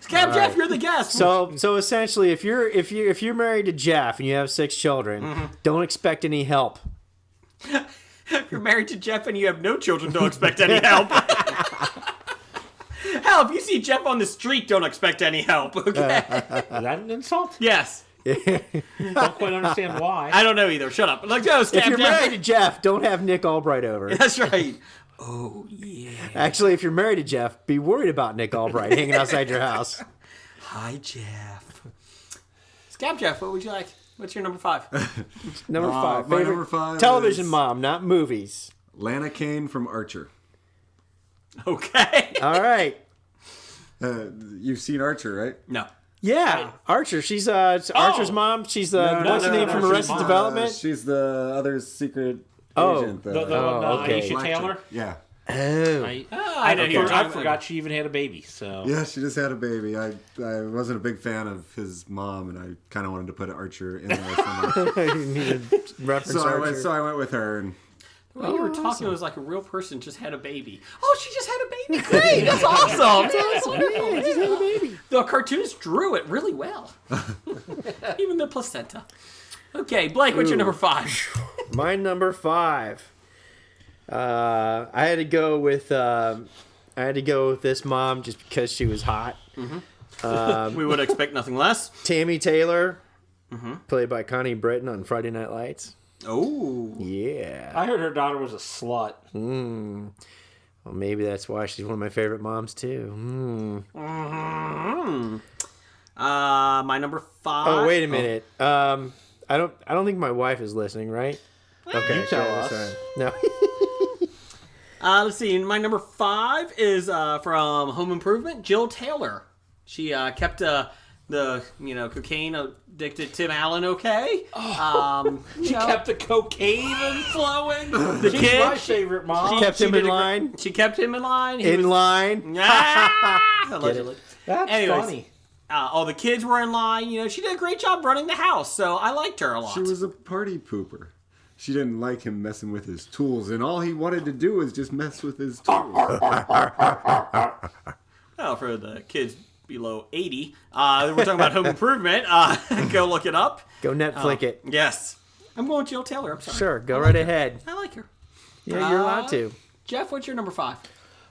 Scab Jeff, you're the guest. So essentially, if you're married to Jeff and you have 6 children, don't expect any help. If you're married to Jeff and you have no children, don't expect any help. Hell, if you see Jeff on the street, don't expect any help, okay? Is that an insult? Yes. Don't quite understand why. I don't know either. Shut up. Like, no, if you're married to Jeff, don't have Nick Albright over. That's right. Oh, yeah. Actually, if you're married to Jeff, be worried about Nick Albright hanging outside your house. Hi, Jeff. Scab Jeff, what would you like? What's your number 5? Number 5. My number 5 television is mom, not movies. Lana Kane from Archer. Okay. All right. You've seen Archer, right? No. Yeah, Archer. She's Archer's mom. She's what's her name from Arrested Development? She's the other secret agent. Aisha Taylor? Yeah. Oh. I forgot she even had a baby. So yeah, she just had a baby. I wasn't a big fan of his mom, and I kind of wanted to put Archer in there somewhere. You needed reference Archer. So I went with her. And the way you were talking, it was like a real person just had a baby. Oh, she just had a baby. Great. That's awesome. That's wonderful. Yeah, just had a baby. The cartoonist drew it really well. Even the placenta. Okay, Blake, what's your number 5? My number 5. I had to go with this mom just because she was hot. Mm-hmm. We would expect nothing less. Tammy Taylor, played by Connie Britton on Friday Night Lights. Oh, yeah. I heard her daughter was a slut. Well, maybe that's why she's one of my favorite moms too. My number 5. Oh, wait a minute. I don't think my wife is listening, right? Okay, you tell us. No. Let's see. My number 5 is from Home Improvement, Jill Taylor. She kept the cocaine addicted Tim Allen okay. She kept the cocaine flowing. The She's kid, my favorite mom. She kept him in line. She kept him in line. Line. Allegedly. That's funny. All the kids were in line. She did a great job running the house, so I liked her a lot. she was a party pooper. She didn't like him messing with his tools, and all he wanted to do was just mess with his tools. Well, for the kids below 80, we're talking about Home Improvement. Go look it up. Go Netflix it. Yes. I'm going Jill Taylor. I'm sorry. Sure, go right ahead. I like her. Yeah, you're allowed to. Jeff, what's your number 5?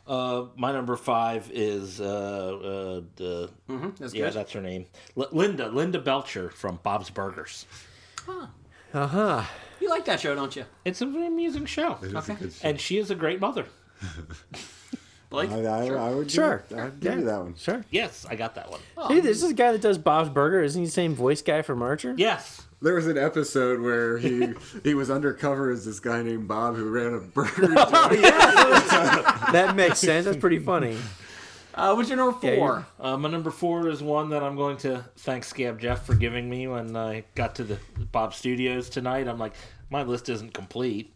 My number 5 is That's good. that's her name. Linda Belcher from Bob's Burgers. You like that show, don't you? It's an amusing show. It is a good show. And she is a great mother. Blake? I would Sure. give you that one. Sure. Yes, I got that one. Hey, this is the guy that does Bob's Burger. Isn't he the same voice guy from Archer? Yes. There was an episode where he was undercover as this guy named Bob who ran a burger joint. That makes sense. That's pretty funny. What's your number 4? My number 4 is one that I'm going to thank Scab Jeff for giving me when I got to the Bob Studios tonight. I'm like, my list isn't complete.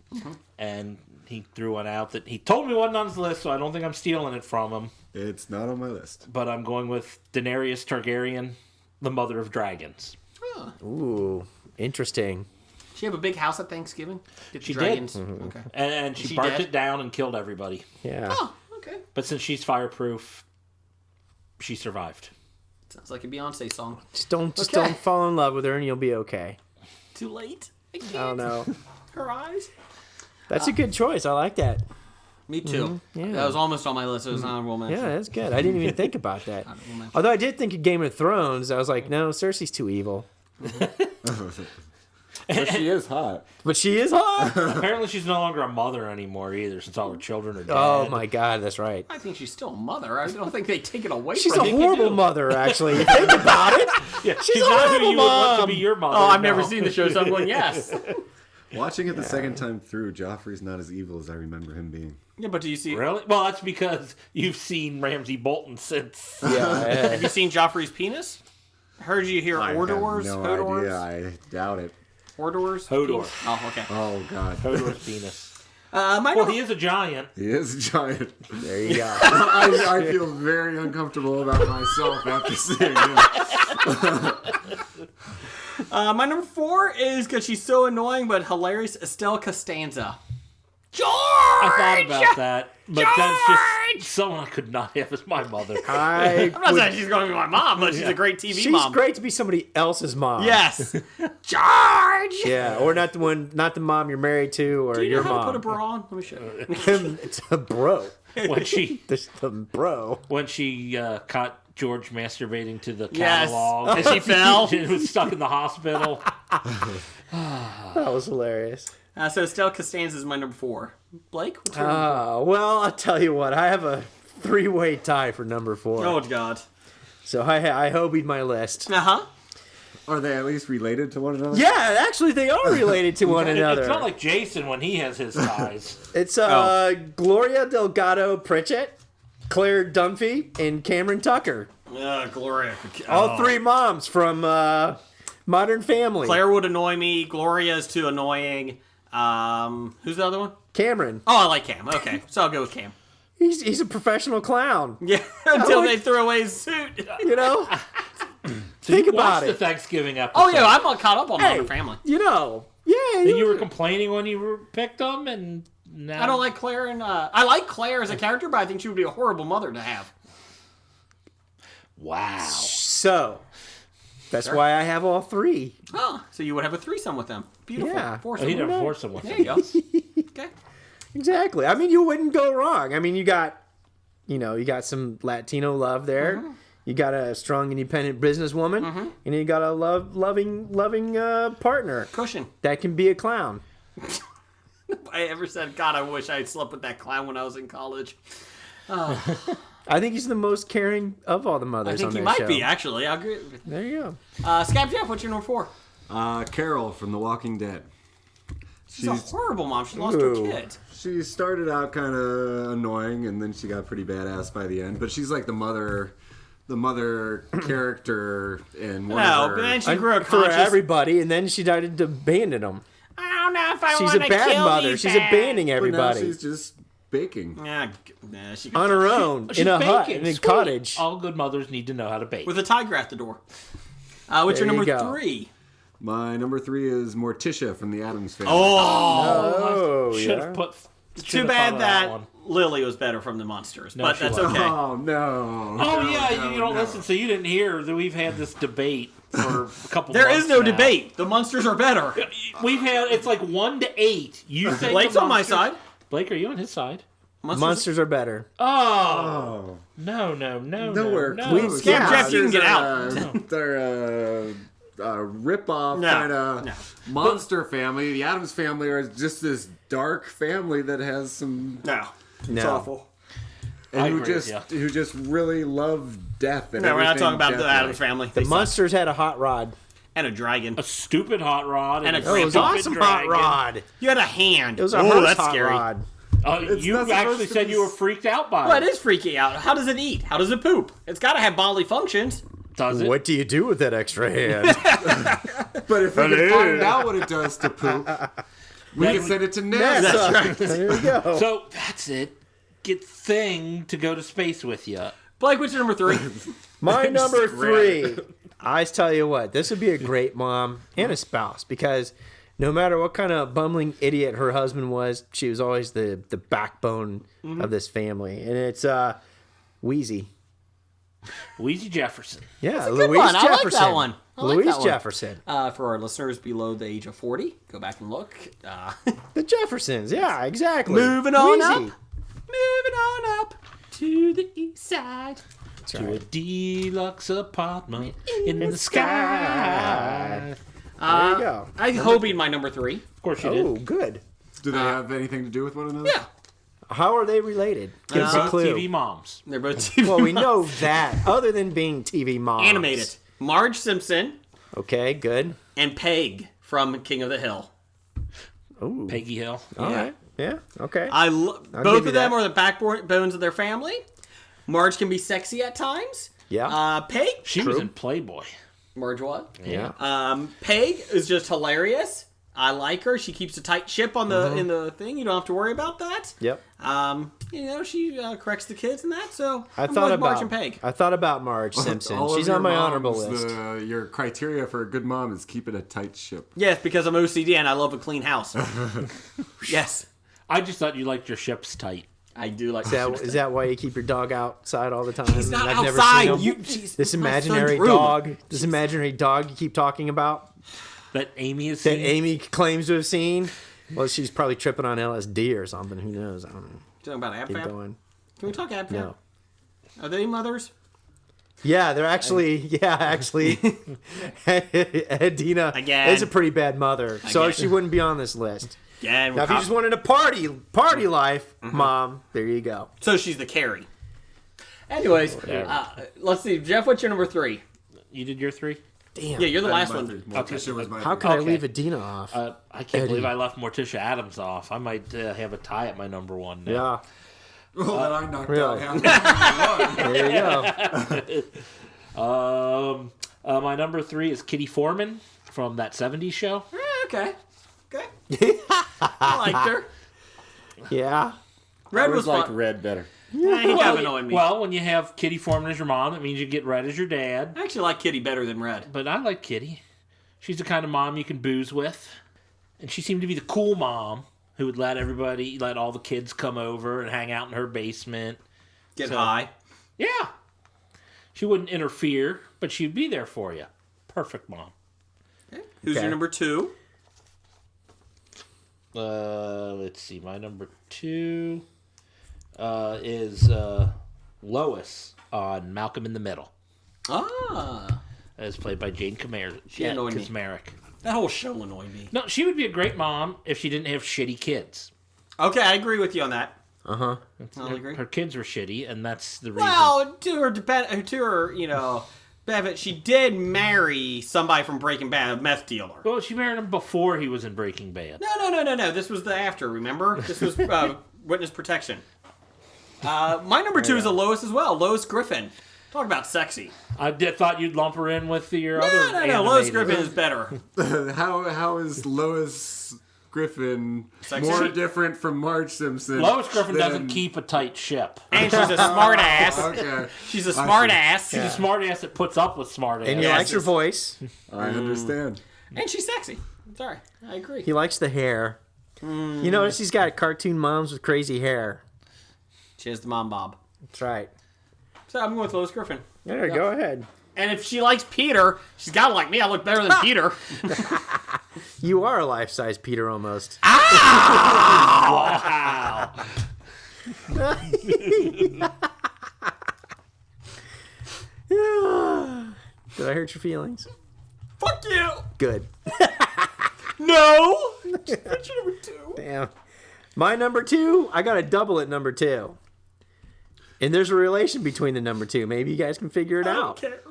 And he threw one out that he told me wasn't on his list, so I don't think I'm stealing it from him. It's not on my list. But I'm going with Daenerys Targaryen, the mother of dragons. Oh. Ooh, interesting. She have a big house at Thanksgiving? Get She dragons. did. Okay. And she She burnt dead? it down and killed everybody. Yeah. Oh, okay. But since she's fireproof, she survived. Sounds like a Beyonce song. Just don't fall in love with her and you'll be okay. Too late? I can't. I don't know. Her eyes? That's a good choice. I like that. Me too. Yeah. That was almost on my list. It was an honorable mention. Yeah, that's good. I didn't even think about that. Honorable mention. Although I did think of Game of Thrones. I was like, no, Cersei's too evil. But she is hot. But she is hot. Apparently she's no longer a mother anymore either, since all her children are dead. Oh my God, that's right. I think she's still a mother. I don't think they take it away She's from a her. horrible mother, actually. You think about it. Yeah, She's a not who horrible you would want to mom. be your mother. Oh, I've never no. seen the show, so I'm going, yes. Watching it the second time through, Joffrey's not as evil as I remember him being. Yeah, but do you see... Really? Well, that's because you've seen Ramsay Bolton since... Yeah. Have you seen Joffrey's penis? Heard you hear Ordors? I have no Hodors? idea. I doubt it. Ordors? Hodor. Penis? Oh, okay. Oh, God. Hodor's penis. He is a giant. He is a giant. There you go. I feel very uncomfortable about myself after seeing him. My number 4 is because she's so annoying but hilarious, Estelle Costanza. George! I thought about that, but that's just someone I could not have as my mother. I'm not saying she's going to be my mom, but she's a great TV mom. She's great to be somebody else's mom. Yes. George! Yeah, or not the mom you're married to, or Do you your know how mom. to put a bra on? Let me show you. It's a bro. When she bro. When she caught George masturbating to the Yes. catalog. And she fell. She was stuck in the hospital. That was hilarious. So Estelle Costanza is my number 4. Blake, what's your Well, I'll tell you what. I have a 3-way tie for number 4. Oh, God. So I hobied my list. Uh-huh. Are they at least related to one another? Yeah, actually, they are related to one another. It's not like Jason when he has his ties. It's Gloria Delgado Pritchett, Claire Dunphy, and Cameron Tucker. Gloria. All 3 moms from Modern Family. Claire would annoy me. Gloria's too annoying. Who's the other one? Cameron. Oh, I like Cam. Okay, so I'll go with Cam. He's a professional clown. Yeah, until they threw away his suit. You know? So Think you about watched it. the Thanksgiving episode. Oh, yeah, I'm all caught up on Modern Family. You know. Yeah. And you were complaining when you picked them, and now... I don't like Claire, and I like Claire as a character, but I think she would be a horrible mother to have. Wow. So, that's why I have all 3. Oh, so you would have a threesome with them. Beautiful. Yeah. Foursome. He'd have a foursome with There you go. Okay. Exactly. I mean, you wouldn't go wrong. I mean, you got some Latino love there. Mm-hmm. You got a strong, independent businesswoman, and you got a loving partner Cushion. that can be a clown. I ever said, God, I wish I had slept with that clown when I was in college. I think he's the most caring of all the mothers I on think he that might show. be, actually. I agree. There you go. Scab Jeff, what's your number 4? Carol from The Walking Dead. She's a horrible mom. She lost her kid. She started out kind of annoying, and then she got pretty badass by the end. But she's like the mother character in one of her... But then she grew up For conscious. everybody, and then she started to abandon them. I don't know if I She's want a to bad kill mother. these She's bags. abandoning But now everybody she's just baking. She on her own She's in a hut baking. in a Sweet. cottage. All good mothers need to know how to bake. with a tiger at the door. What's your There you number go. 3? My number 3 is Morticia from the Addams Family. Oh, Should yeah. have put. Too bad that Lily was better from the Monsters, No, but she that's wasn't. okay. Oh, no. Oh yeah, you don't listen, so you didn't hear that we've had this debate for a couple. There months is no now. debate. The Monsters are better. We've had it's like 1-8. You say Blake's the on my Monsters- side. Blake, are you on his side? Monsters are better. Oh, no, Nowhere no. close. Scab Jeff, you can get They're a rip-off No, kind of monster family. The Addams Family are just this dark family that has some... No. No. It's awful. And I who agree with who just really love death and No, we're not everything talking about the death-like. Addams Family. The They suck. Monsters had a hot rod. And a dragon. A stupid hot rod And a Oh, it was grandpa. awesome hot rod. You had a hand. It was a Oh, hearse that's hot scary. rod. You not actually supposed to said be you were freaked out by Well, it it. is freaky out. How does it eat? How does it poop? It's got to have bodily functions. Does it? What do you do with that extra hand? But if we can find out what it does to poop, we can send it to NASA. There you go. So that's it. Get Thing to go to space with you. Blake, what's your number 3? My number 3. I tell you what, this would be a great mom and a spouse because no matter what kind of bumbling idiot her husband was, she was always the backbone of this family. And it's Wheezy. Wheezy Jefferson. Yeah, Good Louise one. I like Jefferson. that one. I like Louise that one. Jefferson. For our listeners below the age of 40, go back and look. The Jeffersons. Yeah, exactly. Moving on up. Wheezy. Moving on up to the east side. To a deluxe apartment in the sky. There you go. I hobied my number 3. Of course you Oh, did. good. Do they have anything to do with one another? Yeah. How are they related? Give us a Both clue. TV moms. They're both TV Well, we know that. Other than being TV moms. animated. Marge Simpson Okay, good. and Peg from King of the Hill. Ooh. Peggy Hill. All right. Yeah, okay. Both give you of them that. are the backbones of their family. Marge can be sexy at times. Yeah. Peg, She was in Playboy. Marge what? Yeah. Peg is just hilarious. I like her. She keeps a tight ship on the in the thing. You don't have to worry about that. Yep. She corrects the kids and that. So I I'm thought going with about Marge and Peg. I thought about Marge Simpson. All of She's your on my moms, honorable list. Your criteria for a good mom is keeping a tight ship. Yes, because I'm OCD and I love a clean house. Yes. I just thought you liked your ships tight. I do like Is that why you keep your dog outside all the time? He's not I've never outside. seen him. This imaginary dog you keep talking about that Amy has that seen? Amy claims to have seen. Well, she's probably tripping on LSD or something. Who knows? I don't know. Talking about Ab Keep Fab? going. Can we talk Ab Fab? No. Are they mothers? Yeah, they're actually. Edina Again. is a pretty bad mother, so Again. she wouldn't be on this list. Yeah. Now, if you just wanted a party life, Mom, there you go. So she's the Carrie. Anyways, let's see. Jeff, what's your number 3? You did your 3? Damn. Yeah, you're the last one. Morticia was my How could I leave Edina off? I can't believe I left Morticia Addams off. I might have a tie at my number 1 now. Yeah. Well, then I knocked really? out half of There you go. My number 3 is Kitty Foreman from that 70s show. Okay. I liked her. Yeah. Red was like fun. Red better. Yeah, he kind of annoyed me. Well, when you have Kitty Foreman as your mom, it means you get Red as your dad. I actually like Kitty better than Red. But I like Kitty. She's the kind of mom you can booze with. And she seemed to be the cool mom who would let all the kids come over and hang out in her basement. Get high. Yeah. She wouldn't interfere, but she'd be there for you. Perfect mom. Okay. Who's your number 2? Let's see. My number 2 is Lois on Malcolm in the Middle. Ah. As played by Jane Kaczmarek. She annoyed me. That whole show annoyed me. No, she would be a great mom if she didn't have shitty kids. Okay, I agree with you on that. Uh-huh. I'll agree. Her kids were shitty, and that's the reason. Well, to her benefit, she did marry somebody from Breaking Bad, a meth dealer. Well, she married him before he was in Breaking Bad. No. This was the after, remember? This was witness protection. My number 2 is a Lois as well. Lois Griffin. Talk about sexy. I thought you'd lump her in with your other No. Lois Griffin is better. How is Lois Griffin Sexy? more different from Marge Simpson? Lois Griffin doesn't keep a tight ship. And she's a smart ass. Okay. She's a smart ass. She's a smart ass that puts up with smart ass. And he likes her voice. I understand. And she's sexy. Sorry, I agree. He likes the hair. You notice he's got cartoon moms with crazy hair. She has the mom bob. That's right. So I'm going with Lois Griffin. Yeah, go ahead. And if she likes Peter, she's got to like me. I look better than Peter. You are a life-size Peter almost. Wow. Did I hurt your feelings? Fuck you. Good. No. That's your number 2. Damn. My number 2, I got a double at number 2. And there's a relation between the number 2. Maybe you guys can figure it out. I don't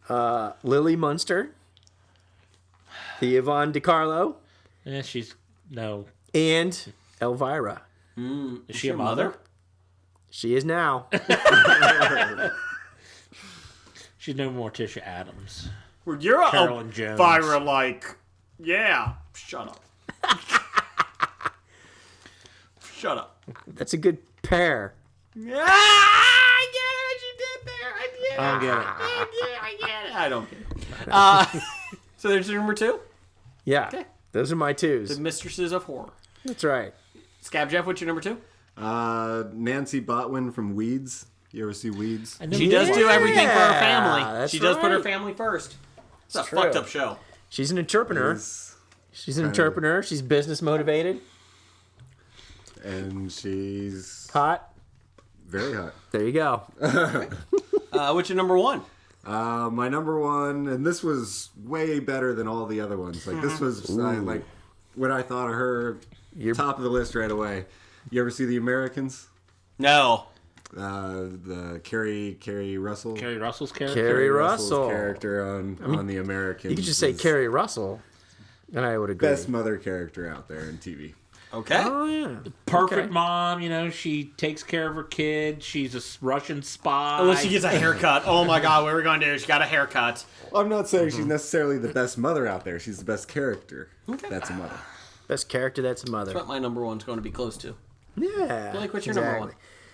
care. Lily Munster, the Yvonne DiCarlo, Yeah, she's no. and Elvira. Is she a mother? She is now. She's no Morticia Addams. Well, you're Carolyn Jones. Elvira, like, yeah. Shut up. Shut up. That's a good pair. Yeah, I get it. What you did there. I get it. I don't get it. I get it. I don't get it. So there's your number 2? Yeah. Okay. Those are my The 2s. Mistresses of Horror. That's right. Scab Jeff, what's your number 2? Nancy Botwin from Weeds. You ever see Weeds? She does do everything for her family. that's She does put her right. family first. It's a true. fucked up show. She's an entrepreneur. She's an entrepreneur. She's business motivated. And she's Hot. very hot. There you go. What's your number 1? My number 1, and this was way better than all the other ones. Like this was like when I thought of her, top of the list right away. You ever see The Americans? No. The Carrie Russell. Carrie Russell's character. Carrie Russell's Russell. character on The Americans. You could just say was Carrie Russell, and I would agree. best mother character out there in TV. Okay. Oh yeah. Perfect mom, you know, she takes care of her kid. She's a Russian spy. Unless she gets a haircut. Oh my god, what are we going to do? She got a haircut. I'm not saying she's necessarily the best mother out there. She's the best character. That's a mother. Best character, that's a mother. That's what my number one's going to be close to. Yeah. Blake, what's your number one?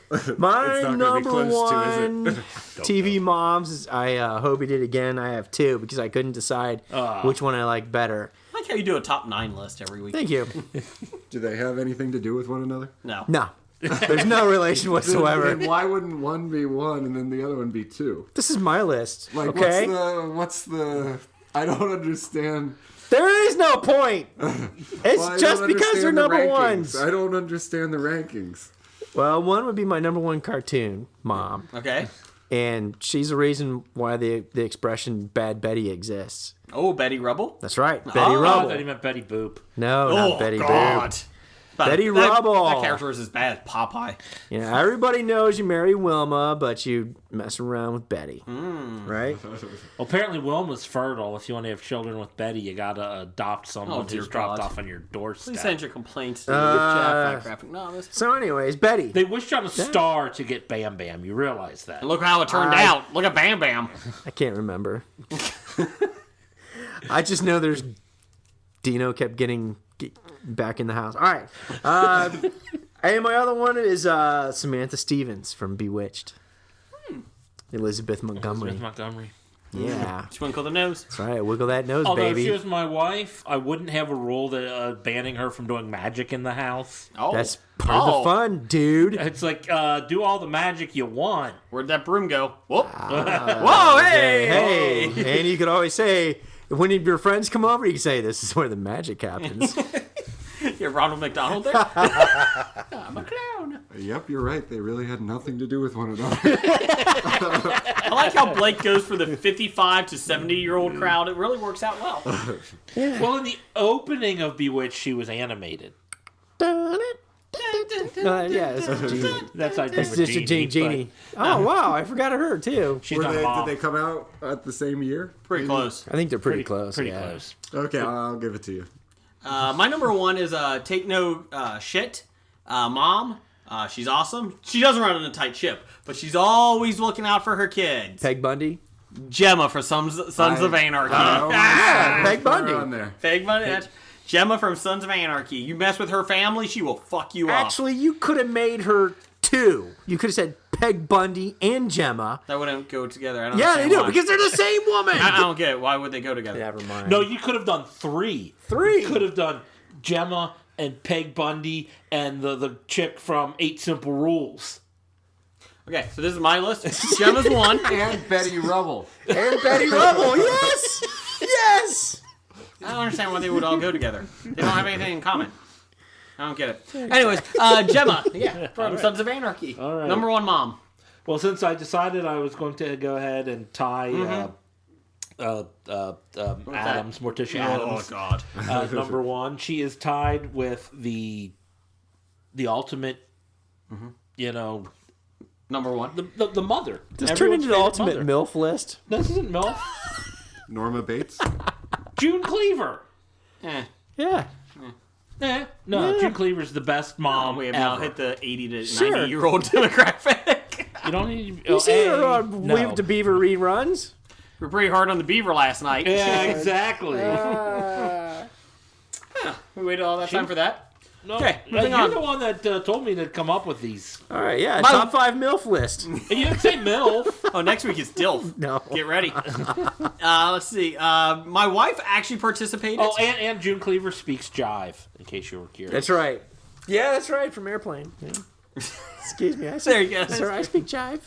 My It's not gonna be number close to, one is it? TV moms is I Hobie did again. I have two because I couldn't decide which one I like better. I like how you do a top 9 list every week. Thank you. Do they have anything to do with one another? No. No. There's no relation whatsoever. Then why wouldn't one be one and then the other one be two? This is my list. Like, okay? what's the? I don't understand. There is no point. It's Well, I just don't because they're understand the number rankings. ones. I don't understand the rankings. Well, one would be my number one cartoon, Mom. Okay. And she's the reason why the expression Bad Betty exists. Oh, Betty Rubble? That's right. Betty I Rubble. thought he meant Betty Boop. No, not Betty God. Boop. Betty Rubble. That character is as bad as Popeye. You know, everybody knows you marry Wilma, but you mess around with Betty. Right? Well, apparently Wilma's fertile. If you want to have children with Betty, you got to adopt someone dear who's dropped God. off on your doorstep. Please send your complaints to Jeff at Graphic Novels. So anyways, Betty. They wished on a star to get Bam Bam. You realize that. And look how it turned out. Look at Bam Bam. I can't remember. I just know there's Dino kept getting back in the house. All right. And my other one is Samantha Stevens from Bewitched. Elizabeth Montgomery. Elizabeth Montgomery. Yeah. Twinkle the nose. That's right. Wiggle that nose, Although baby. if she was my wife, I wouldn't have a rule that banning her from doing magic in the house. Oh. That's part of the fun, dude. It's like, do all the magic you want. Where'd that broom go? Whoop. Whoa, hey! Hey. And you could always say, when your friends come over, you can say, this is where the magic happens. You're Ronald McDonald there? I'm a clown. Yep, you're right. They really had nothing to do with one another. I like how Blake goes for the 55 to 70-year-old crowd. It really works out well. Yeah. Well, in the opening of Bewitched, she was animated. Yeah, that's Genie. That's I That's just a Genie. Oh, wow. I forgot of her, too. She's Did not they come out at the same year? Pretty close. I think they're pretty close. Pretty yeah. close. Okay, I'll give it to you. My number one is Take No Shit. Mom. She's awesome. She doesn't run in a tight ship, but she's always looking out for her kids. Peg Bundy? Gemma for Sons of Anarchy. Yeah, Peg Bundy. On there. Peg Bundy. That's Gemma from Sons of Anarchy. You mess with her family, she will fuck you up. Actually, you could have made her two. You could have said Peg Bundy and Gemma. That wouldn't go together. I don't Yeah, they understand do, why. because they're the same woman. I don't get it. Why would they go together? Never mind. No, you could have done three. Three. You could have done Gemma and Peg Bundy and the chick from 8 Simple Rules. Okay, so this is my list. Gemma's one. And Betty Rubble. And Betty Rubble, yes! Yes! I don't understand why they would all go together. They don't have anything in common. I don't get it. Anyways, Gemma, from Sons of Anarchy. All right. Number one mom. Well, since I decided I was going to go ahead and tie Adams, Morticia Adams, God. number one, she is tied with the ultimate, you know, Number one. the mother. Just turn into the Everyone's ultimate favorite mother. MILF list. This isn't MILF. Norma Bates. June Cleaver. Eh. Yeah. No, Yeah. June Cleaver's the best mom We have ever. now hit the 80 to Sure. 90-year-old demographic. You don't need. You see her on no. Leave to Beaver reruns? We're pretty hard on the beaver last night. Yeah, exactly. We waited all that time for that. No, Okay, you're moving on. the one that told me to come up with these. All right, yeah. My- Top 5 MILF list. You didn't say MILF. Oh, next week is DILF. No. Get ready. Let's see. My wife actually participated. Oh, and June Cleaver speaks jive, in case you were curious. That's right. Yeah, that's right, from Airplane. Yeah. Excuse me. There you go. Sir, I speak jive.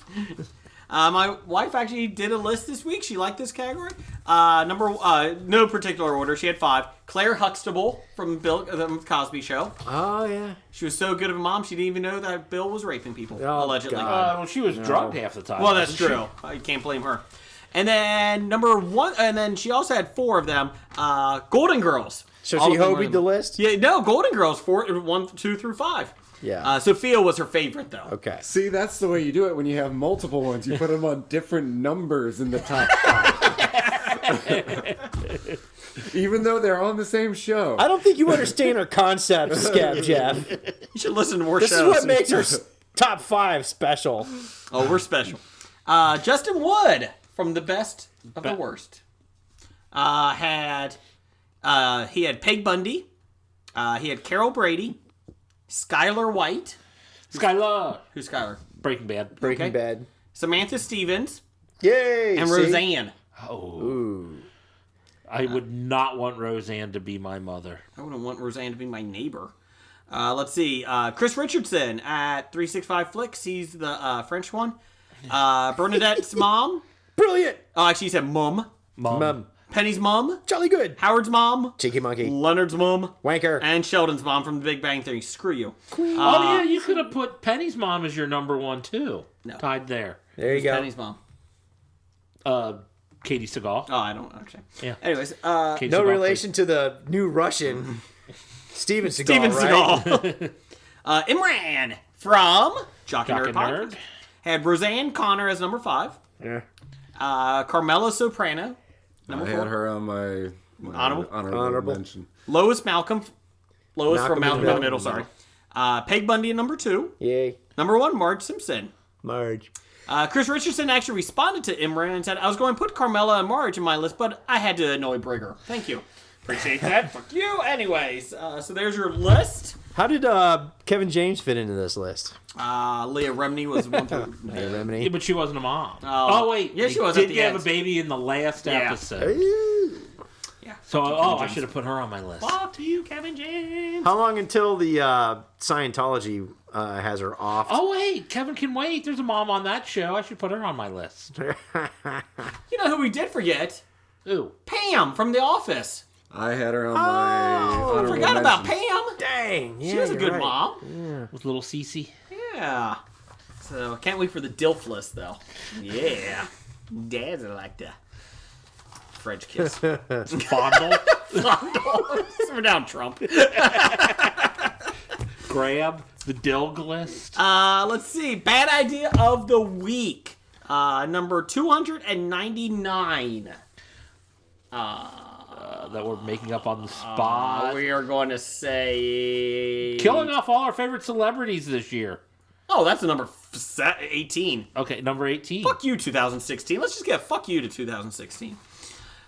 My wife actually did a list this week. She liked this category. No particular order. She had 5. Claire Huxtable from the Cosby Show. Oh, yeah. She was so good of a mom, she didn't even know that Bill was raping people, Oh, allegedly. God. Well, she was drugged half the time. Well, that's wasn't true. I can't blame her. And then number 1, and then she also had 4 of them. Golden Girls. So All she of them were hobied the list? Yeah, no, Golden Girls, 1, 2 through 5. Yeah. Sophia was her favorite, though. Okay. See, that's the way you do it when you have multiple ones. You put them on different numbers in the top 5. Even though they're on the same show. I don't think you understand our concept, Scab Jeff. You should listen to more This shows. is what makes our top 5 special. Oh, we're special. Justin Wood from the best of the worst. He had Peg Bundy. He had Carol Brady. Skylar White. Skylar. Who's Skylar? Breaking Bad. Breaking Bad. Samantha Stevens. Yay! And see? Roseanne. Oh. Ooh. I would not want Roseanne to be my mother. I wouldn't want Roseanne to be my neighbor. Let's see. Chris Richardson at 365 Flicks. He's the French one. Bernadette's mom. Brilliant. Oh, actually, he said mum. Mum. Penny's mom. Jolly good. Howard's mom. Cheeky monkey. Leonard's mom. Wanker. And Sheldon's mom from The Big Bang Theory. Screw you. Oh, yeah, you could have put Penny's mom as your number one, too. No. Tied there. There you go. Penny's mom. Katie Seagal. Oh, I don't actually. Yeah. Anyways, Katie No Seagal, relation to the new Russian Steven Seagal, Steven right? Seagal. Imran from Jock and Jock Nerd and Podcast. Nerd. Had Roseanne Connor as number 5. Yeah. Carmela Soprano. Number I 4. had her on my Honorable mention. Lois Malcolm. Lois from Malcolm in the Middle, Middle. sorry. Peg Bundy number 2. Yay. Number 1, Marge Simpson. Marge. Chris Richardson actually responded to Imran and said, I was going to put Carmela and Marge in my list, but I had to annoy Brigger. Thank you. Appreciate that. Fuck you. Anyways, so there's your list. How did Kevin James fit into this list? Leah Remini was one through. Leah Remini. Yeah, but she wasn't a mom. Oh. Wait. Yeah, she they was at did the have end. a baby in the last episode. Yeah. So, I should have put her on my list. Fuck to you, Kevin James. How long until the Scientology has her off? Oh, wait. Kevin can wait. There's a mom on that show. I should put her on my list. You know who we did forget? Ooh. Pam from The Office. I had her on my honorable Forgot about mention. Pam. Dang. Yeah, She was a you're good right. mom. With little Cece. Yeah. So, can't wait for the DILF list, though. Yeah. Dads are like the French kiss. Fondle. Fondle. Simmer down, Trump. Grab the Dilg list. Let's see. Bad idea of the week. Number 299. That we're making up on the spot. We are going to say... Killing off all our favorite celebrities this year. Oh, that's the number 18. Okay, number 18. Fuck you, 2016. Let's just get a fuck you to 2016.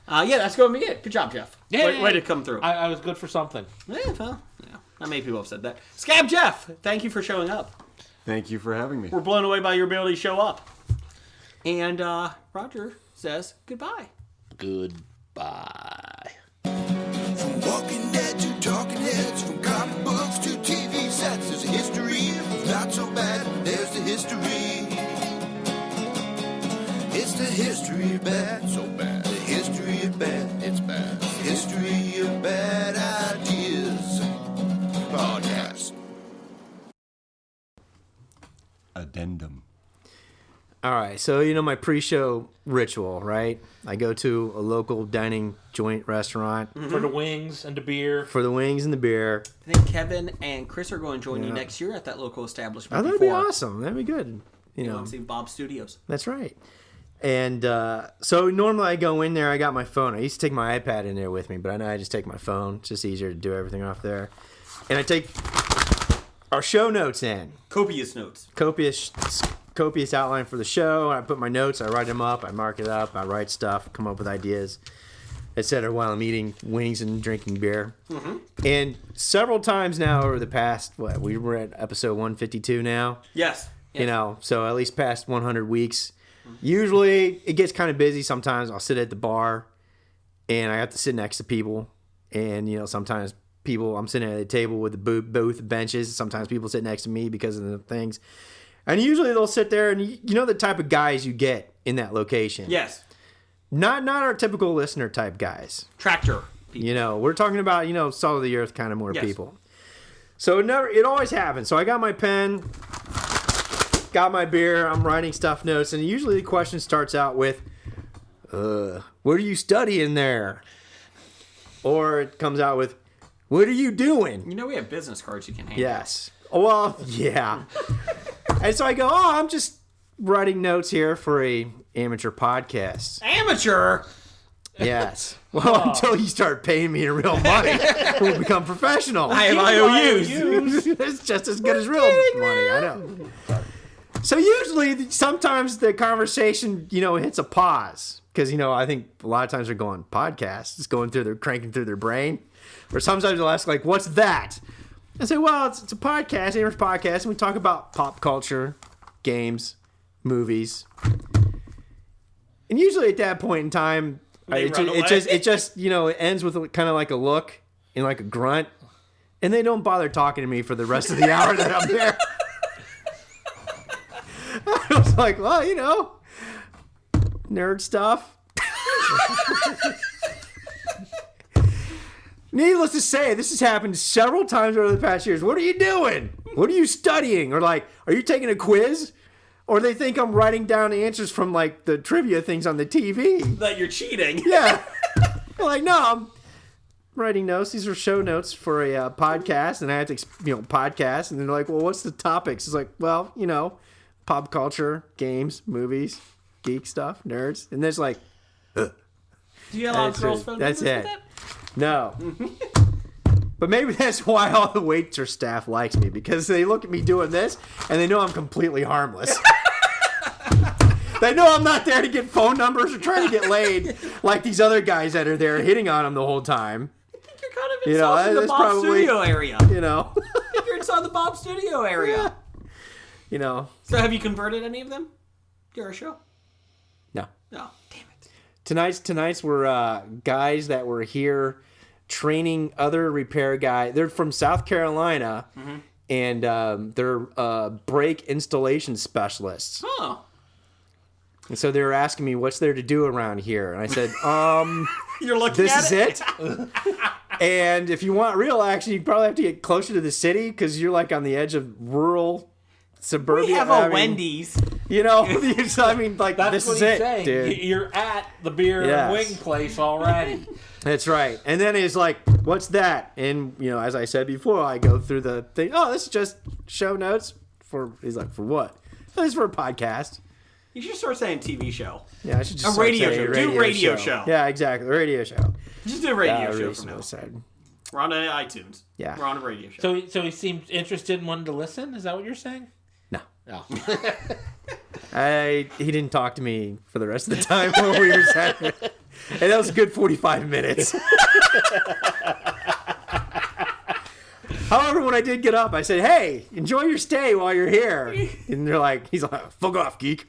Yeah, that's going to be it. Good job, Jeff. Yeah, Way to come through. I was good for something. Yeah, well, yeah. Not many people have said that. Scab Jeff, thank you for showing up. Thank you for having me. We're blown away by your ability to show up. And Roger says goodbye. Goodbye. From Walking Dead to Talking Heads, from comic books to TV sets, there's a history of not so bad. There's the history. It's the history of bad, so bad. The history of bad, it's bad. The history of bad ideas. Podcast. Addendum. All right, so you know my pre-show ritual, right? I go to a local dining joint restaurant For the wings and the beer. for the wings and the beer. I think Kevin and Chris are going to join you next year at that local establishment. Oh, that'd be awesome. That'd be good. You know, See Bob Studios. that's right. And so normally I go in there. I got my phone. I used to take my iPad in there with me, but I know I just take my phone. It's just easier to do everything off there. And I take our show notes in. Copious notes. Copious outline for the show. I put my notes. I write them up. I mark it up. I write stuff. Come up with ideas, etc. While I'm eating wings and drinking beer. Mm-hmm. And several times now over the past, we were at episode 152 now. Yes. You know, so at least past 100 weeks. Usually it gets kind of busy. Sometimes I'll sit at the bar and I have to sit next to people. And, you know, sometimes I'm sitting at a table with the booth benches. Sometimes people sit next to me because of the things. And usually they'll sit there and you know the type of guys you get in that location. Yes. Not our typical listener type guys. Tractor people. You know, we're talking about, you know, salt of the earth kind of more Yes. people. So it always happens. So I got my pen, got my beer, I'm writing stuff notes, and usually the question starts out with, what are you studying there? Or it comes out with, what are you doing? You know we have business cards you can hand Yes. Well, yeah. And so I go, I'm just writing notes here for a amateur podcast. Amateur? Yes. Well, until you start paying me in real money, we'll become professional. I have IOUs. It's just as good as real money. I know. So usually, sometimes the conversation, hits a pause because I think a lot of times they're going podcasts, it's cranking through their brain, or sometimes they'll ask like, "What's that?" I say, "Well, it's a podcast, Amer's podcast, and we talk about pop culture, games, movies." And usually at that point in time, it just ends with kind of like a look and like a grunt, and they don't bother talking to me for the rest of the hour that I'm there. I was like, well, nerd stuff. Needless to say, this has happened several times over the past years. What are you doing? What are you studying? Or like, are you taking a quiz? Or they think I'm writing down answers from like the trivia things on the TV. That you're cheating. Yeah. I'm like, no, I'm writing notes. These are show notes for a podcast. And I had to, podcast. And they're like, well, what's the topics? It's like, well, pop culture, games, movies, geek stuff, nerds. And there's like, do you have a lot of girls' phone numbers? That's it. That? No. But maybe that's why all the waiter staff likes me, because they look at me doing this and they know I'm completely harmless. They know I'm not there to get phone numbers or trying to get laid like these other guys that are there hitting on them the whole time. I think you're kind of inside the Bob Studio area. I think you're inside the Bob Studio area. Yeah. So have you converted any of them to our show? No. Oh, damn it. Tonight's were guys that were here training other repair guys. They're from South Carolina, and they're brake installation specialists. Oh. And so they were asking me, what's there to do around here? And I said, You're looking this at is it? And if you want real action, you probably have to get closer to the city because you're like on the edge of rural suburbia. We have a Wendy's. I mean, like, That's this what is he's it, saying. dude. You're at the beer and wing place already. That's right. And then he's like, what's that? And, as I said before, I go through the thing. Oh, this is just show notes for, he's like, for what? This is for a podcast. You should start saying TV show. Yeah, I should just a radio show. Do radio show. Yeah, exactly. Radio show. Just do a radio show from now. Side. We're on iTunes. Yeah. We're on a radio show. So he seemed interested and wanted to listen? Is that what you're saying? No. No. He didn't talk to me for the rest of the time when we were chatting. And that was a good 45 minutes. However, when I did get up, I said, hey, enjoy your stay while you're here. And they're like, he's like, fuck off, geek.